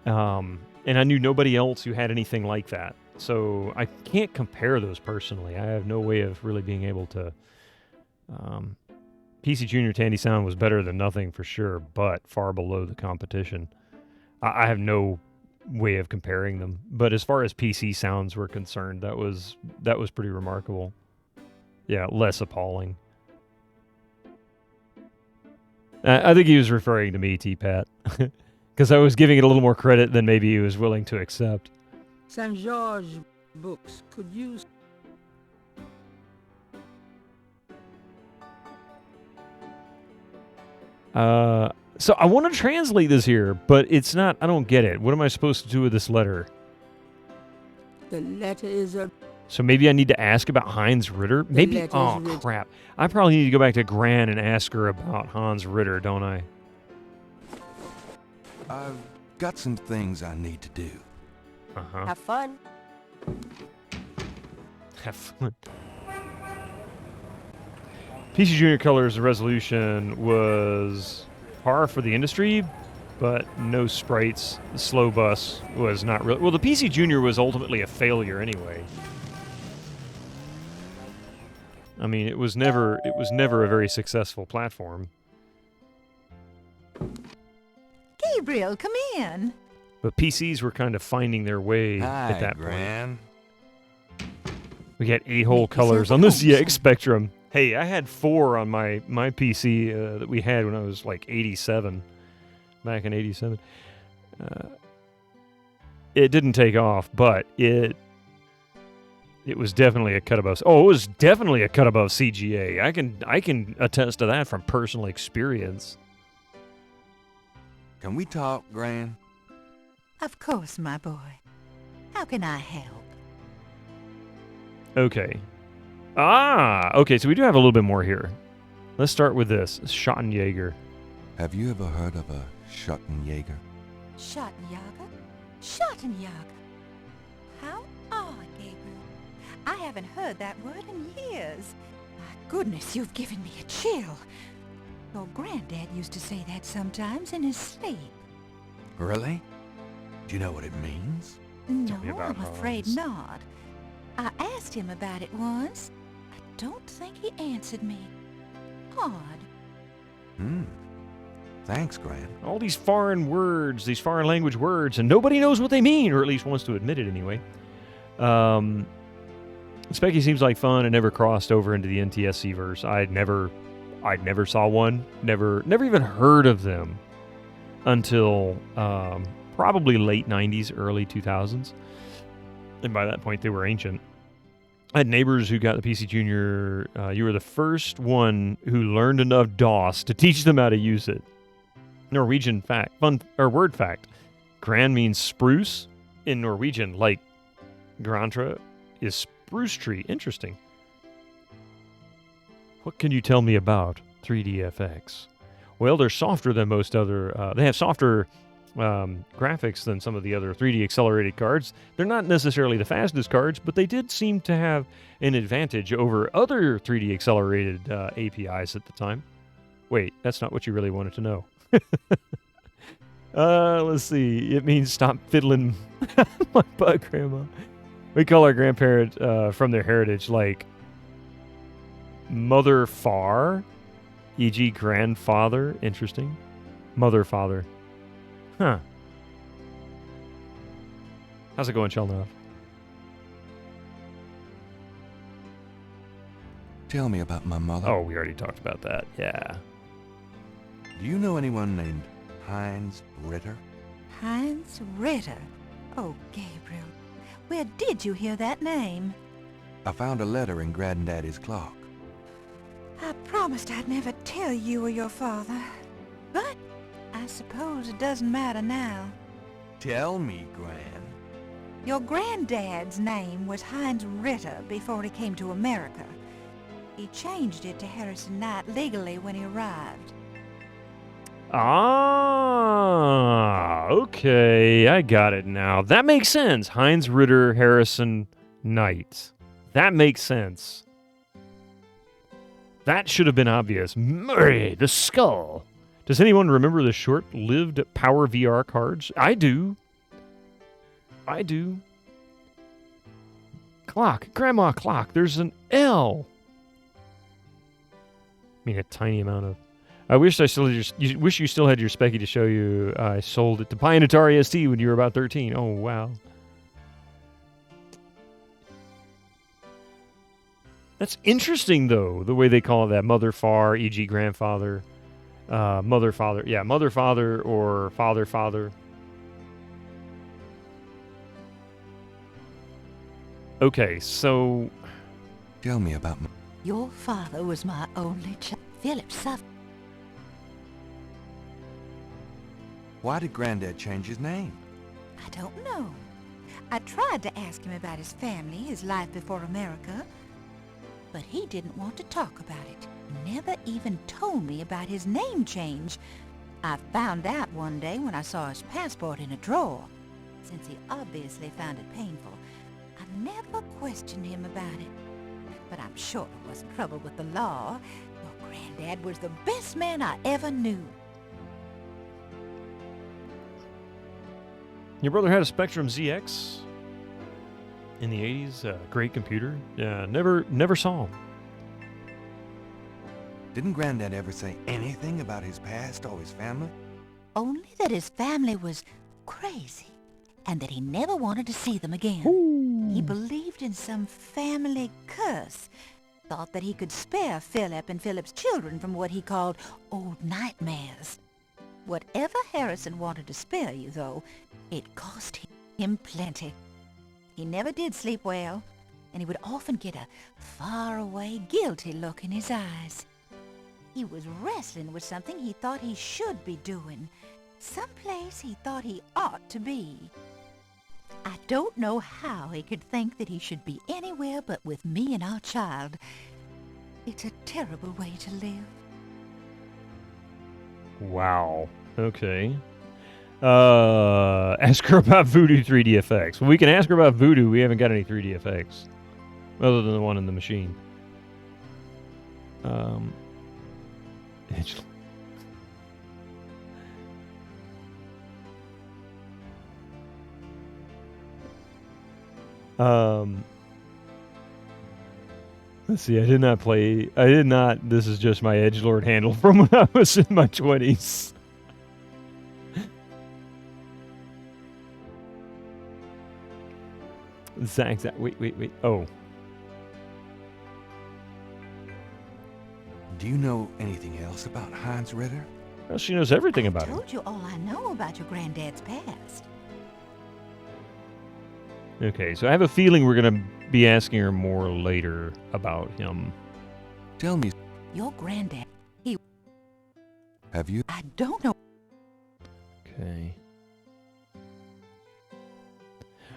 And I knew nobody else who had anything like that. So I can't compare those personally. I have no way of really being able to... PC Junior Tandy Sound was better than nothing for sure, but far below the competition. I have no way of comparing them, but as far as PC sounds were concerned, that was pretty remarkable. Yeah, less appalling. I think he was referring to me, T-Pat, because I was giving it a little more credit than maybe he was willing to accept. St. George Books could use... So I want to translate this here, but it's not, I don't get it. What am I supposed to do with this letter? The letter is a... So maybe I need to ask about Hans Ritter? Maybe, oh crap. I probably need to go back to Gran and ask her about Hans Ritter, don't I? I've got some things I need to do. Uh-huh. Have fun. Have fun. PC Junior Colors resolution was par for the industry, but no sprites. The slow bus was not really... Well, the PC Junior was ultimately a failure anyway. I mean, it was never a very successful platform. Gabriel, come in. But PCs were kind of finding their way Hi, at that Gran. point. We got 8-hole colors on the ZX Spectrum. Hey, I had 4 on my PC that we had when I was like 87, back in 87. It didn't take off, but it was definitely a cut above. Oh, it was definitely a cut above CGA. I can attest to that from personal experience. Can we talk, Gran? Of course, my boy. How can I help? Okay. Okay, so we do have a little bit more here. Let's start with this. Schottenjäger. Have you ever heard of a Schottenjäger? Schottenjäger? Schottenjäger. How odd, Gabriel. I haven't heard that word in years. My goodness, you've given me a chill. Your granddad used to say that sometimes in his sleep. Really? Do you know what it means? No, I'm afraid not. I asked him about it once. I don't think he answered me. Odd. Thanks, Gran. All these foreign words, these foreign language words, and nobody knows what they mean, or at least wants to admit it anyway. Specky seems like fun and never crossed over into the NTSC verse. I'd never saw one. Never even heard of them until probably late 90s, early 2000s. And by that point, they were ancient. I had neighbors who got the PC Junior. You were the first one who learned enough DOS to teach them how to use it. Norwegian fact, word fact. Gran means spruce in Norwegian, like Grantra is spruce tree. Interesting. What can you tell me about 3DFX? Well, they're softer than most other... they have softer graphics than some of the other 3D accelerated cards. They're not necessarily the fastest cards, but they did seem to have an advantage over other 3D accelerated APIs at the time. Wait, that's not what you really wanted to know. Let's see. It means stop fiddling my butt, Grandma. We call our grandparent from their heritage like mother far, e.g. grandfather. Interesting. Mother father. Huh. How's it going, Chelnov? Tell me about my mother. Oh, we already talked about that. Yeah. Do you know anyone named Heinz Ritter? Heinz Ritter? Oh, Gabriel. Where did you hear that name? I found a letter in Granddaddy's clock. I promised I'd never tell you or your father. But I suppose it doesn't matter now. Tell me, Gran. Your granddad's name was Heinz Ritter before he came to America. He changed it to Harrison Knight legally when he arrived. Ah, okay. I got it now. That makes sense. Heinz Ritter, Harrison Knight. That makes sense. That should have been obvious. Murray, the skull. Does anyone remember the short-lived Power VR cards? I do. I do. Clock. Grandma clock. There's an L. I mean, a tiny amount of... I wish I still had you wish you still had your Specky to show you. I sold it to Pi and Atari ST when you were about 13. Oh, wow. That's interesting, though, the way they call that. Mother, far, e.g. grandfather. Mother, father. Yeah, mother, father, or father, father. Okay, so... Tell me about my... Your father was my only child. Philip suffered. Why did Granddad change his name? I don't know. I tried to ask him about his family, his life before America, but he didn't want to talk about it. Never even told me about his name change. I found out one day when I saw his passport in a drawer. Since he obviously found it painful, I never questioned him about it. But I'm sure it wasn't trouble with the law. Your granddad was the best man I ever knew. Your brother had a Spectrum ZX in the 80s. Great computer. Yeah, never saw him. Didn't Granddad ever say anything about his past or his family? Only that his family was crazy, and that he never wanted to see them again. Ooh. He believed in some family curse, thought that he could spare Philip and Philip's children from what he called old nightmares. Whatever Harrison wanted to spare you, though, it cost him plenty. He never did sleep well, and he would often get a faraway, guilty look in his eyes. He was wrestling with something he thought he should be doing, someplace he thought he ought to be. I don't know how he could think that he should be anywhere but with me and our child. It's a terrible way to live. Wow. Okay. Ask her about Voodoo 3D effects. Well, we can ask her about Voodoo. We haven't got any 3D effects. Other than the one in the machine. Let's see, this is just my edgelord handle from when I was in my 20s. Zach, wait. Oh. Do you know anything else about Heinz Ritter? Well, she knows everything about him. I told you all I know about your granddad's past. Okay, so I have a feeling we're going to be asking her more later about him. Tell me. Your granddad, he... Have you? I don't know. Okay.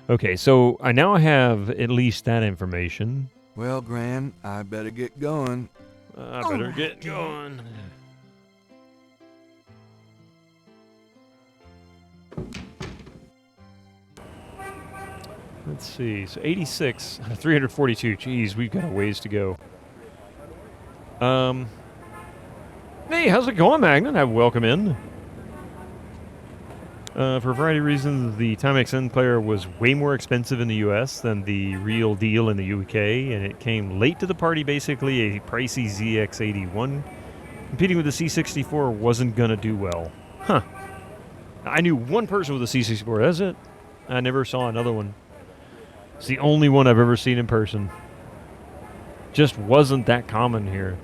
Okay, so I now have at least that information. Well, Gran, I better get going. I better get going. Let's see. So 86, 342. Jeez, we've got a ways to go. Hey, how's it going, Magnet? Welcome in. For a variety of reasons, the Timex N player was way more expensive in the US than the real deal in the UK, and it came late to the party, basically. A pricey ZX81 competing with the C64 wasn't going to do well. Huh. I knew one person with a C64, that's it. I never saw another one. It's the only one I've ever seen in person. Just wasn't that common here.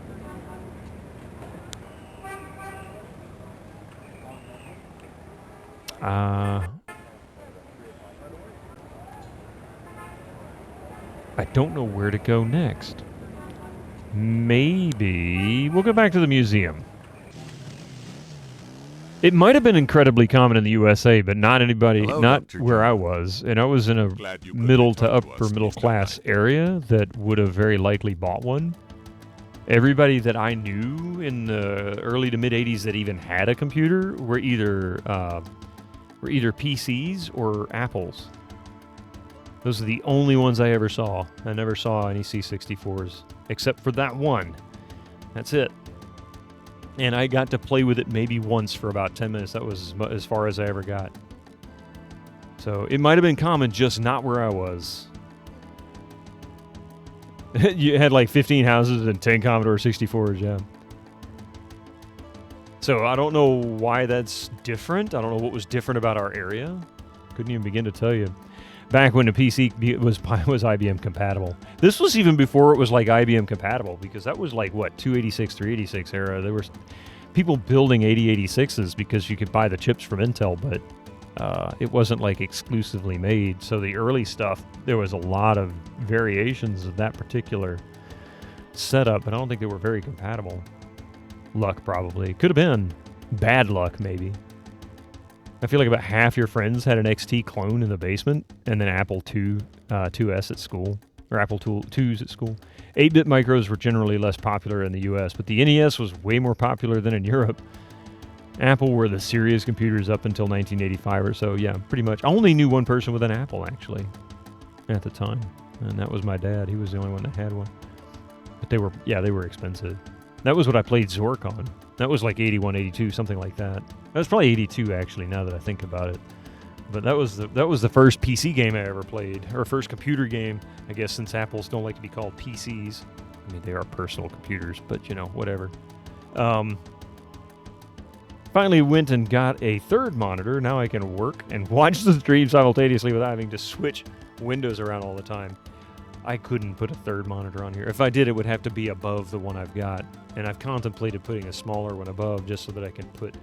I don't know where to go next. Maybe we'll go back to the museum. It might have been incredibly common in the USA, but not where I was. And I was in a middle to upper middle class area that would have very likely bought one. Everybody that I knew in the early to mid 80s that even had a computer were either PCs or Apples. Those are the only ones I ever saw. I never saw any C64s, except for that one. That's it. And I got to play with it maybe once for about 10 minutes. That was as far as I ever got. So it might have been common, just not where I was. You had like 15 houses and 10 Commodore 64s, yeah. So I don't know why that's different. I don't know what was different about our area. Couldn't even begin to tell you. Back when the PC was IBM compatible. This was even before it was like IBM compatible, because that was like, what, 286, 386 era. There were people building 8086s because you could buy the chips from Intel, but it wasn't like exclusively made. So the early stuff, there was a lot of variations of that particular setup, but I don't think they were very compatible. Luck, probably. Could have been. Bad luck, maybe. I feel like about half your friends had an XT clone in the basement, and then Apple IIs at school, or Apple IIs at school. 8-bit micros were generally less popular in the US, but the NES was way more popular than in Europe. Apple were the serious computers up until 1985 or so, yeah, pretty much. I only knew one person with an Apple, actually, at the time, and that was my dad. He was the only one that had one. But they were expensive. That was what I played Zork on. That was like 81, 82, something like that. That was probably 82, actually, now that I think about it. But that was the first PC game I ever played, or first computer game, I guess, since Apples don't like to be called PCs. I mean, they are personal computers, but, you know, whatever. Finally went and got a third monitor. Now I can work and watch the stream simultaneously without having to switch windows around all the time. I couldn't put a third monitor on here. If I did, it would have to be above the one I've got. And I've contemplated putting a smaller one above just so that I can put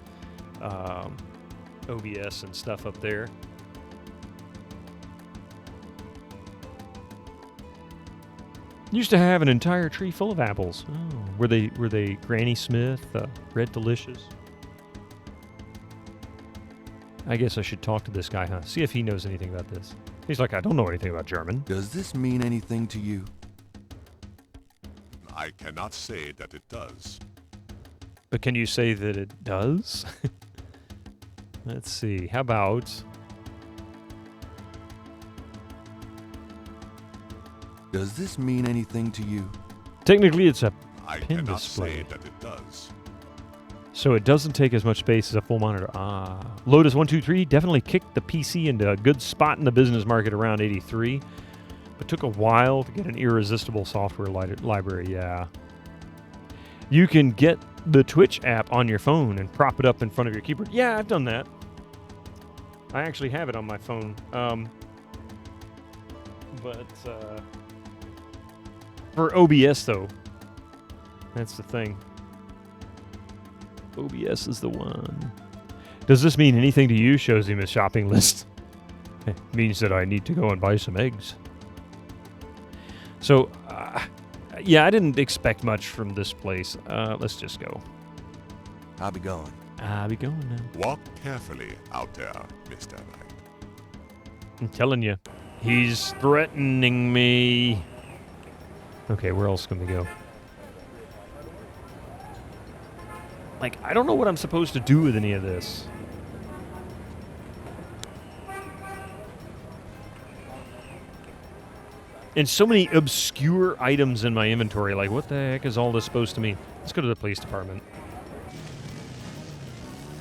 OBS and stuff up there. Used to have an entire tree full of apples. Oh, were they Granny Smith, Red Delicious? I guess I should talk to this guy, huh? See if he knows anything about this. He's like, I don't know anything about German. Does this mean anything to you? I cannot say that it does. But can you say that it does? Let's see. How about... Does this mean anything to you? Technically, it's a I pin cannot display. say that it does. So it doesn't take as much space as a full monitor. Lotus123 definitely kicked the PC into a good spot in the business market around 83, but took a while to get an irresistible software library, yeah. You can get the Twitch app on your phone and prop it up in front of your keyboard. Yeah, I've done that. I actually have it on my phone. For OBS, though, that's the thing. OBS is the one. Does this mean anything to you? Shows him his shopping list. It means that I need to go and buy some eggs. So, yeah, I didn't expect much from this place. Let's just go. I'll be going. I'll be going now. Walk carefully out there, Mr. Knight. I'm telling you. He's threatening me. Okay, where else can we go? Like, I don't know what I'm supposed to do with any of this. And so many obscure items in my inventory. Like, what the heck is all this supposed to mean? Let's go to the police department.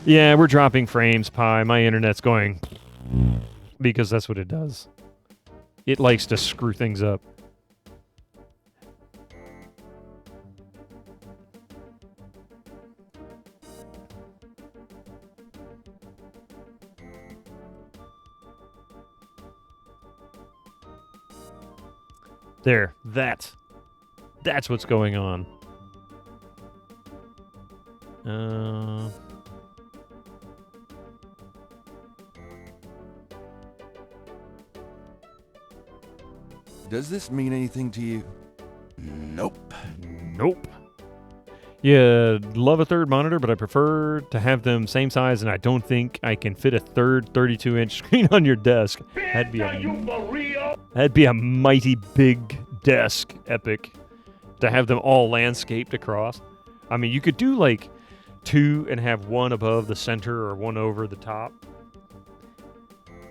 Yeah, we're dropping frames, Pi. My internet's going... because that's what it does. It likes to screw things up. There, that's what's going on. Does this mean anything to you? Nope. Nope. Yeah, love a third monitor, but I prefer to have them same size, and I don't think I can fit a third 32-inch screen on your desk. That'd be a mighty big desk, Epic, to have them all landscaped across. I mean, you could do like 2 and have one above the center or one over the top.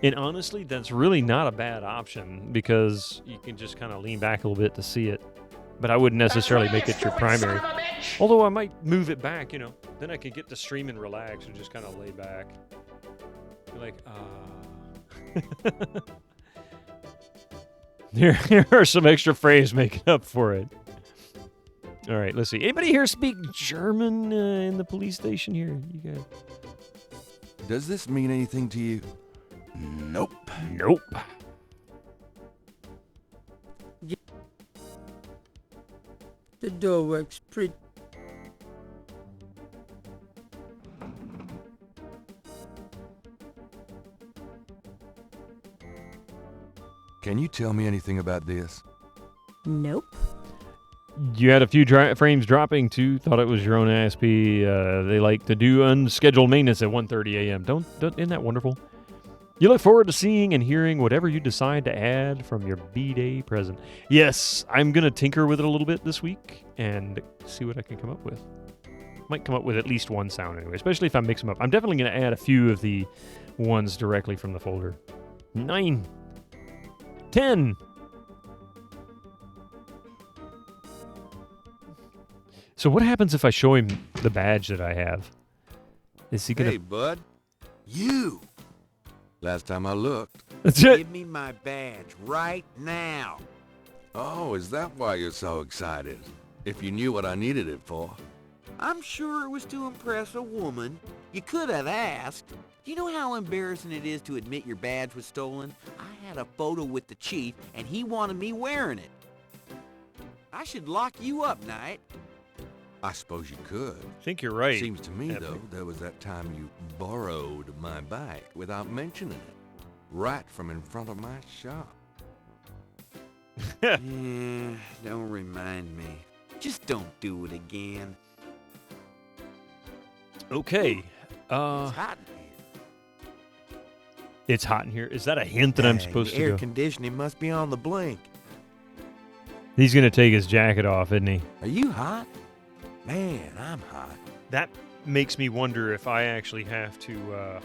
And honestly, that's really not a bad option because you can just kind of lean back a little bit to see it. But I wouldn't necessarily make it your primary. Although I might move it back, you know. Then I could get to stream and relax and just kind of lay back. Be like, Here are some extra frames making up for it. All right, let's see. Anybody here speak German in the police station here? You guys? Does this mean anything to you? Nope. Nope. The door works pretty. Can you tell me anything about this? Nope. You had a few frames dropping too. Thought it was your own ISP. They like to do unscheduled maintenance at 1:30 a.m. Don't isn't that wonderful? You look forward to seeing and hearing whatever you decide to add from your B-Day present. Yes, I'm going to tinker with it a little bit this week and see what I can come up with. Might come up with at least one sound anyway, especially if I mix them up. I'm definitely going to add a few of the ones directly from the folder. 9. 10. So what happens if I show him the badge that I have? Is he going to... Hey, bud. You! Last time I looked. Give me my badge right now. Oh, is that why you're so excited? If you knew what I needed it for. I'm sure it was to impress a woman. You could have asked. Do you know how embarrassing it is to admit your badge was stolen? I had a photo with the chief, and he wanted me wearing it. I should lock you up, Knight. I suppose you could. I think you're right. Seems to me, though, there was that time you borrowed my bike without mentioning it. Right from in front of my shop. Yeah, don't remind me. Just don't do it again. Okay. It's hot in here. It's hot in here. Is that a hint that I'm supposed to air go? conditioning must be on the blink. He's going to take his jacket off, isn't he? Are you hot? Man, I'm hot. That makes me wonder if I actually have to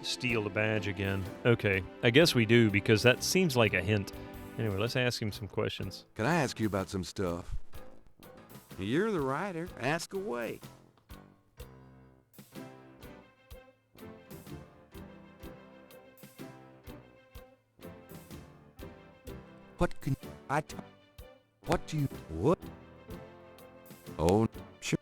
steal the badge again. Okay, I guess we do, because that seems like a hint. Anyway, let's ask him some questions. Can I ask you about some stuff? You're the writer. Ask away. What can I What do you... What? Oh, sure.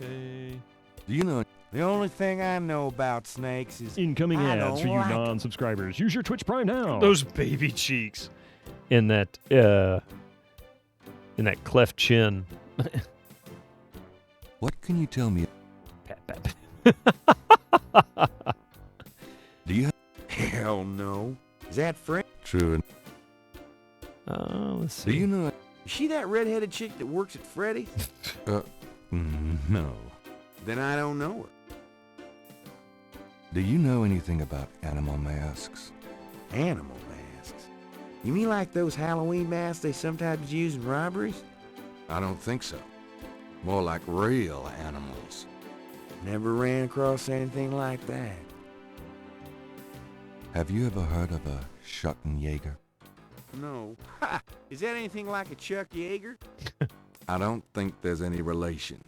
Okay. Do you know... The only thing I know about snakes is... Incoming I ads don't for you like 'em. non-subscribers. Use your Twitch Prime now. Those baby cheeks. In that cleft chin. What can you tell me? Pat, pat. Do you... Hell no. Is that French? True. Let's see. Do you know... Is she that redheaded chick that works at Freddy's? No. Then I don't know her. Do you know anything about animal masks? Animal masks? You mean like those Halloween masks they sometimes use in robberies? I don't think so. More like real animals. Never ran across anything like that. Have you ever heard of a Schottenjäger? No. Ha! Is that anything like a Chuck Yeager? I don't think there's any relation.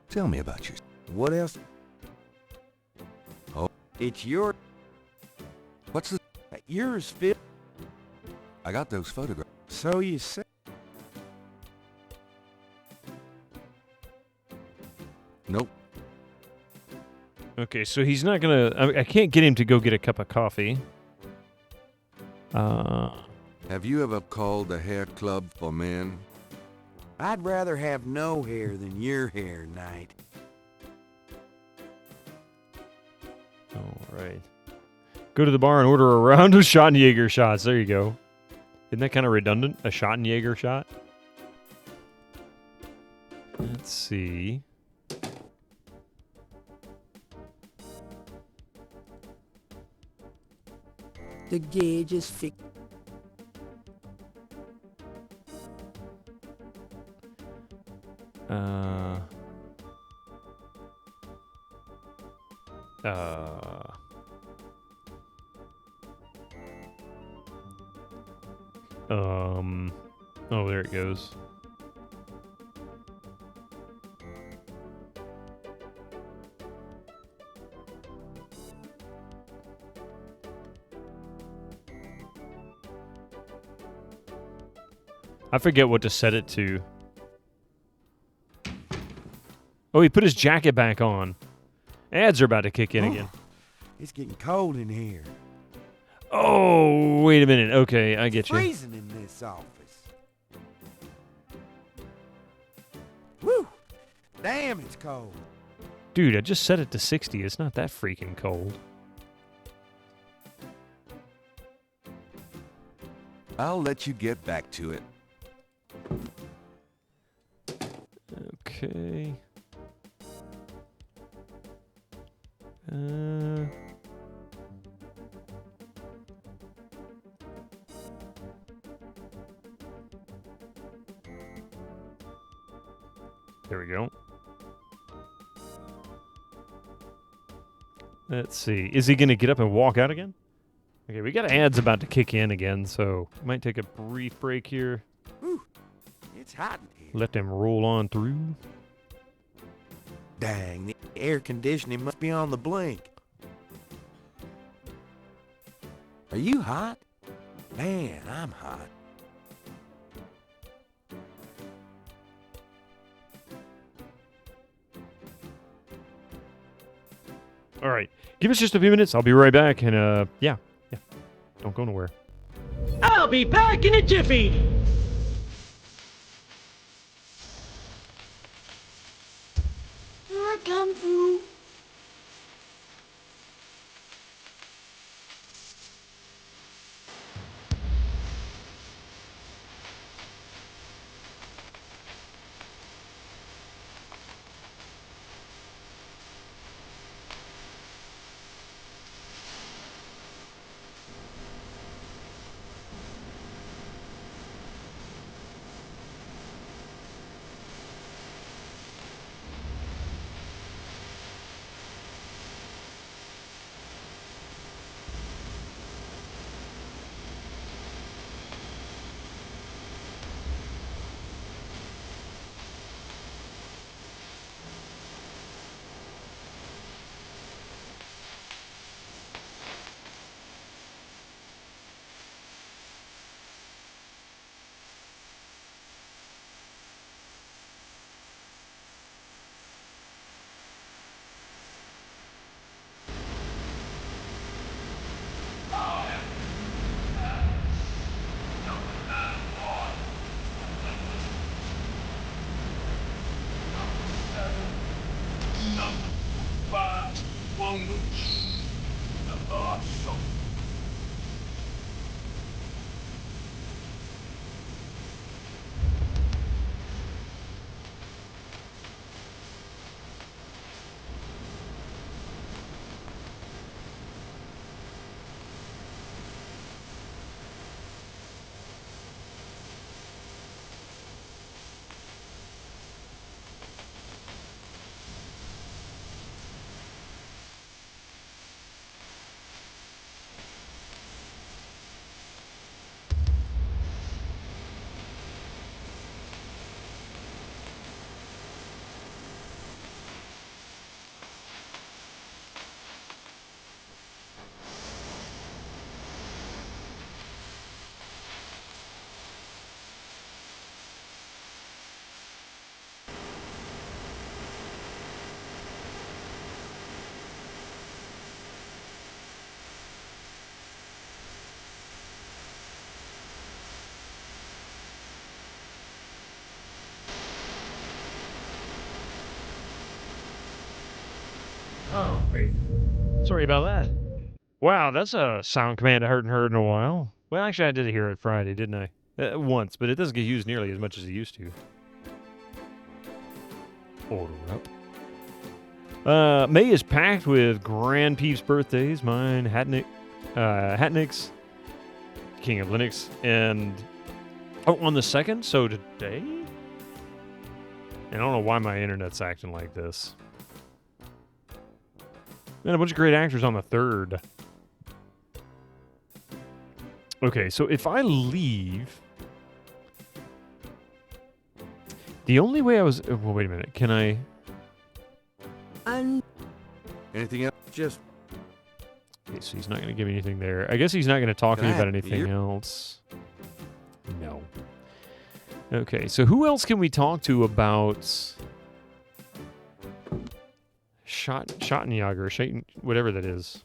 Tell me about yourself. What else? Oh, It's your... what's the... Yours, Phil. I got those photographs. So you say. Nope. Okay, so he's not gonna... I can't get him to go get a cup of coffee. Have you ever called a hair club for men? I'd rather have no hair than your hair, Knight. All right. Go to the bar and order a round of Schottenjäger shots. There you go. Isn't that kind of redundant? A Schottenjäger shot? Let's see. The gauge is fixed. Oh, there it goes. I forget what to set it to. Oh, he put his jacket back on. Ads are about to kick in again. It's getting cold in here. Oh, wait a minute. Okay, I get you. Freezing in this office. Woo! Damn, it's cold. Dude, I just set it to 60. It's not that freaking cold. I'll let you get back to it. Okay. There we go. Let's see. Is he going to get up and walk out again? Okay, we got ads about to kick in again, so might take a brief break here. Whew. It's hot in here. Let them roll on through. Dang, the air conditioning must be on the blink. Are you hot? Man, I'm hot. All right. Give us just a few minutes. I'll be right back. And, yeah. Don't go nowhere. I'll be back in a jiffy. Here I come through. Oh, wait. Sorry about that. Wow, that's a sound command I hadn't heard in a while. Well, actually, I did hear it Friday, didn't I? Once, but it doesn't get used nearly as much as it used to. Order up. May is packed with Grand Peeps birthdays. Mine, Hatnick's, King of Linux, and on the 2nd, so today? And I don't know why my internet's acting like this. And a bunch of great actors on the 3rd. Okay, so if I leave... The only way I was... well, wait a minute. Can I... Anything else? Just... Okay, so he's not going to give me anything there. I guess he's not going to talk to me about anything else. No. Okay, so who else can we talk to about... Schottenjäger, whatever that is.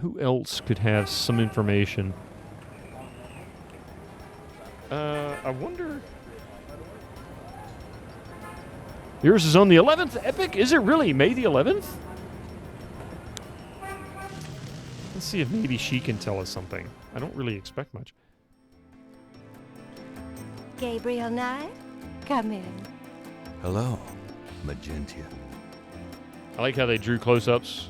Who else could have some information? I wonder... Yours is on the 11th? Epic? Is it really May the 11th? Let's see if maybe she can tell us something. I don't really expect much. Gabriel Knight, come in. Hello, Magentia. I like how they drew close-ups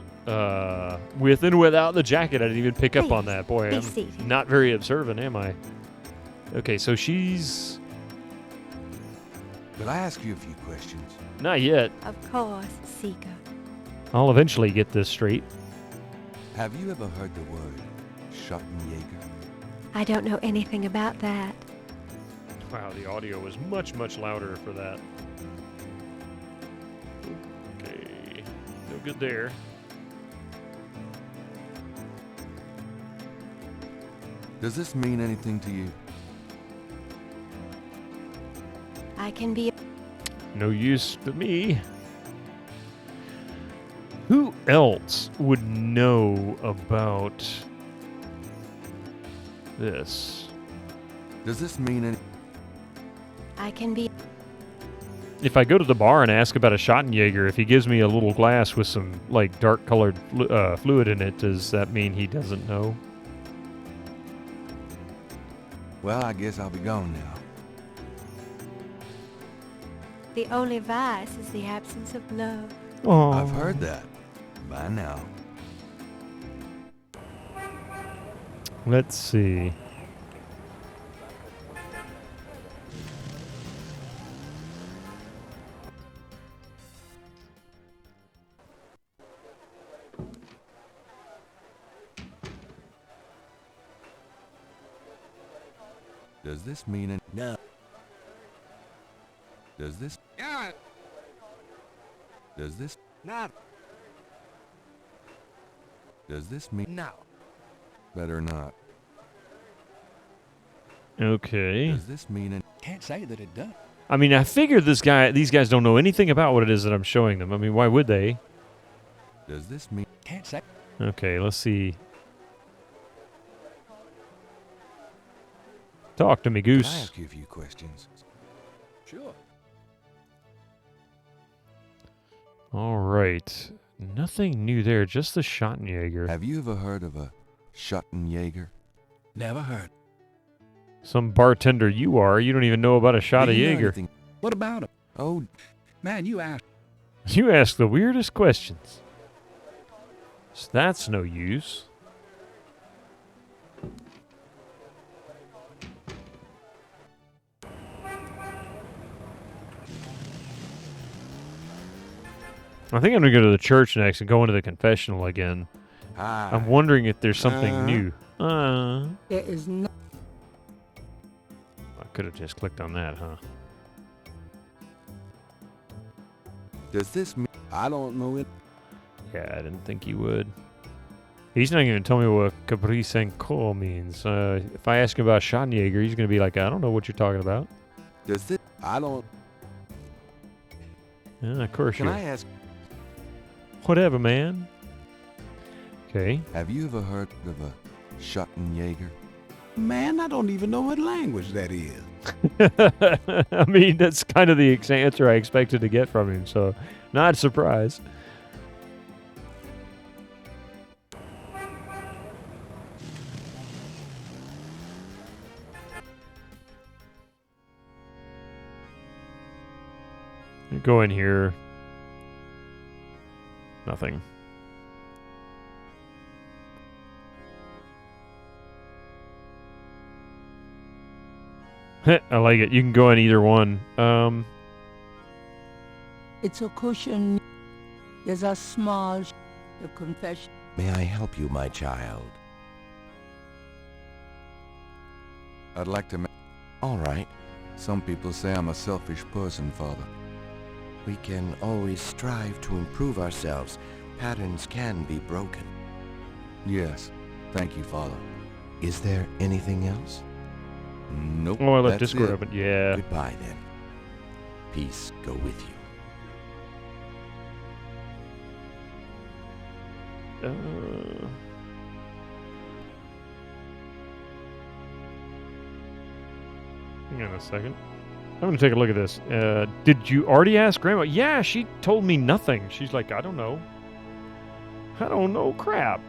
with and without the jacket. I didn't even pick up on that. Boy, I'm not very observant, am I? Okay, so she's... Could I ask you a few questions? Not yet. Of course, Seeker. I'll eventually get this straight. Have you ever heard the word Schottenjäger? I don't know anything about that. Wow, the audio was much, much louder for that. Okay, no good there. Does this mean anything to you? I can be... No use to me. Who else would know about this? Does this mean anything? I can be... If I go to the bar and ask about a Schottenjäger, if he gives me a little glass with some, like, dark-colored fluid in it, does that mean he doesn't know? Well, I guess I'll be gone now. The only vice is the absence of love. Oh. I've heard that. Bye now. Let's see. Does this mean any... No. Does this... Yeah. Does this... Not. Does this mean... No. Better not. Okay. Does this mean... Can't say that it does. I mean, I figured these guys don't know anything about what it is that I'm showing them. I mean, why would they? Does this mean... Can't say. Okay, let's see. Talk to me, Goose. Can I ask you a few questions? Sure. All right. Nothing new there, just the Schottenjäger. Have you ever heard of a Schottenjäger? Never heard. Some bartender you are. You don't even know about a shot of Jaeger. What about him? Oh, man, you asked. You ask the weirdest questions. So that's no use. I think I'm going to go to the church next and go into the confessional again. Hi. I'm wondering if there's something new. There is no... I could have just clicked on that, huh? Does this mean... I don't know it. Yeah, I didn't think you would. He's not going to tell me what Caprice and Co means. If I ask him about Schottenjäger, he's going to be like, I don't know what you're talking about. Does this... I don't... Yeah, of course Can you I ask... Whatever, man. Okay. Have you ever heard of a Schottenjäger? Man, I don't even know what language that is. I mean, that's kind of the answer I expected to get from him, so not surprised. Go in here. Nothing. I like it. You can go in either one. It's a cushion. There's a small the confession. May I help you, my child? I'd like to All right. Some people say I'm a selfish person, Father. We can always strive to improve ourselves. Patterns can be broken. Yes. Thank you, Father. Is there anything else? Nope. Oh, I left that's Discord it. open. Yeah. Goodbye, then. Peace go with you. Hang on a second. I'm going to take a look at this. Did you already ask Grandma? Yeah, she told me nothing. She's like, I don't know. I don't know crap.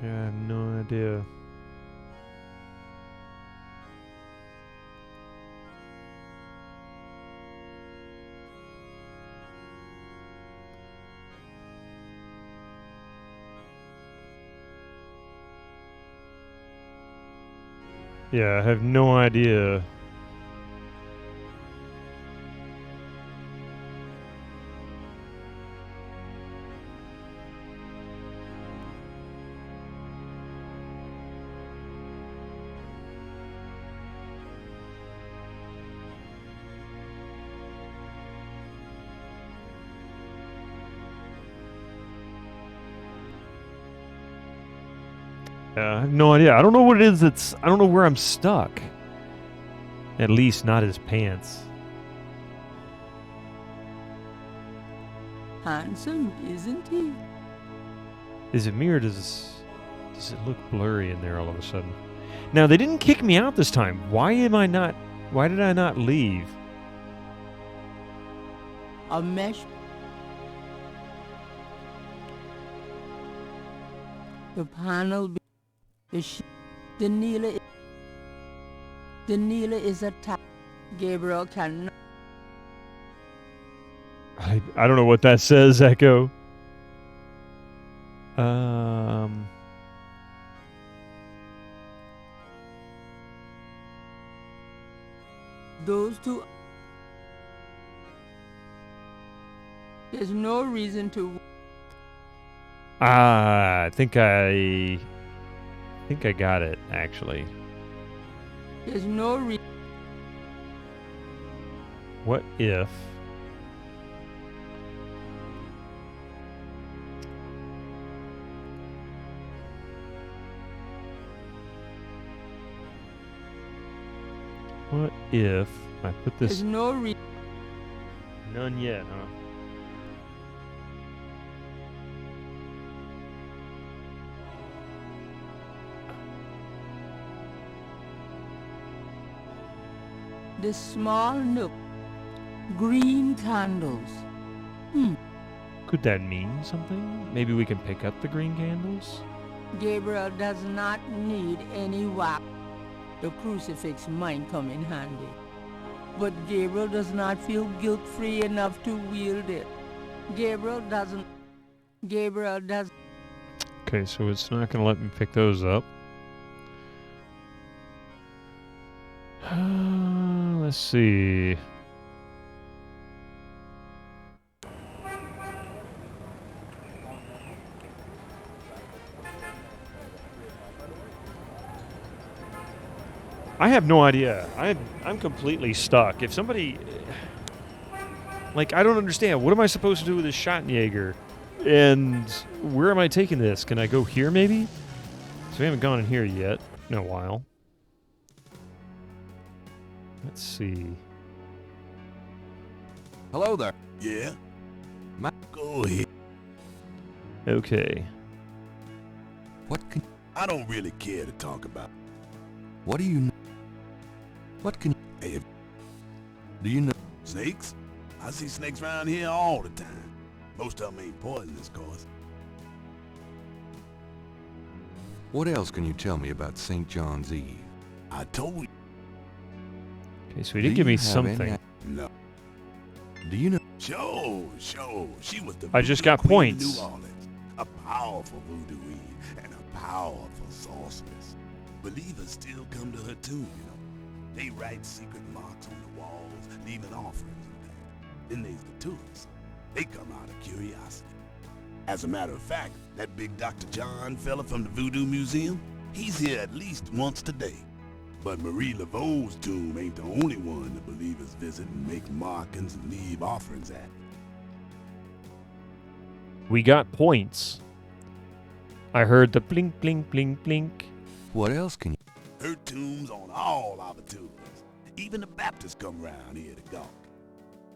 Yeah, I have no idea. Yeah, I have no idea. I have no idea. I don't know what it is that's... I don't know where I'm stuck. At least not his pants. Handsome, isn't he? Is it me or does it look blurry in there all of a sudden? Now, they didn't kick me out this time. Why did I not leave? A mesh. The panel. The Neela is attacked. Gabriel cannot. I don't know what that says, Echo. Those two. There's no reason to. I think I got it, actually. There's no reason. What if... What if I put this... There's no reason. None yet, huh? The small nook. Green candles. Could that mean something? Maybe we can pick up the green candles? Gabriel does not need any wap. The crucifix might come in handy. But Gabriel does not feel guilt-free enough to wield it. Gabriel doesn't. Okay, so it's not going to let me pick those up. Let's see. I have no idea. I'm completely stuck. If somebody... Like, I don't understand. What am I supposed to do with this Schottenjäger? And where am I taking this? Can I go here, maybe? So we haven't gone in here yet in a while. Let's see. Hello there. Yeah? Go ahead. Okay. What can... I don't really care to talk about. What do you know? What can... Hey, do you know... Snakes? I see snakes around here all the time. Most of them ain't poisonous, of course. What else can you tell me about St. John's Eve? I told you. Okay, so he did give me something. No. Do you know? Sure. She was the I just got Queen of points. New Orleans, a powerful voodoo queen and a powerful sorceress. Believers still come to her tomb, you know. They write secret marks on the walls, leaving offerings in there. Then there's the tourists. They come out of curiosity. As a matter of fact, that big Dr. John fella from the Voodoo Museum, he's here at least once today. But Marie Laveau's tomb ain't the only one the believers visit and make markings and leave offerings at. We got points. I heard the blink, blink, blink, blink. What else can you... Her tomb's on all our tours. Even the Baptists come round here to gawk.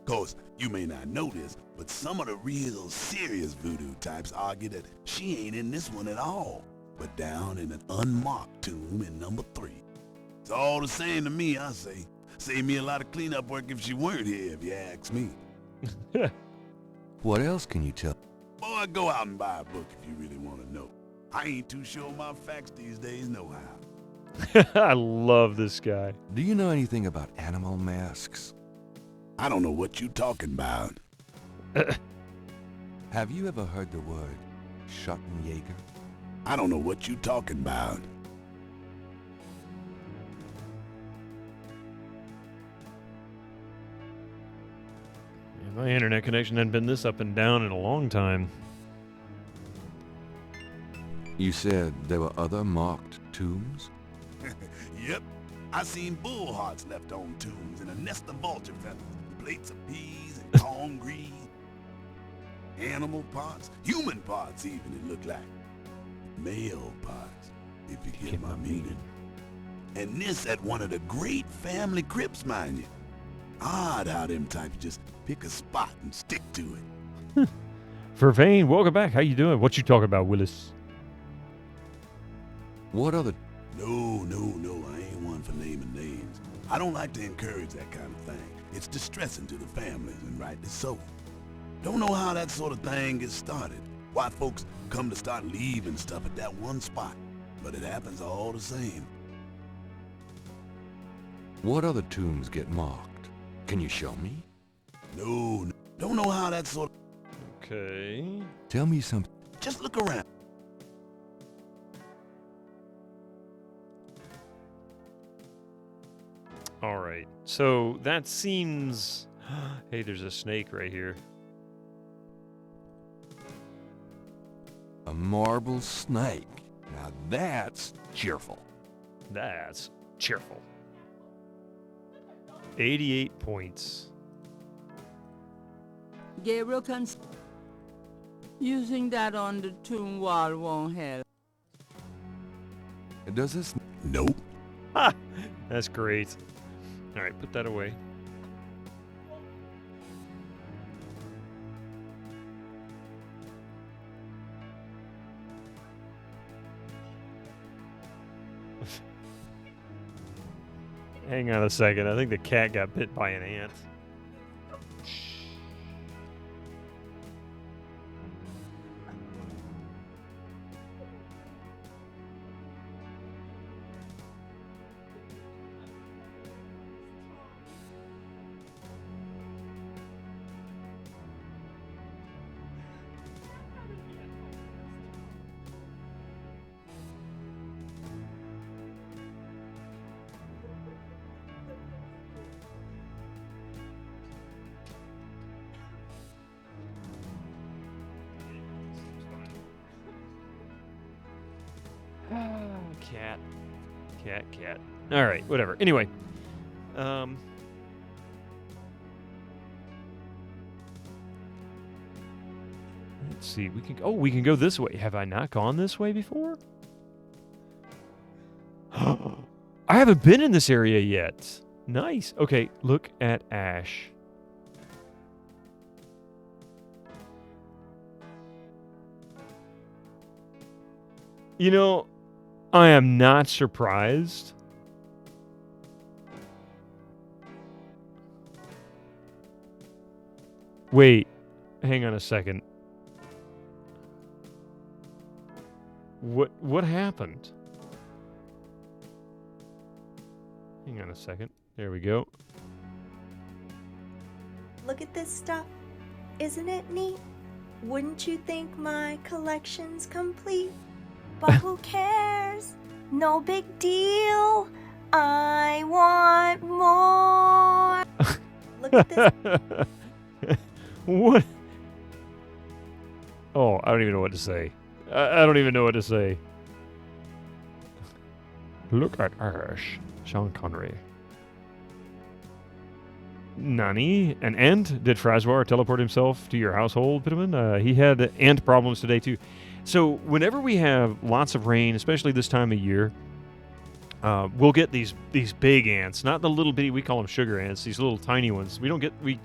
Course, you may not know this, but some of the real serious voodoo types argue that she ain't in this one at all, but down in an unmarked tomb in number 3. It's all the same to me, I say. Save me a lot of cleanup work if she weren't here, if you ask me. What else can you tell? Boy, go out and buy a book if you really want to know. I ain't too sure my facts these days know how. I love this guy. Do you know anything about animal masks? I don't know what you talking about. Have you ever heard the word Schottenjäger? I don't know what you talking about. My internet connection hadn't been this up and down in a long time. You said there were other marked tombs? Yep. I seen bull hearts left on tombs and a nest of vulture feathers, plates of peas and corn green. Animal parts, human parts even, it looked like. Male parts, if you get my meaning. And this at one of the great family crypts, mind you. Odd how them types just pick a spot and stick to it. Vervain, welcome back. How you doing? What you talking about, Willis? What other... No, I ain't one for naming names. I don't like to encourage that kind of thing. It's distressing to the families, and rightly so. Don't know how that sort of thing gets started. Why folks come to start leaving stuff at that one spot. But it happens all the same. What other tombs get marked? Can you show me? No, don't know how that sort of... Okay. Tell me something. Just look around. All right. So that seems... Hey, there's a snake right here. A marble snake. Now that's cheerful. That's cheerful. 88 points. Gabriel can... Using that on the tomb wall won't help. Does this... Nope. Ha! That's great. All right, put that away. Hang on a second. I think the cat got bit by an ant. Cat. All right, whatever. Anyway, let's see. We can go this way. Have I not gone this way before? I haven't been in this area yet. Nice. Okay, look at Ash. You know, I am not surprised. Wait, hang on a second. What happened? Hang on a second. There we go. Look at this stuff. Isn't it neat? Wouldn't you think my collection's complete? But who cares? No big deal. I want more. Look at this. What? Oh, I don't even know what to say. I don't even know what to say. Look at Ash. Sean Connery. Nani? An ant? Did Fraswar teleport himself to your household, Pitman? He had ant problems today, too. So whenever we have lots of rain, especially this time of year, we'll get these big ants. Not the little bitty, we call them sugar ants, these little tiny ones. We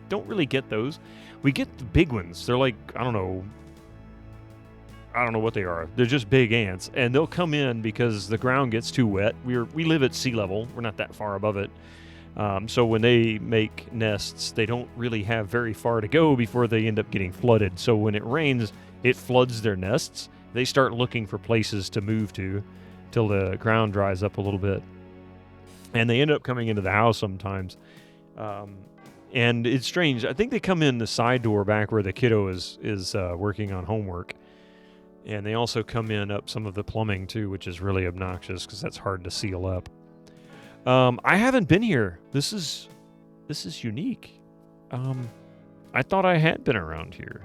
don't really get those. We get the big ones. They're like, I don't know what they are. They're just big ants, and they'll come in because the ground gets too wet. We live at sea level. We're not that far above it. So when they make nests, they don't really have very far to go before they end up getting flooded. So when it rains, it floods their nests. They start looking for places to move to till the ground dries up a little bit. And they end up coming into the house sometimes. And it's strange. I think they come in the side door back where the kiddo is working on homework. And they also come in up some of the plumbing, too, which is really obnoxious because that's hard to seal up. I haven't been here. This is unique. I thought I had been around here.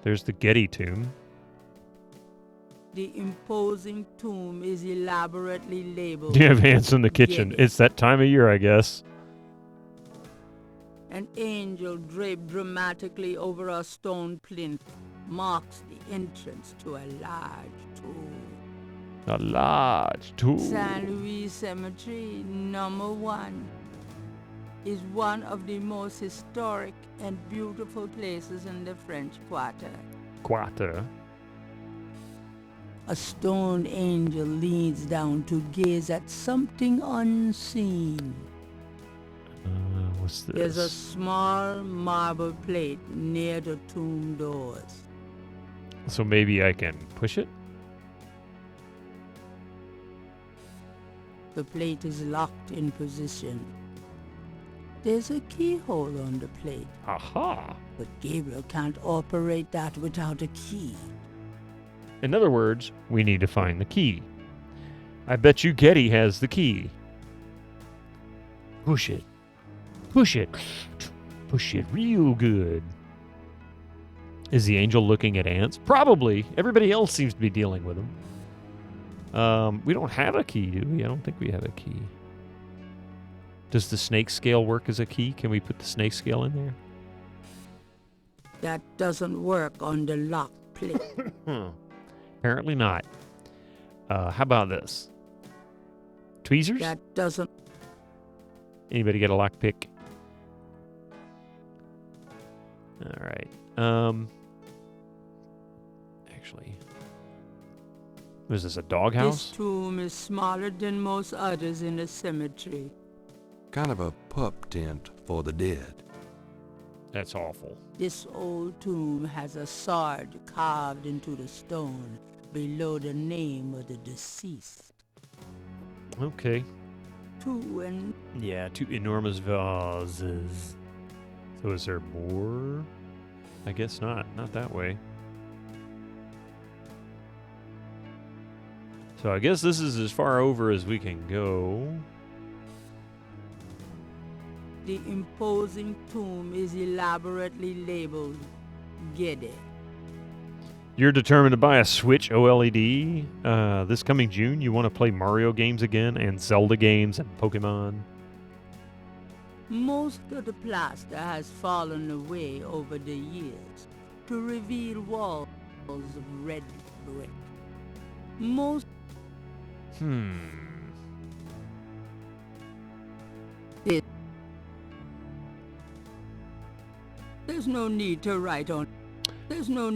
There's the Getty tomb. The imposing tomb is elaborately labeled. You have ants in the kitchen. Getty. It's that time of year, I guess. An angel draped dramatically over a stone plinth marks the entrance to a large tomb. A large tomb. San Luis Cemetery, number 1, is one of the most historic and beautiful places in the French Quarter. A stone angel leans down to gaze at something unseen. What's this? There's a small marble plate near the tomb doors. So maybe I can push it? The plate is locked in position. There's a keyhole on the plate. Aha! But Gabriel can't operate that without a key. In other words, we need to find the key. I bet you Getty has the key. Push it. Push it. Push it real good. Is the angel looking at ants? Probably. Everybody else seems to be dealing with them. We don't have a key, do we? I don't think we have a key. Does the snake scale work as a key? Can we put the snake scale in there? That doesn't work on the lock plate. Apparently not. How about this? Tweezers? That doesn't... Anybody get a lockpick? All right. Actually... Was this a doghouse? This tomb is smaller than most others in the cemetery. Kind of a pup tent for the dead. That's awful. This old tomb has a sword carved into the stone below the name of the deceased. Okay. Two enormous vases. So is there more? I guess not. Not that way. So I guess this is as far over as we can go. The imposing tomb is elaborately labeled Getty. You're determined to buy a Switch OLED this coming June. You want to play Mario games again and Zelda games and Pokemon. Most of the plaster has fallen away over the years to reveal walls of red brick. Most There's no need to write on. There's no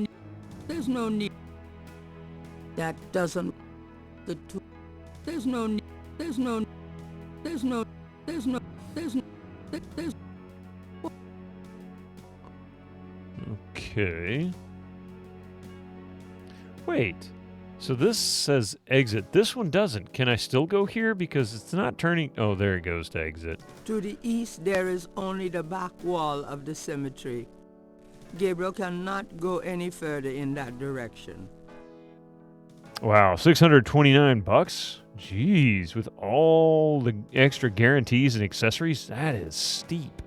need. That doesn't. The two. There's no need. There's no. Okay. Wait. So this says exit. This one doesn't. Can I still go here? Because it's not turning. Oh, there it goes to exit. To the east, there is only the back wall of the cemetery. Gabriel cannot go any further in that direction. Wow, $629. Jeez, with all the extra guarantees and accessories, that is steep.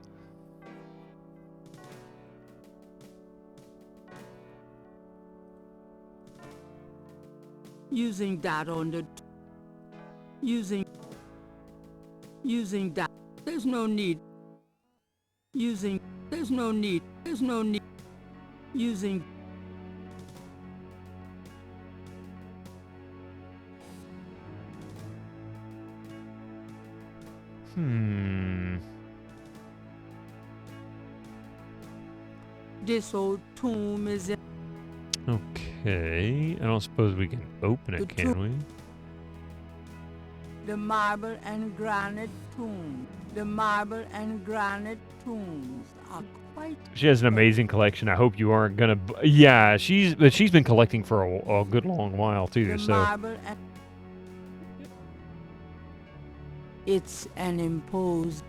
Using that on the... Using that. There's no need. There's no need. Using... This old tomb is in... Okay, I don't suppose we can open it, can we? The marble and granite tomb. The marble and granite tombs are quite... She has an amazing collection. I hope you aren't gonna... Yeah, she's been collecting for a good long while, too, The so... marble and... It's an imposed...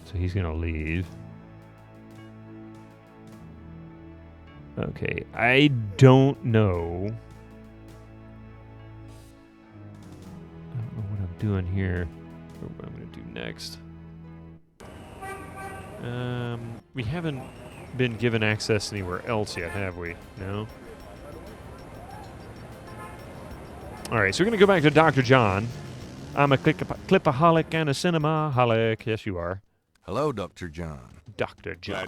So he's gonna leave. Okay, I don't know. I don't know what I'm doing here. Or what I'm gonna do next. We haven't been given access anywhere else yet, have we? No? Alright, so we're gonna go back to Dr. John. I'm a clipaholic and a cinema-holic. Yes, you are. Hello, Dr. John. Dr. John.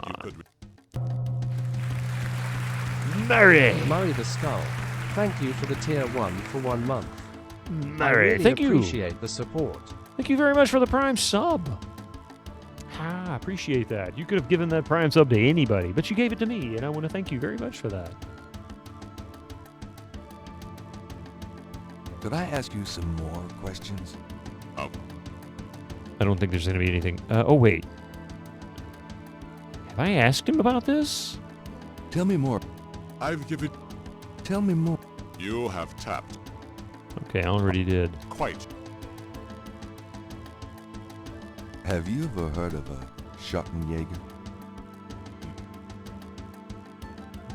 Murray the Skull. Thank you for the tier 1 for 1 month. Murray, I really thank you. appreciate the support. Thank you very much for the Prime sub. I appreciate that. You could have given that Prime sub to anybody, but you gave it to me, and I want to thank you very much for that. Could I ask you some more questions? I don't think there's going to be anything. Oh, wait. Have I asked him about this? Tell me more. I've given... Tell me more. You have tapped. Okay, I already did. Quite. Have you ever heard of a Schottenjäger?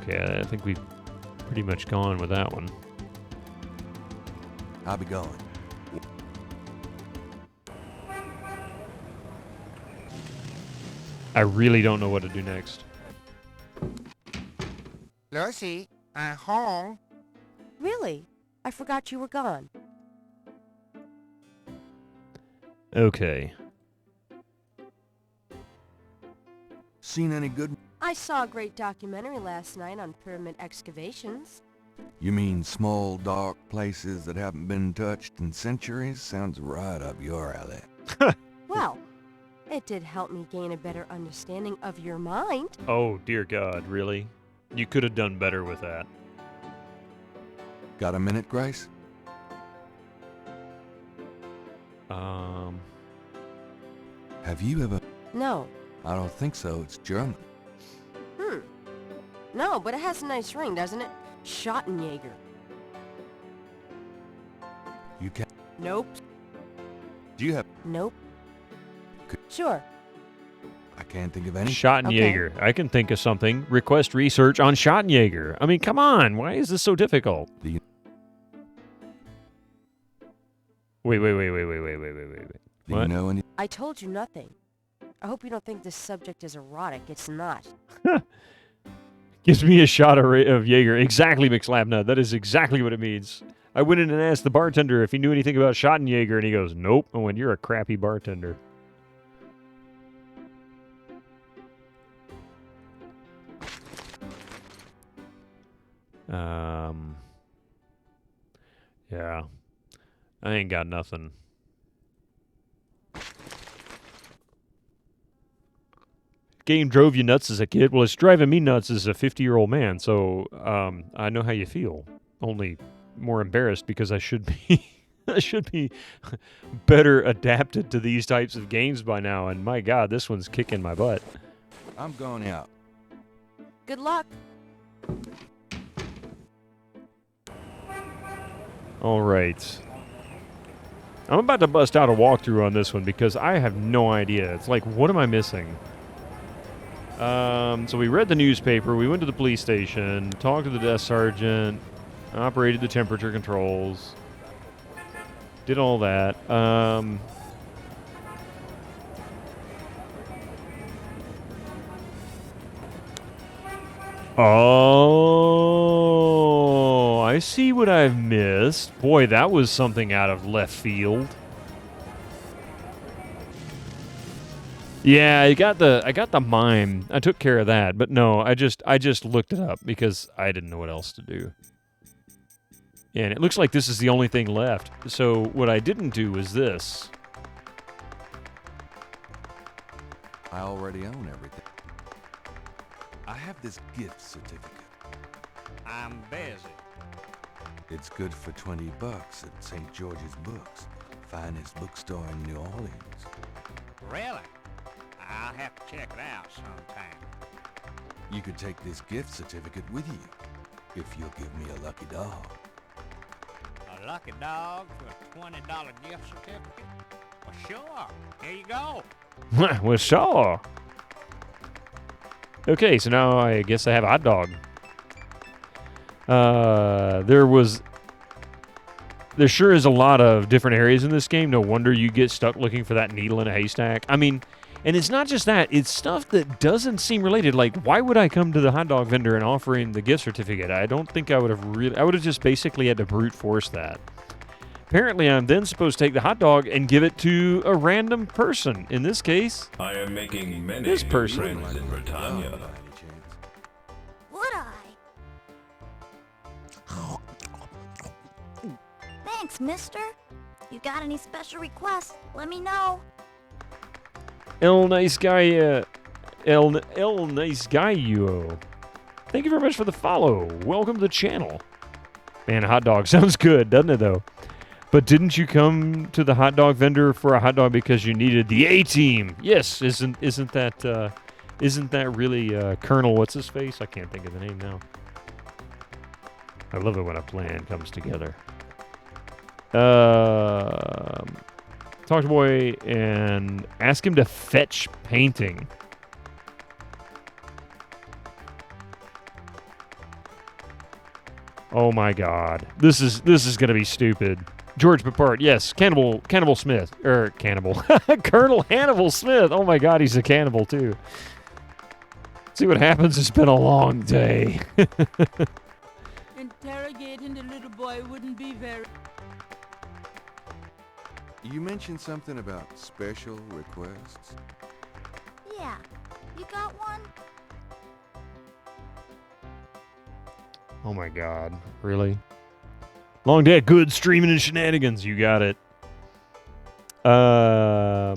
Okay, I think we've pretty much gone with that one. I'll be going. I really don't know what to do next. Lucy, I'm home. Really? I forgot you were gone. Okay. Seen any good... I saw a great documentary last night on pyramid excavations. You mean small, dark places that haven't been touched in centuries? Sounds right up your alley. Well, it did help me gain a better understanding of your mind. Oh, dear God, really? You could have done better with that. Got a minute, Grace? Have you ever... No. I don't think so. It's German. No, but it has a nice ring, doesn't it? Schottenjäger. You can... Nope. Do you have... Nope. Sure. I can't think of any. Schottenjäger. Okay. I can think of something. Request research on Schottenjäger. I mean, come on. Why is this so difficult? Do you... Wait. Do What? you know any... I told you nothing. I hope you don't think this subject is erotic. It's not. Gives me a shot of Jaeger. Exactly, McSlapnut. That is exactly what it means. I went in and asked the bartender if he knew anything about Schottenjäger, and he goes, nope. I went, you're a crappy bartender. Yeah. I ain't got nothing. Game drove you nuts as a kid. Well, it's driving me nuts as a 50-year-old man, so I know how you feel. Only more embarrassed because I should be I should be better adapted to these types of games by now, and my God, this one's kicking my butt. I'm going out. Good luck. All right. I'm about to bust out a walkthrough on this one because I have no idea. It's like, what am I missing? So we read the newspaper, we went to the police station, talked to the desk sergeant, operated the temperature controls, did all that. Oh, I see what I've missed. Boy, that was something out of left field. Yeah, I got the mime. I took care of that, but no, I just looked it up because I didn't know what else to do. And it looks like this is the only thing left. So what I didn't do is this. I already own everything. I have this gift certificate. I'm busy. It's good for $20 at St. George's Books, finest bookstore in New Orleans. Really? I'll have to check it out sometime. You could take this gift certificate with you, if you'll give me a lucky dog. A lucky dog for a $20 gift certificate? Well, sure. Here you go. Well, sure. Okay, so now I guess I have a hot dog. There sure is a lot of different areas in this game. No wonder you get stuck looking for that needle in a haystack. I mean, and it's not just that. It's stuff that doesn't seem related. Like, why would I come to the hot dog vendor and offer him the gift certificate? I don't think I would have really... I would have just basically had to brute force that. Apparently, I'm then supposed to take the hot dog and give it to a random person. In this case, I am making many this person. friends in Britannia. Would I? Thanks, mister. You got any special requests? Let me know. El nice guy, El nice guy, you. Thank you very much for the follow. Welcome to the channel. Man, hot dog sounds good, doesn't it, though? But didn't you come to the hot dog vendor for a hot dog because you needed the A-team? Yes, isn't that really Colonel what's his face? I can't think of the name now. I love it when a plan comes together. Talk to boy and ask him to fetch painting. Oh my God, this is gonna be stupid. George Papart, yes, Cannibal Smith, Colonel Hannibal Smith. Oh my God, he's a cannibal too. See what happens. It's been a long day. Interrogating the little boy wouldn't be very... You mentioned something about special requests. Yeah. You got one? Oh my God, really? Long day, good streaming and shenanigans. You got it. So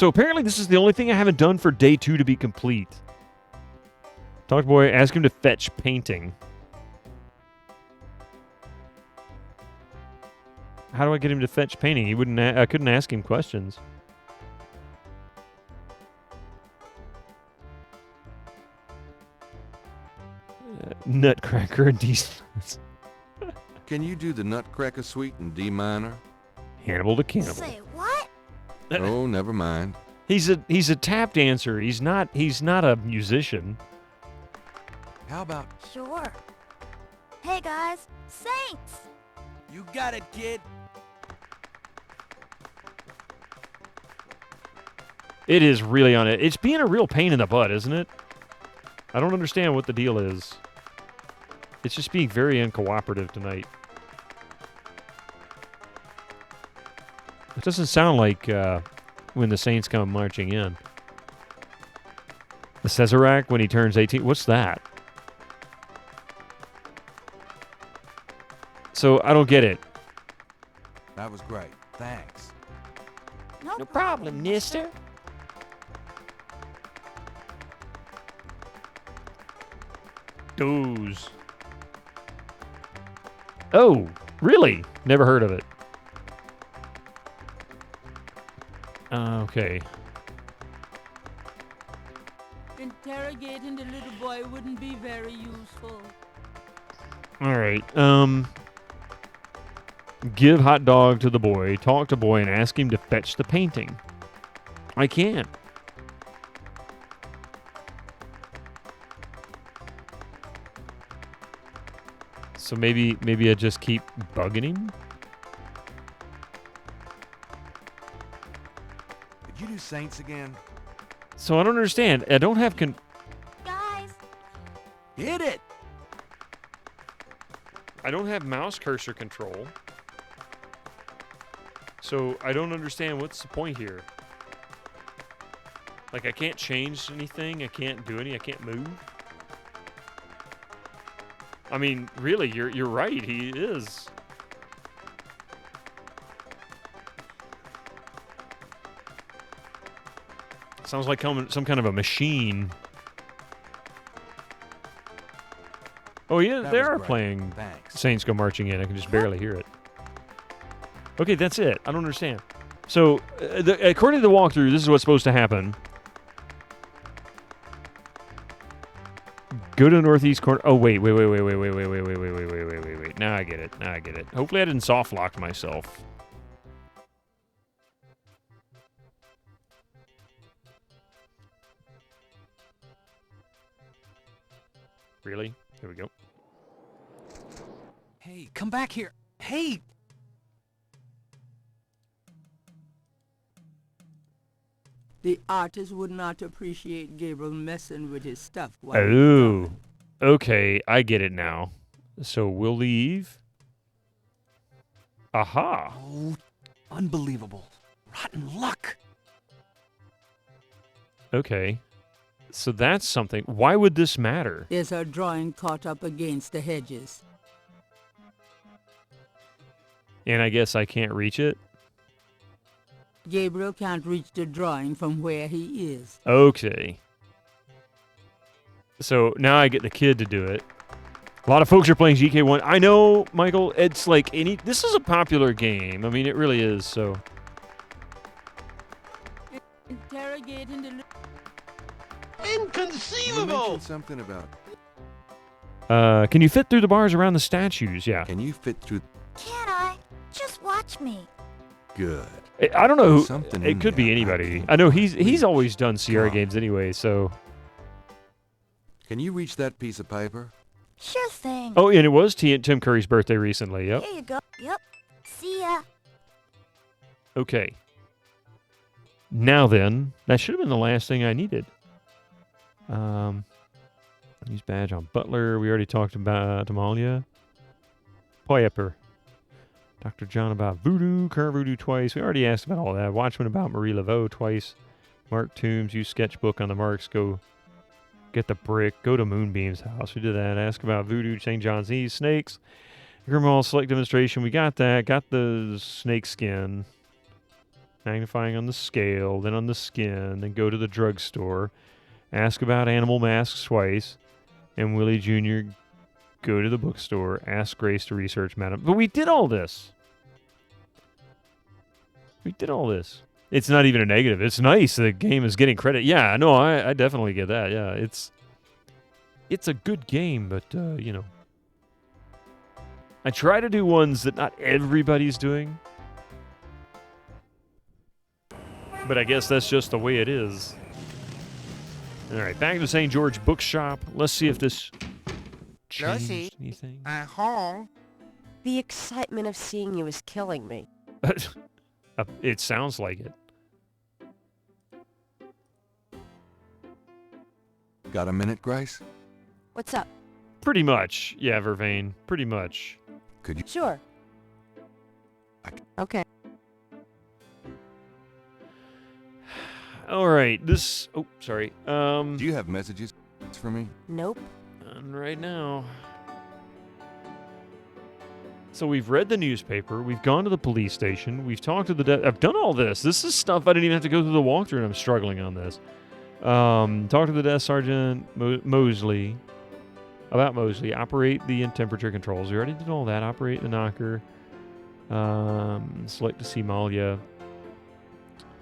apparently this is the only thing I haven't done for day 2 to be complete. Talk to boy, ask him to fetch painting. How do I get him to fetch painting? He wouldn't. I couldn't ask him questions. Nutcracker and D. Can you do the Nutcracker Suite in D minor? Hannibal to Cannibal. Say what? Oh, never mind. He's a tap dancer. He's not a musician. How about... Sure. Hey guys, Saints! You got it, kid. It is really on it. It's being a real pain in the butt, isn't it? I don't understand what the deal is. It's just being very uncooperative tonight. It doesn't sound like when the Saints come marching in. The Cesarac when he turns 18. What's that? So I don't get it. That was great. Thanks. No problem, mister. Doze. Oh, really? Never heard of it. Okay. Interrogating the little boy wouldn't be very useful. All right. Give hot dog to the boy, talk to boy, and ask him to fetch the painting. I can't. So maybe I just keep bugging him? Did you do Saints again? So I don't understand. I don't have Guys! Hit it! I don't have mouse cursor control. So I don't understand what's the point here. Like I can't change anything, I can't do any, I can't move. I mean, really, you're right, he is. Sounds like some kind of a machine. Oh yeah, they are playing Saints Go Marching In. I can just barely hear it. Okay, that's it. I don't understand. So, according to the walkthrough, this is what's supposed to happen. Go to the northeast corner. Oh, wait. Now I get it. Hopefully I didn't soft lock myself. Really? Here we go. Hey, come back here. Hey! The artist would not appreciate Gabriel messing with his stuff. while he's Oh, drawing. okay. I get it now. So we'll leave. Aha. Oh, unbelievable. Rotten luck. Okay. So that's something. Why would this matter? Is her drawing caught up against the hedges? And I guess I can't reach it? Gabriel can't reach the drawing from where he is. Okay. So now I get the kid to do it. A lot of folks are playing GK1. I know, Michael, it's like this is a popular game. I mean, it really is, so. Interrogating the You mentioned something about. Can you fit through the bars around the statues? Yeah. Can you fit through? Can I? Just watch me. Good. I don't know who. Something It in could be there. anybody. I know he's always done Sierra games anyway, so. Can you reach that piece of paper? Sure thing. Oh, and it was Tim Curry's birthday recently. Yep. Here you go. Yep. See ya. Okay. Now then, that should have been the last thing I needed. Use badge on Butler. We already talked about Amalia. Poyepper. Dr. John about voodoo. Current voodoo twice. We already asked about all that. Watchman about Marie Laveau twice. Mark Toombs. Use sketchbook on the marks. Go get the brick. Go to Moonbeam's house. We did that. Ask about voodoo. St. John's Eve. Snakes. Grimwall select demonstration. We got that. Got the snake skin. Magnifying on the scale. Then on the skin. Then go to the drugstore. Ask about animal masks twice. And Willie Jr. go to the bookstore. Ask Grace to research Madam. But we did all this. We did all this. It's not even a negative. It's nice. The game is getting credit. Yeah, no, I definitely get that. Yeah, it's a good game, but, you know. I try to do ones that not everybody's doing. But I guess that's just the way it is. All right, back to St. George Bookshop. Let's see if this changed anything. home. The excitement of seeing you is killing me. It sounds like it. Got a minute, Grace? What's up? Pretty much. Yeah, Vervain. Pretty much. Could you? Sure. Okay. All right. This... Oh, sorry. Do you have messages for me? Nope. None right now. So we've read the newspaper. We've gone to the police station. We've talked to the... I've done all this. This is stuff I didn't even have to go through the walkthrough, and I'm struggling on this. Talk to the desk sergeant Mosley about Mosley. Operate the temperature controls. We already did all that. Operate the knocker. Select to see Malia.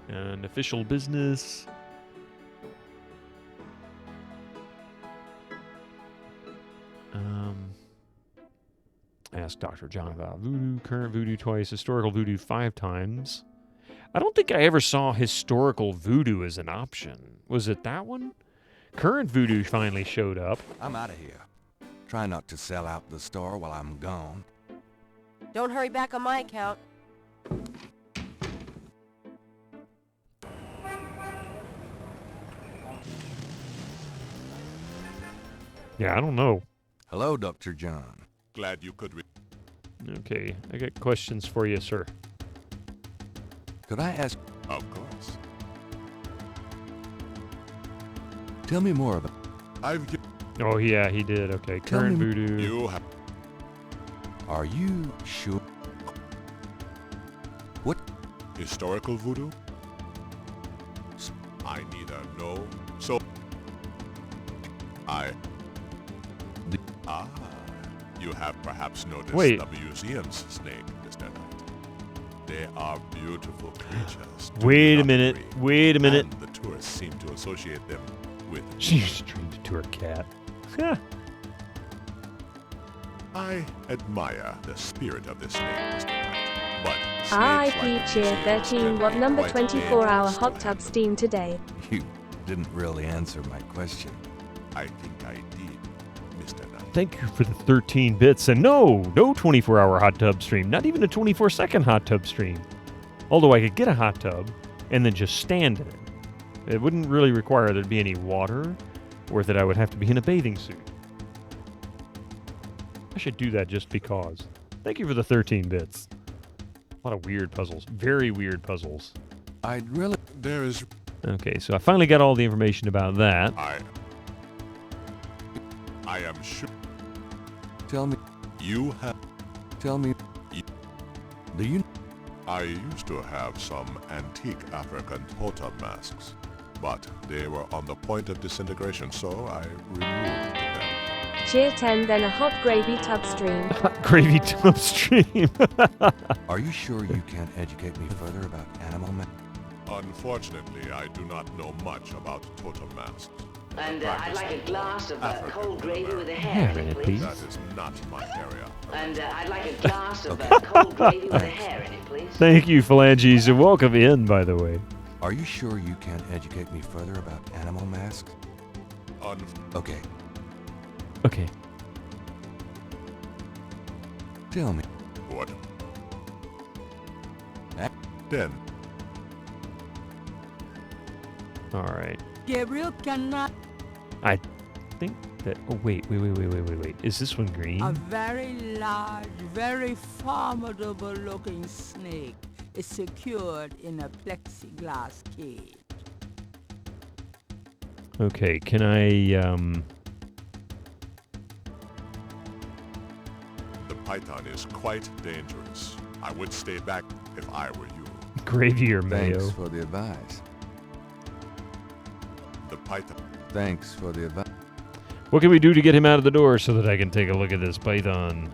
And official business. Ask Dr. John about voodoo. Current voodoo twice. Historical voodoo 5 times. I don't think I ever saw historical voodoo as an option. Was it that one? Current voodoo finally showed up. I'm out of here. Try not to sell out the store while I'm gone. Don't hurry back on my account. Yeah, I don't know. Hello, Dr. John. Glad you could. Okay, I got questions for you, sir. Could I ask? Of course. Tell me more about. Oh yeah, he did. Okay, Tell current me- voodoo. You have. Are you sure? What? Historical voodoo? I neither know. So. You have perhaps noticed Wait. the museum's snake, Mr. Knight. They are beautiful creatures. Wait a minute. Wait a minute. And the tourists seem to associate them with. She's trained to her cat. I admire the spirit of this snake, Mr. Knight. But snakes RIP like Cheer museums 13 are What number quite 24-hour dangerous hot to tub steam today? You didn't really answer my question. I think I did, Mr. Knight. Thank you for the 13 bits. And no 24-hour hot tub stream. Not even a 24-second hot tub stream. Although I could get a hot tub and then just stand in it. It wouldn't really require there to be any water or that I would have to be in a bathing suit. I should do that just because. Thank you for the 13 bits. A lot of weird puzzles. Very weird puzzles. I'd really... There is... Okay, so I finally got all the information about that. I am sure... Tell me... You have... Tell me... Do you... I used to have some antique African totem masks, but they were on the point of disintegration, so I removed them. Cheer 10 then a hot gravy tub stream. Hot gravy tub stream. Are you sure you can't educate me further about animal Unfortunately, I do not know much about totem masks. And I'd like a glass of cold gravy with a hair hair in it, please. That is not my area. And I'd like a glass of cold gravy with a hair in it, please. Thank you, Phalanges, and welcome in, by the way. Are you sure you can't educate me further about animal masks? Okay. Okay. Tell me. What? Then. All right. Gabriel cannot. I think that... Oh, wait. Is this one green? A very large, very formidable looking snake is secured in a plexiglass cage. Okay, can I, The python is quite dangerous. I would stay back if I were you. Gravy or mayo? Thanks for the advice. The python. Thanks for the advice. What can we do to get him out of the door so that I can take a look at this python?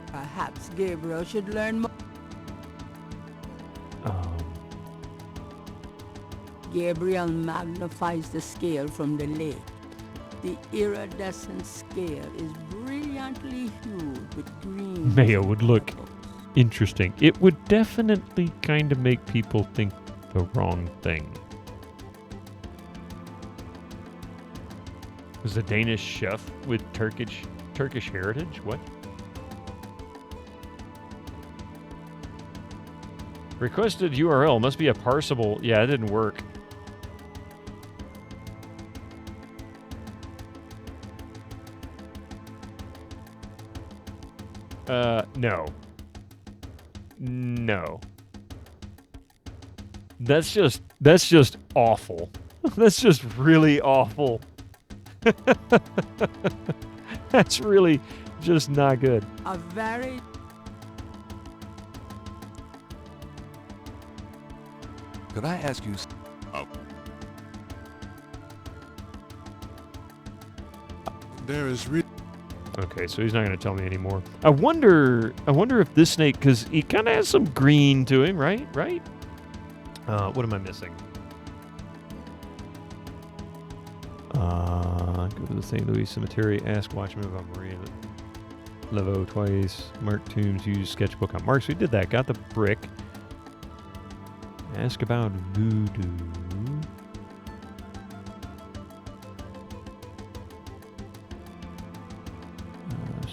Perhaps Gabriel should learn more. Gabriel magnifies the scale from the lake. The iridescent scale is brilliantly hued with green. Mayo would look interesting. It would definitely kind of make people think the wrong thing. Was a Danish chef with Turkish heritage? What? Requested URL must be a parsable. Yeah, it didn't work. No. No. That's just awful. That's just really awful. That's really just not good. A very... Could I ask you... There is really... Okay, so he's not going to tell me anymore. I wonder if this snake, because he kind of has some green to him, right? Right? What am I missing? Go to the St. Louis Cemetery. Ask Watchman about Maria Laveau twice. Mark Toombs. Use sketchbook on marks. We did that. Got the brick. Ask about voodoo.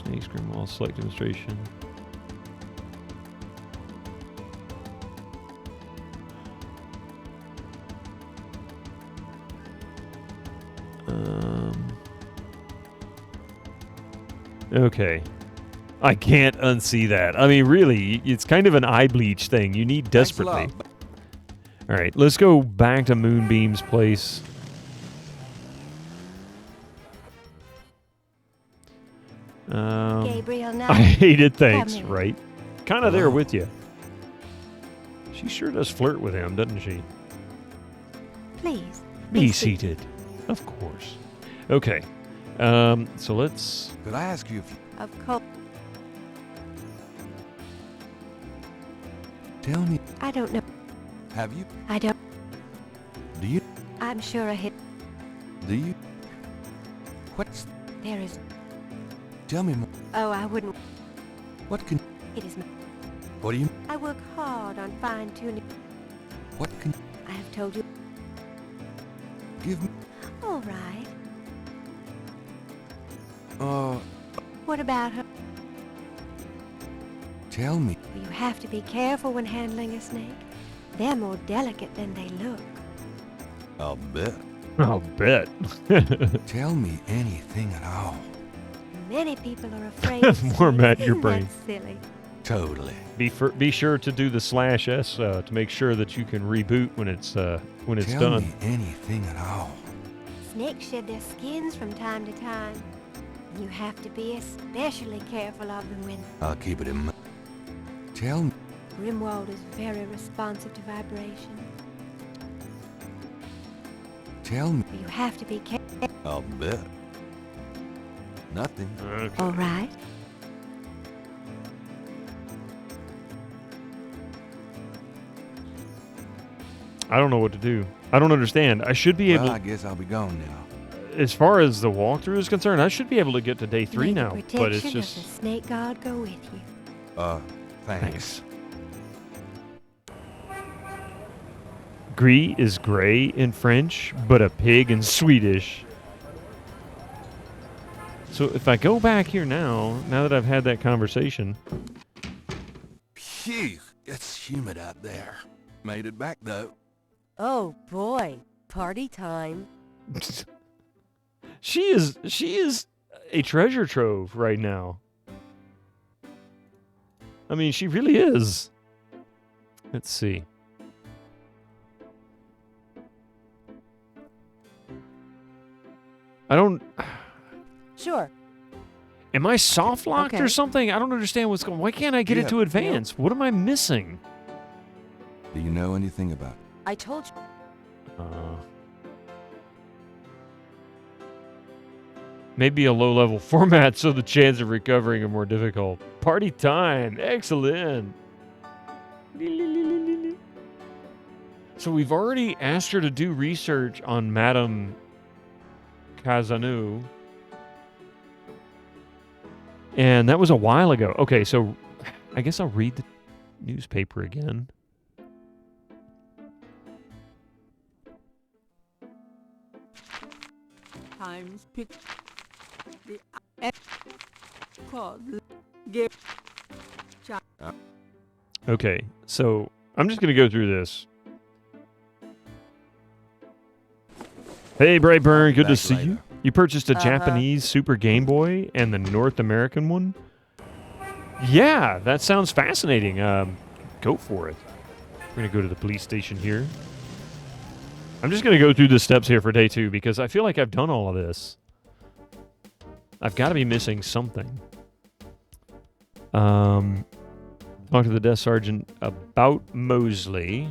Snakes, Grimwall, select demonstration. Okay. I can't unsee that. I mean, really, it's kind of an eye bleach thing. You need desperately. All right, let's go back to Moonbeam's place. Gabriel, now. I hate it, thanks, right? Kind of there with you. She sure does flirt with him, doesn't she? Please. Be seated. Of course. Okay. So let's... Could I ask you if you... Of course. Tell me... I don't know. Have you... I don't... Do you... I'm sure I hit... Do you... What's... There is... Tell me more. Oh, I wouldn't... What can... It is... What do you... I work hard on fine-tuning... What can... I have told you... Give me... All right. What about her? Tell me. You have to be careful when handling a snake. They're more delicate than they look. I'll bet. I'll bet. Tell me anything at all. Many people are afraid. More Matt, your brain. That's silly. Totally. Be sure to do the /S to make sure that you can reboot when it's Tell done. me anything at all. Snakes shed their skins from time to time. You have to be especially careful of them when... I'll keep it in mind. Tell me. Grimwald is very responsive to vibration. Tell me. You have to be careful. I'll bet. Nothing. Okay. All right. I don't know what to do. I don't understand. I should be able... I guess I'll be gone now. As far as the walkthrough is concerned, I should be able to get to day 3 May now. The But it's protection just... of the snake god go with you. Thanks. Gris is gray in French, but a pig in Swedish. So if I go back here now that I've had that conversation... Phew, it's humid out there. Made it back, though. Oh, boy. Party time. She is a treasure trove right now. I mean, she really is. Let's see. I don't... Sure. Am I soft locked or something? I don't understand what's going on. Why can't I get it to advance? What am I missing? Do you know anything about it? I told you. Maybe a low-level format so the chance of recovering are more difficult. Party time. Excellent. So we've already asked her to do research on Madame Cazanou. And that was a while ago. Okay, so I guess I'll read the newspaper again. Times pick the called Gabriel. Okay, so I'm just going to go through this. Hey, Brightburn, good to see you. You purchased a Japanese Super Game Boy and the North American one? Yeah, that sounds fascinating. Go for it. We're going to go to the police station here. I'm just going to go through the steps here for day 2 because I feel like I've done all of this. I've got to be missing something. Talk to the desk sergeant about Mosley.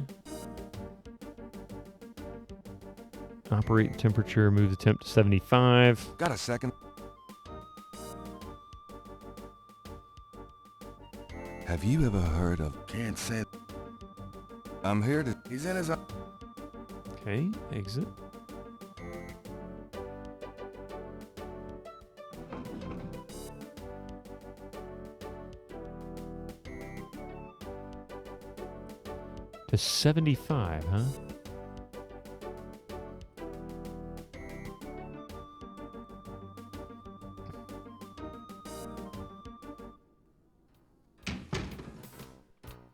Operate temperature, move the temp to 75. Got a second? Have you ever heard of... Can't say. I'm here to... He's in his... Okay, exit. To 75, huh?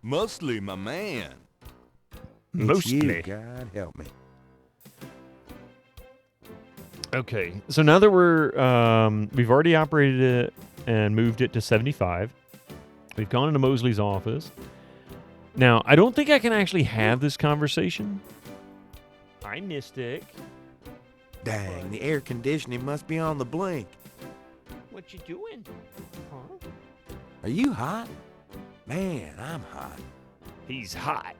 Mostly, my man. Mostly. God help me. Okay, so now that we've already operated it and moved it to 75. We've gone into Mosley's office. Now, I don't think I can actually have this conversation. Hi, Mystic. Dang, the air conditioning must be on the blink. What you doing? Huh? Are you hot? Man, I'm hot. He's hot.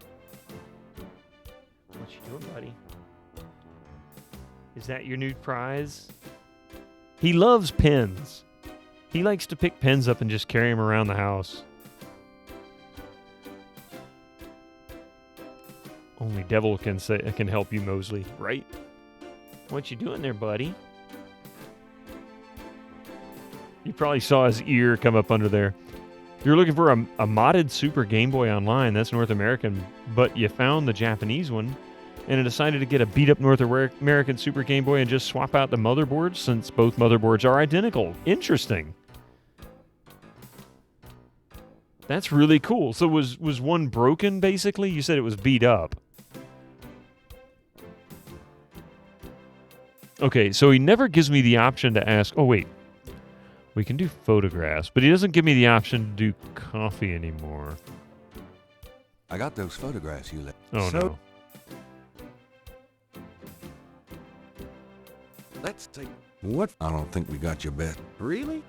What you doing, buddy? Is that your new prize? He loves pens. He likes to pick pens up and just carry them around the house. Only devil can help you, Mosley, right? What you doing there, buddy? You probably saw his ear come up under there. You're looking for a modded Super Game Boy Online. That's North American, but you found the Japanese one, and it decided to get a beat-up North American Super Game Boy and just swap out the motherboards since both motherboards are identical. Interesting. That's really cool. So was one broken, basically? You said it was beat up. Okay, so he never gives me the option to ask... Oh, wait. We can do photographs, but he doesn't give me the option to do coffee anymore. I got those photographs you left. Oh, no. Let's take... What? I don't think we got your bet. Really?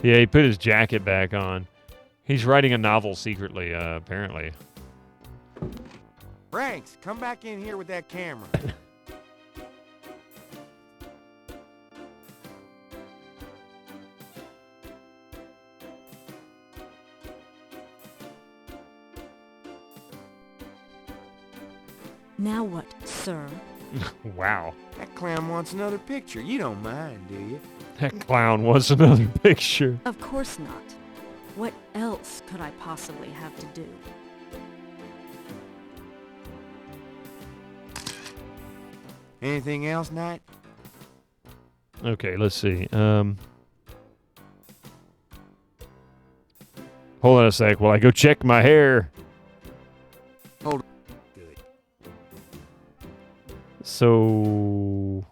Yeah, he put his jacket back on. He's writing a novel secretly, apparently. Franks, come back in here with that camera. Now what, sir? Wow. That clown wants another picture. You don't mind, do you? That clown wants another picture. Of course not. What else could I possibly have to do? Anything else, Knight? Okay, let's see. Hold on a sec while I go check my hair. Hold on. Good. So...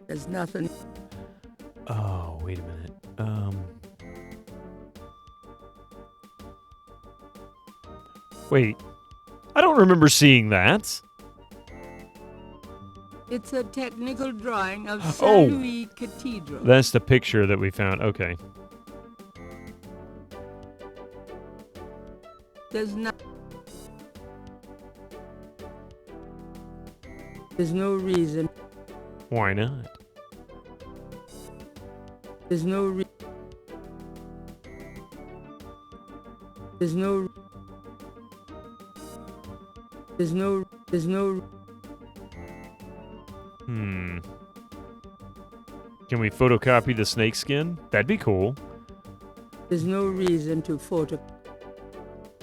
There's nothing. Oh, wait a minute. Wait. I don't remember seeing that. It's a technical drawing of Saint Louis Cathedral. That's the picture that we found. Okay. There's no reason. Why not? There's no Can we photocopy the snake skin? That'd be cool. There's no reason to photo.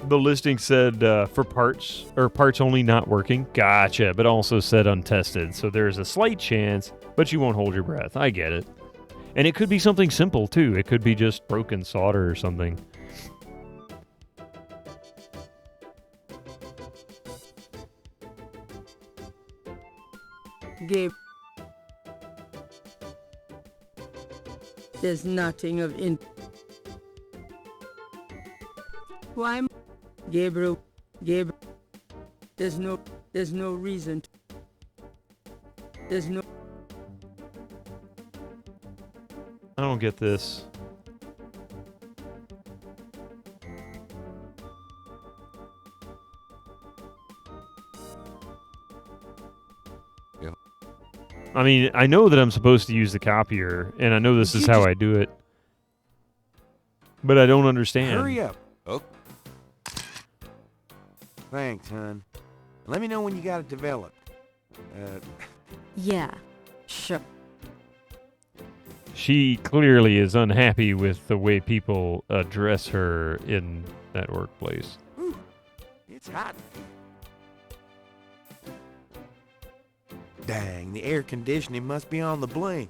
The listing said for parts, or parts only not working. Gotcha, but also said untested. So there's a slight chance, but you won't hold your breath. I get it. And it could be something simple, too. It could be just broken solder or something. Gabe, there's nothing of why, Gabriel, there's no reason. There's no. I don't get this. Yep. I mean, I know that I'm supposed to use the copier, and I know this is how I do it. But I don't understand. Hurry up. Oh. Thanks, hon. Let me know when you got it developed. Yeah, sure. She clearly is unhappy with the way people address her in that workplace. Whew, it's hot. Dang, the air conditioning must be on the blink.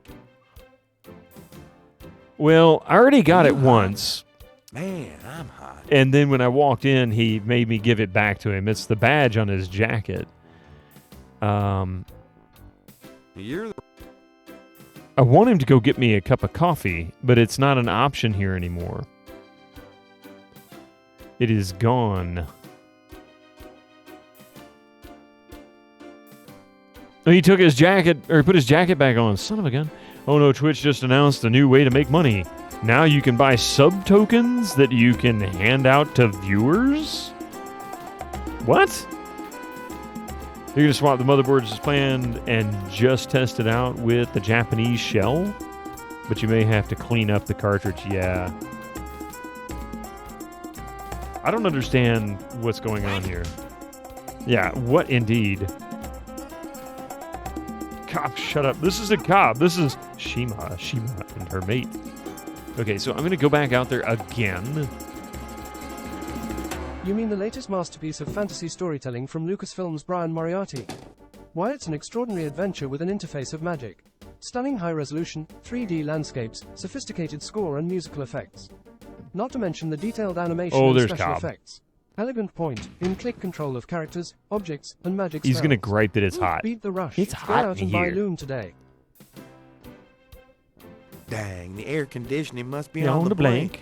Well, I already got it once. Man, I'm hot. And then when I walked in, he made me give it back to him. It's the badge on his jacket. You're the... I want him to go get me a cup of coffee, but it's not an option here anymore. It is gone. Oh, he took his jacket, or he put his jacket back on. Son of a gun. Oh no, Twitch just announced a new way to make money. Now you can buy sub-tokens that you can hand out to viewers? What? You're going to swap the motherboards as planned and just test it out with the Japanese shell? But you may have to clean up the cartridge, yeah. I don't understand what's going on here. Yeah, what indeed? Cop, shut up. This isn't Cop. This is Shima and her mate. Okay, so I'm going to go back out there again. You mean the latest masterpiece of fantasy storytelling from Lucasfilm's Brian Moriarty? Why, it's an extraordinary adventure with an interface of magic. Stunning high-resolution, 3D landscapes, sophisticated score and musical effects. Not to mention the detailed animation and special Cobb. effects. Elegant point, in-click control of characters, objects, and magic He's spells. going to gripe that it's hot. Beat the rush. It's Go hot out in and buy here. Loom today. Dang, the air conditioning must be Yeah, on the blink.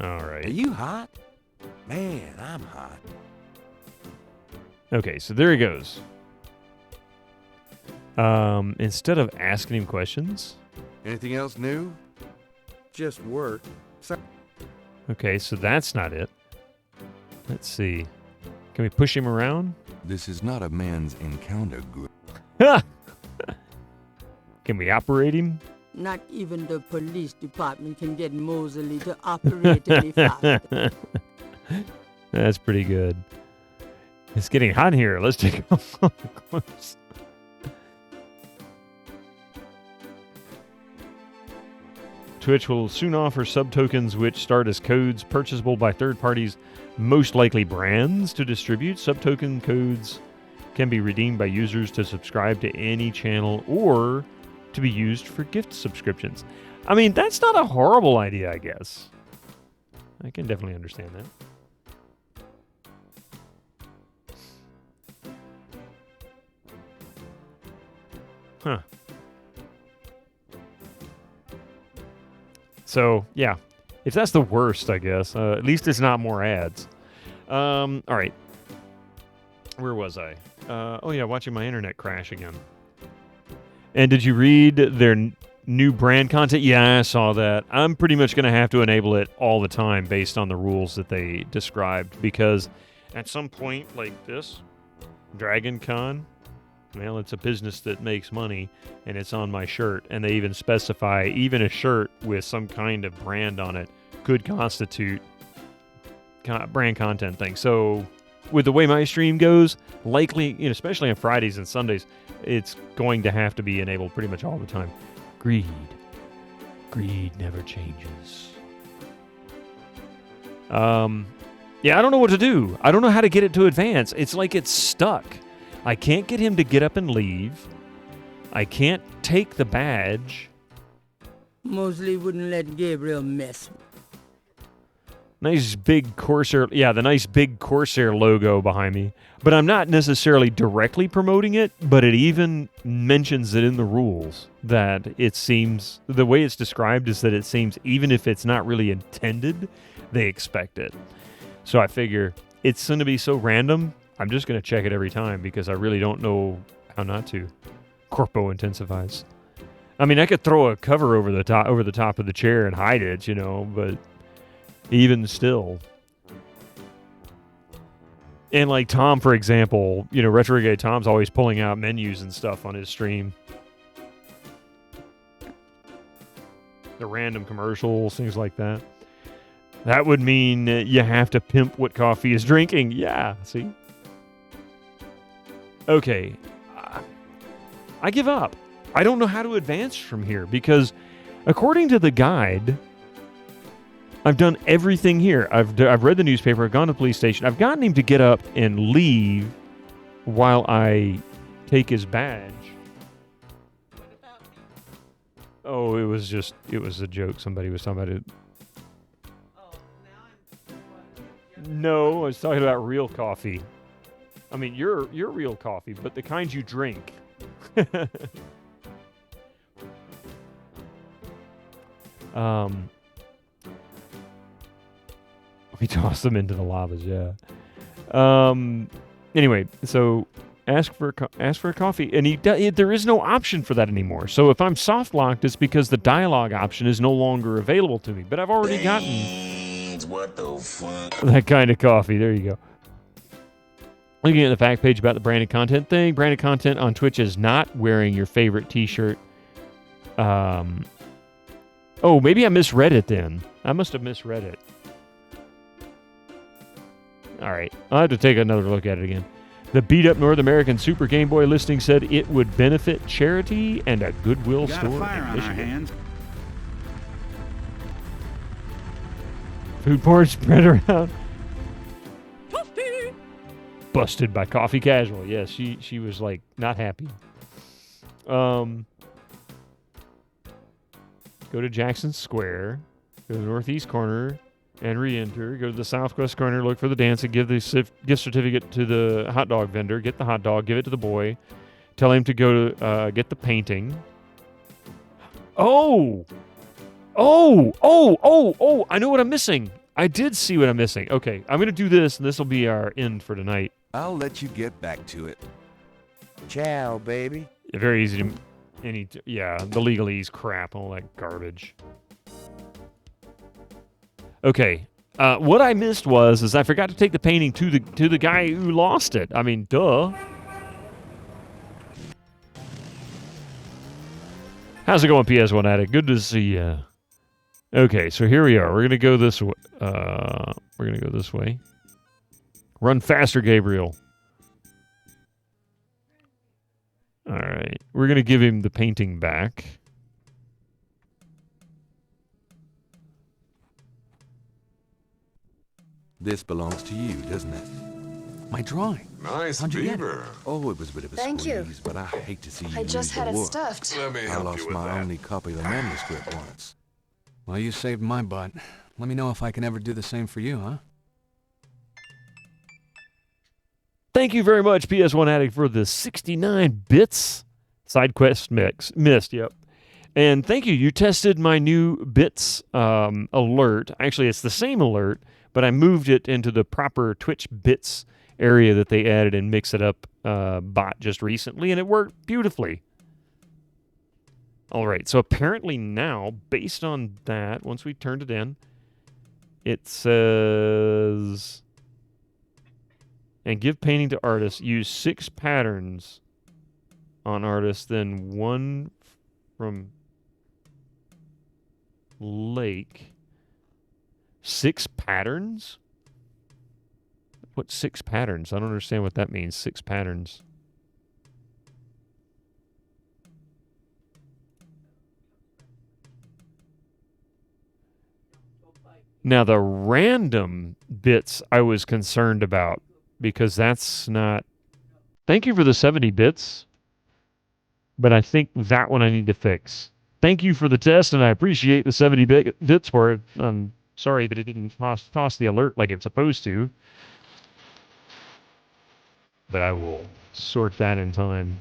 All right. Are you hot? Man, I'm hot. Okay, so there he goes. Instead of asking him questions. Anything else new? Just work. Okay, so that's not it. Let's see. Can we push him around? This is not a man's encounter group. Can we operate him? Not even the police department can get Moseley to operate any faster. That's pretty good. It's getting hot here. Let's take off all the clothes. Twitch will soon offer sub-tokens which start as codes purchasable by third parties, most likely brands, to distribute. Sub-token codes can be redeemed by users to subscribe to any channel or to be used for gift subscriptions. I mean, that's not a horrible idea, I guess. I can definitely understand that. Huh. So, yeah. If that's the worst, I guess. At least it's not more ads. All right. Where was I? Oh, yeah, watching my internet crash again. And did you read their new brand content? Yeah, I saw that. I'm pretty much going to have to enable it all the time based on the rules that they described. Because at some point, like this, Dragon Con, well, it's a business that makes money, and it's on my shirt. And they even specify even a shirt with some kind of brand on it could constitute brand content thing. So with the way my stream goes, likely, especially on Fridays and Sundays, it's going to have to be enabled pretty much all the time. Greed never changes. Yeah, I don't know what to do. I don't know how to get it to advance. It's like it's stuck. I can't get him to get up and leave. I can't take the badge. Mosley wouldn't let Gabriel mess. Nice big Corsair. Yeah, the nice big Corsair logo behind me. But I'm not necessarily directly promoting it, but it even mentions it in the rules that it seems, the way it's described is that it seems even if it's not really intended, they expect it. So I figure it's going to be so random, I'm just going to check it every time because I really don't know how not to. Corpo intensifies. I mean, I could throw a cover over the top of the chair and hide it, but even still. And like Tom, for example, Retrograde Tom's always pulling out menus and stuff on his stream. The random commercials, things like that. That would mean you have to pimp what coffee is drinking. Yeah, see? Okay. I give up. I don't know how to advance from here because according to the guide, I've done everything here. I've read the newspaper, I've gone to the police station. I've gotten him to get up and leave while I take his badge. Oh, it was a joke. Somebody was talking about it. No, I was talking about real coffee. I mean, you're real coffee, but the kind you drink. We toss them into the lavas, yeah. Anyway, so ask for a coffee, and there is no option for that anymore. So if I'm soft locked, it's because the dialogue option is no longer available to me. But I've already gotten What the fuck? that kind of coffee. There you go. Looking at the fact page about the branded content thing. Branded content on Twitch is not wearing your favorite t-shirt. Oh, maybe I misread it then. I must have misread it. All right. I'll have to take another look at it again. The beat-up North American Super Game Boy listing said it would benefit charity and a Goodwill store in Michigan. Food porn spread around. Busted by Coffee Casual. Yes, she was like not happy. Go to Jackson Square. Go to the northeast corner and re-enter. Go to the southwest corner. Look for the dance and give the gift certificate to the hot dog vendor. Get the hot dog. Give it to the boy. Tell him to go to get the painting. Oh! I know what I'm missing. I did see what I'm missing. Okay, I'm going to do this, and this will be our end for tonight. I'll let you get back to it. Ciao, baby. Very easy to... the legalese crap, all that garbage. Okay, what I missed is I forgot to take the painting to the guy who lost it. I mean, duh. How's it going, PS1 Addict? Good to see ya. Okay, so here we are. We're gonna go this way. Run faster, Gabriel. All right, we're gonna give him the painting back. This belongs to you, doesn't it? My drawing. Nice How'd you get it? beaver. Oh, it was a bit of a Thank you. squeeze, but I hate to see you I lose just the had it work. stuffed. Let me I help lost you with my that. only copy of the manuscript once. Well, you saved my butt. Let me know if I can ever do the same for you, huh? Thank you very much, PS1 Addict, for the 69 bits side quest missed. Yep. And thank you. You tested my new bits alert. Actually, it's the same alert, but I moved it into the proper Twitch bits area that they added and Mix It Up bot just recently, and it worked beautifully. All right. So apparently now, based on that, once we turned it in, it says... And give painting to artists. Use 6 patterns on artists, then 1 from Lake. 6 patterns? What 6 patterns? I don't understand what that means. 6 patterns. Now, the random bits I was concerned about because that's not... Thank you for the 70 bits, but I think that one I need to fix. Thank you for the test, and I appreciate the 70 bits for it. I'm sorry that it didn't toss the alert like it's supposed to, but I will sort that in time.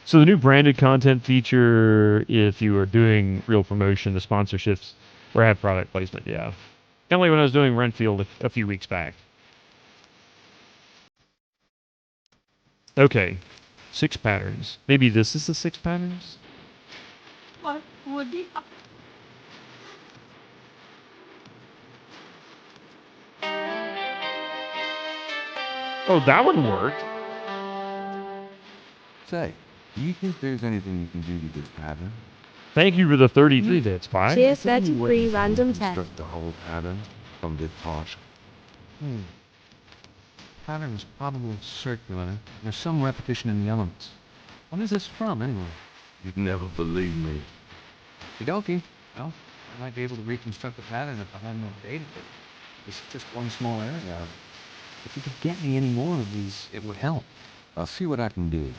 So the new branded content feature, if you are doing real promotion, the sponsorships, or have product placement, yeah. Kind of like when I was doing Renfield a few weeks back. Okay, 6 patterns. Maybe this is the 6 patterns? What would he... Oh, that one worked. Say, do you think there's anything you can do to this pattern? Thank you for the 33 bits, Spy. Cheers 33 random 10. Construct the whole pattern from this partial. Pattern is probably circular. There's some repetition in the elements. What is this from, anyway? You'd never believe me. Okie. Well, I might be able to reconstruct the pattern if I had no data. This is just one small area. If you could get me any more of these, it would help. I'll see what I can do.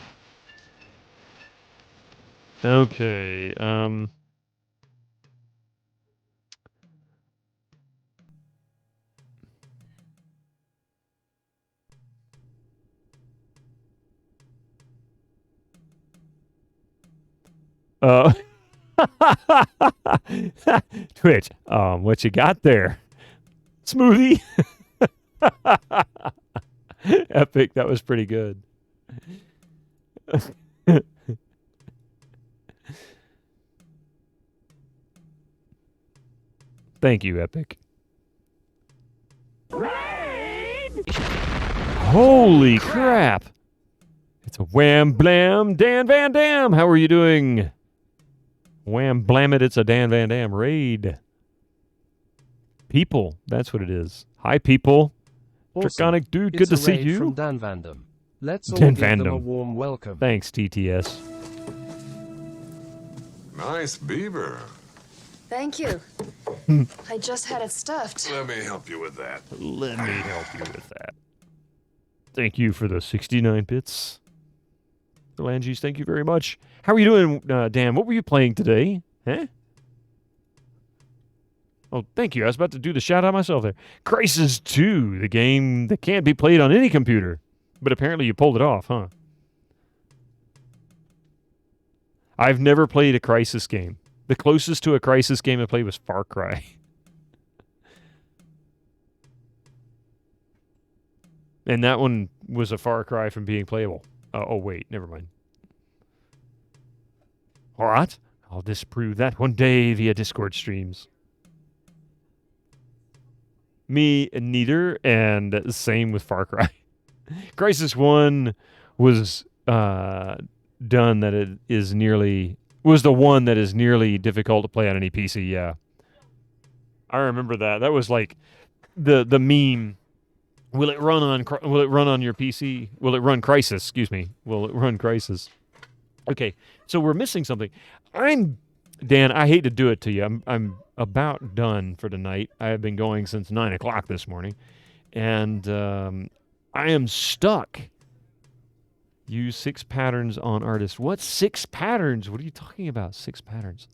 Okay, Twitch, what you got there? Smoothie? Epic, that was pretty good. Thank you, Epic. Holy crap! It's a wham blam Dan Van Dam. How are you doing? Wham blam it, it's a Dan Van Dam raid. People, that's what it is. Hi, people. Awesome. Draconic dude, good to see you. From Dan Van Dam. Let's all Dan give Van them a Dam. warm welcome. Thanks, TTS. Nice beaver. Thank you. I just had it stuffed. Let me help you with that. Let me help you with that. Thank you for the 69 bits. Phalanges, thank you very much. How are you doing, Dan? What were you playing today? Huh? Oh, thank you. I was about to do the shout out myself there. Crisis 2, the game that can't be played on any computer. But apparently you pulled it off, huh? I've never played a Crisis game. The closest to a Crisis game I played was Far Cry. And that one was a far cry from being playable. Oh, wait, never mind. What? I'll disprove that one day via Discord streams. Me, neither, and same with Far Cry. Crisis 1 was done that it is nearly... was the one that is nearly difficult to play on any PC, yeah. I remember that. That was like the meme. Will it run on your PC? Will it run Crisis? Excuse me. Will it run Crisis? Okay, so we're missing something. Dan, I hate to do it to you. I'm about done for tonight. I have been going since 9 o'clock this morning, and I am stuck. Use 6 patterns on artists. What 6 patterns? What are you talking about? 6 patterns.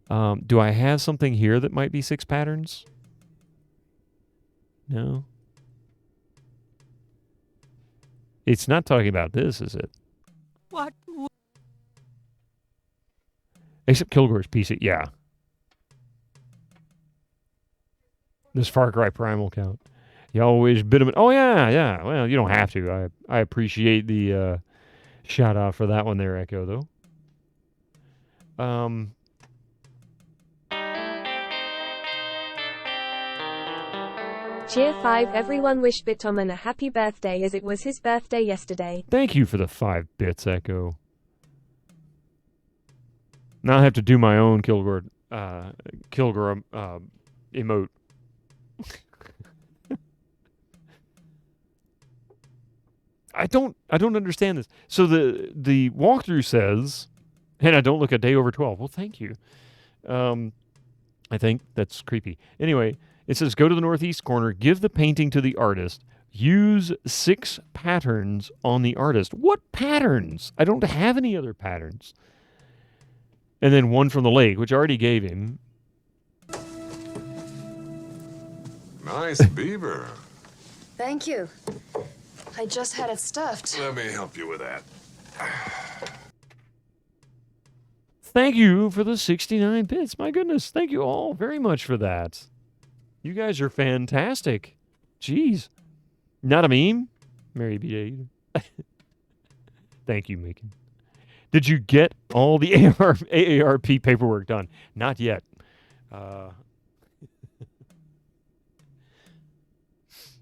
Do I have something here that might be 6 patterns? No. It's not talking about this, is it? What? Except Kilgore's PC, yeah. This Far Cry Primal count. You always bid him. Oh, yeah. Well, you don't have to. I appreciate the shout out for that one there, Echo, though. Cheer 5 everyone wish Bitoman a happy birthday as it was his birthday yesterday. Thank you for the 5 bits, Echo. Now I have to do my own Kilgore emote. I don't understand this. So the walkthrough says, and I don't look a day over 12. Well, thank you. I think that's creepy. Anyway, It says, go to the northeast corner, give the painting to the artist, use 6 patterns on the artist. What patterns? I don't have any other patterns. And then 1 from the lake, which I already gave him. Nice beaver. Thank you. I just had it stuffed. Let me help you with that. Thank you for the 69 bits. My goodness, thank you all very much for that. You guys are fantastic. Jeez. Not a meme? Mary B. Thank you, Macon. Did you get all the AARP paperwork done? Not yet.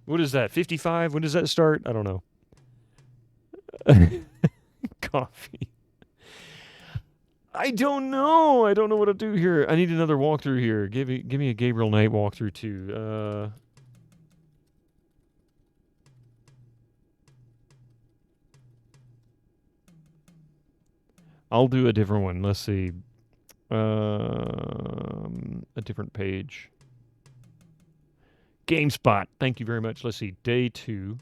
What is that, 55? When does that start? I don't know. Coffee. I don't know. I don't know what to do here. I need another walkthrough here. Give me a Gabriel Knight walkthrough too. I'll do a different one. Let's see. A different page. GameSpot. Thank you very much. Let's see. Day 2.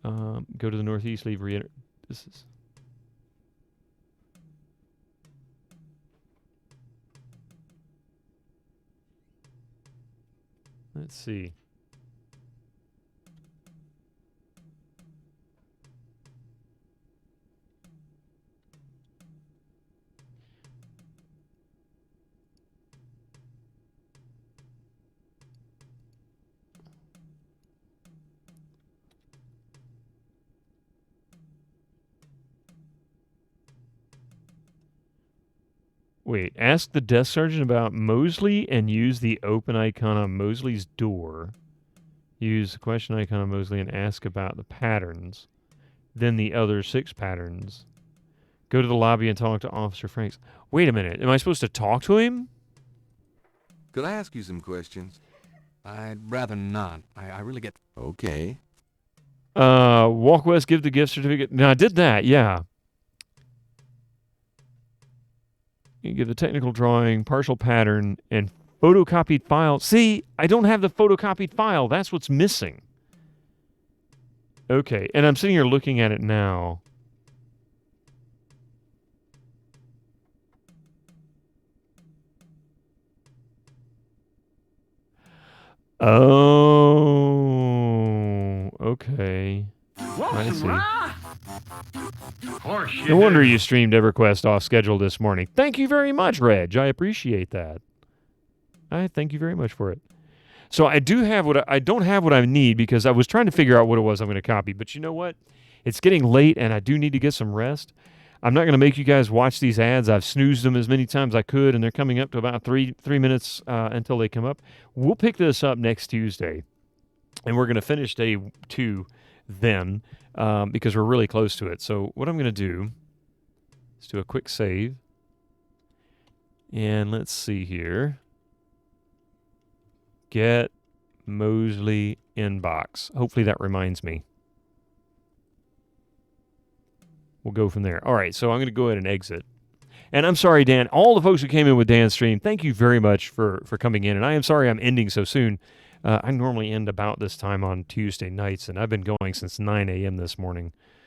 Go to the northeast. Leave re-enter. This is. Let's see. Wait, ask the desk sergeant about Mosley and use the open icon on Mosley's door. Use the question icon on Mosley and ask about the patterns. Then the other 6 patterns. Go to the lobby and talk to Officer Franks. Wait a minute. Am I supposed to talk to him? Could I ask you some questions? I'd rather not. I really get... Okay. Walk west, give the gift certificate. No, I did that, yeah. You give the technical drawing, partial pattern, and photocopied file. See, I don't have the photocopied file. That's what's missing. Okay, and I'm sitting here looking at it now. Oh, okay. I see. No wonder you streamed EverQuest off schedule this morning. Thank you very much, Reg. I appreciate that. I thank you very much for it. So I do have what I don't have what I need because I was trying to figure out what it was I'm going to copy. But you know what? It's getting late and I do need to get some rest. I'm not going to make you guys watch these ads. I've snoozed them as many times as I could, and they're coming up to about three minutes until they come up. We'll pick this up next Tuesday, and we're going to finish day 2 then because we're really close to it. So what I'm going to do is do a quick save. And let's see here. Get Mosley inbox. Hopefully that reminds me. We'll go from there. All right, so I'm going to go ahead and exit. And I'm sorry, Dan. All the folks who came in with Dan's stream, thank you very much for coming in. And I am sorry I'm ending so soon. I normally end about this time on Tuesday nights, and I've been going since 9 a.m. this morning.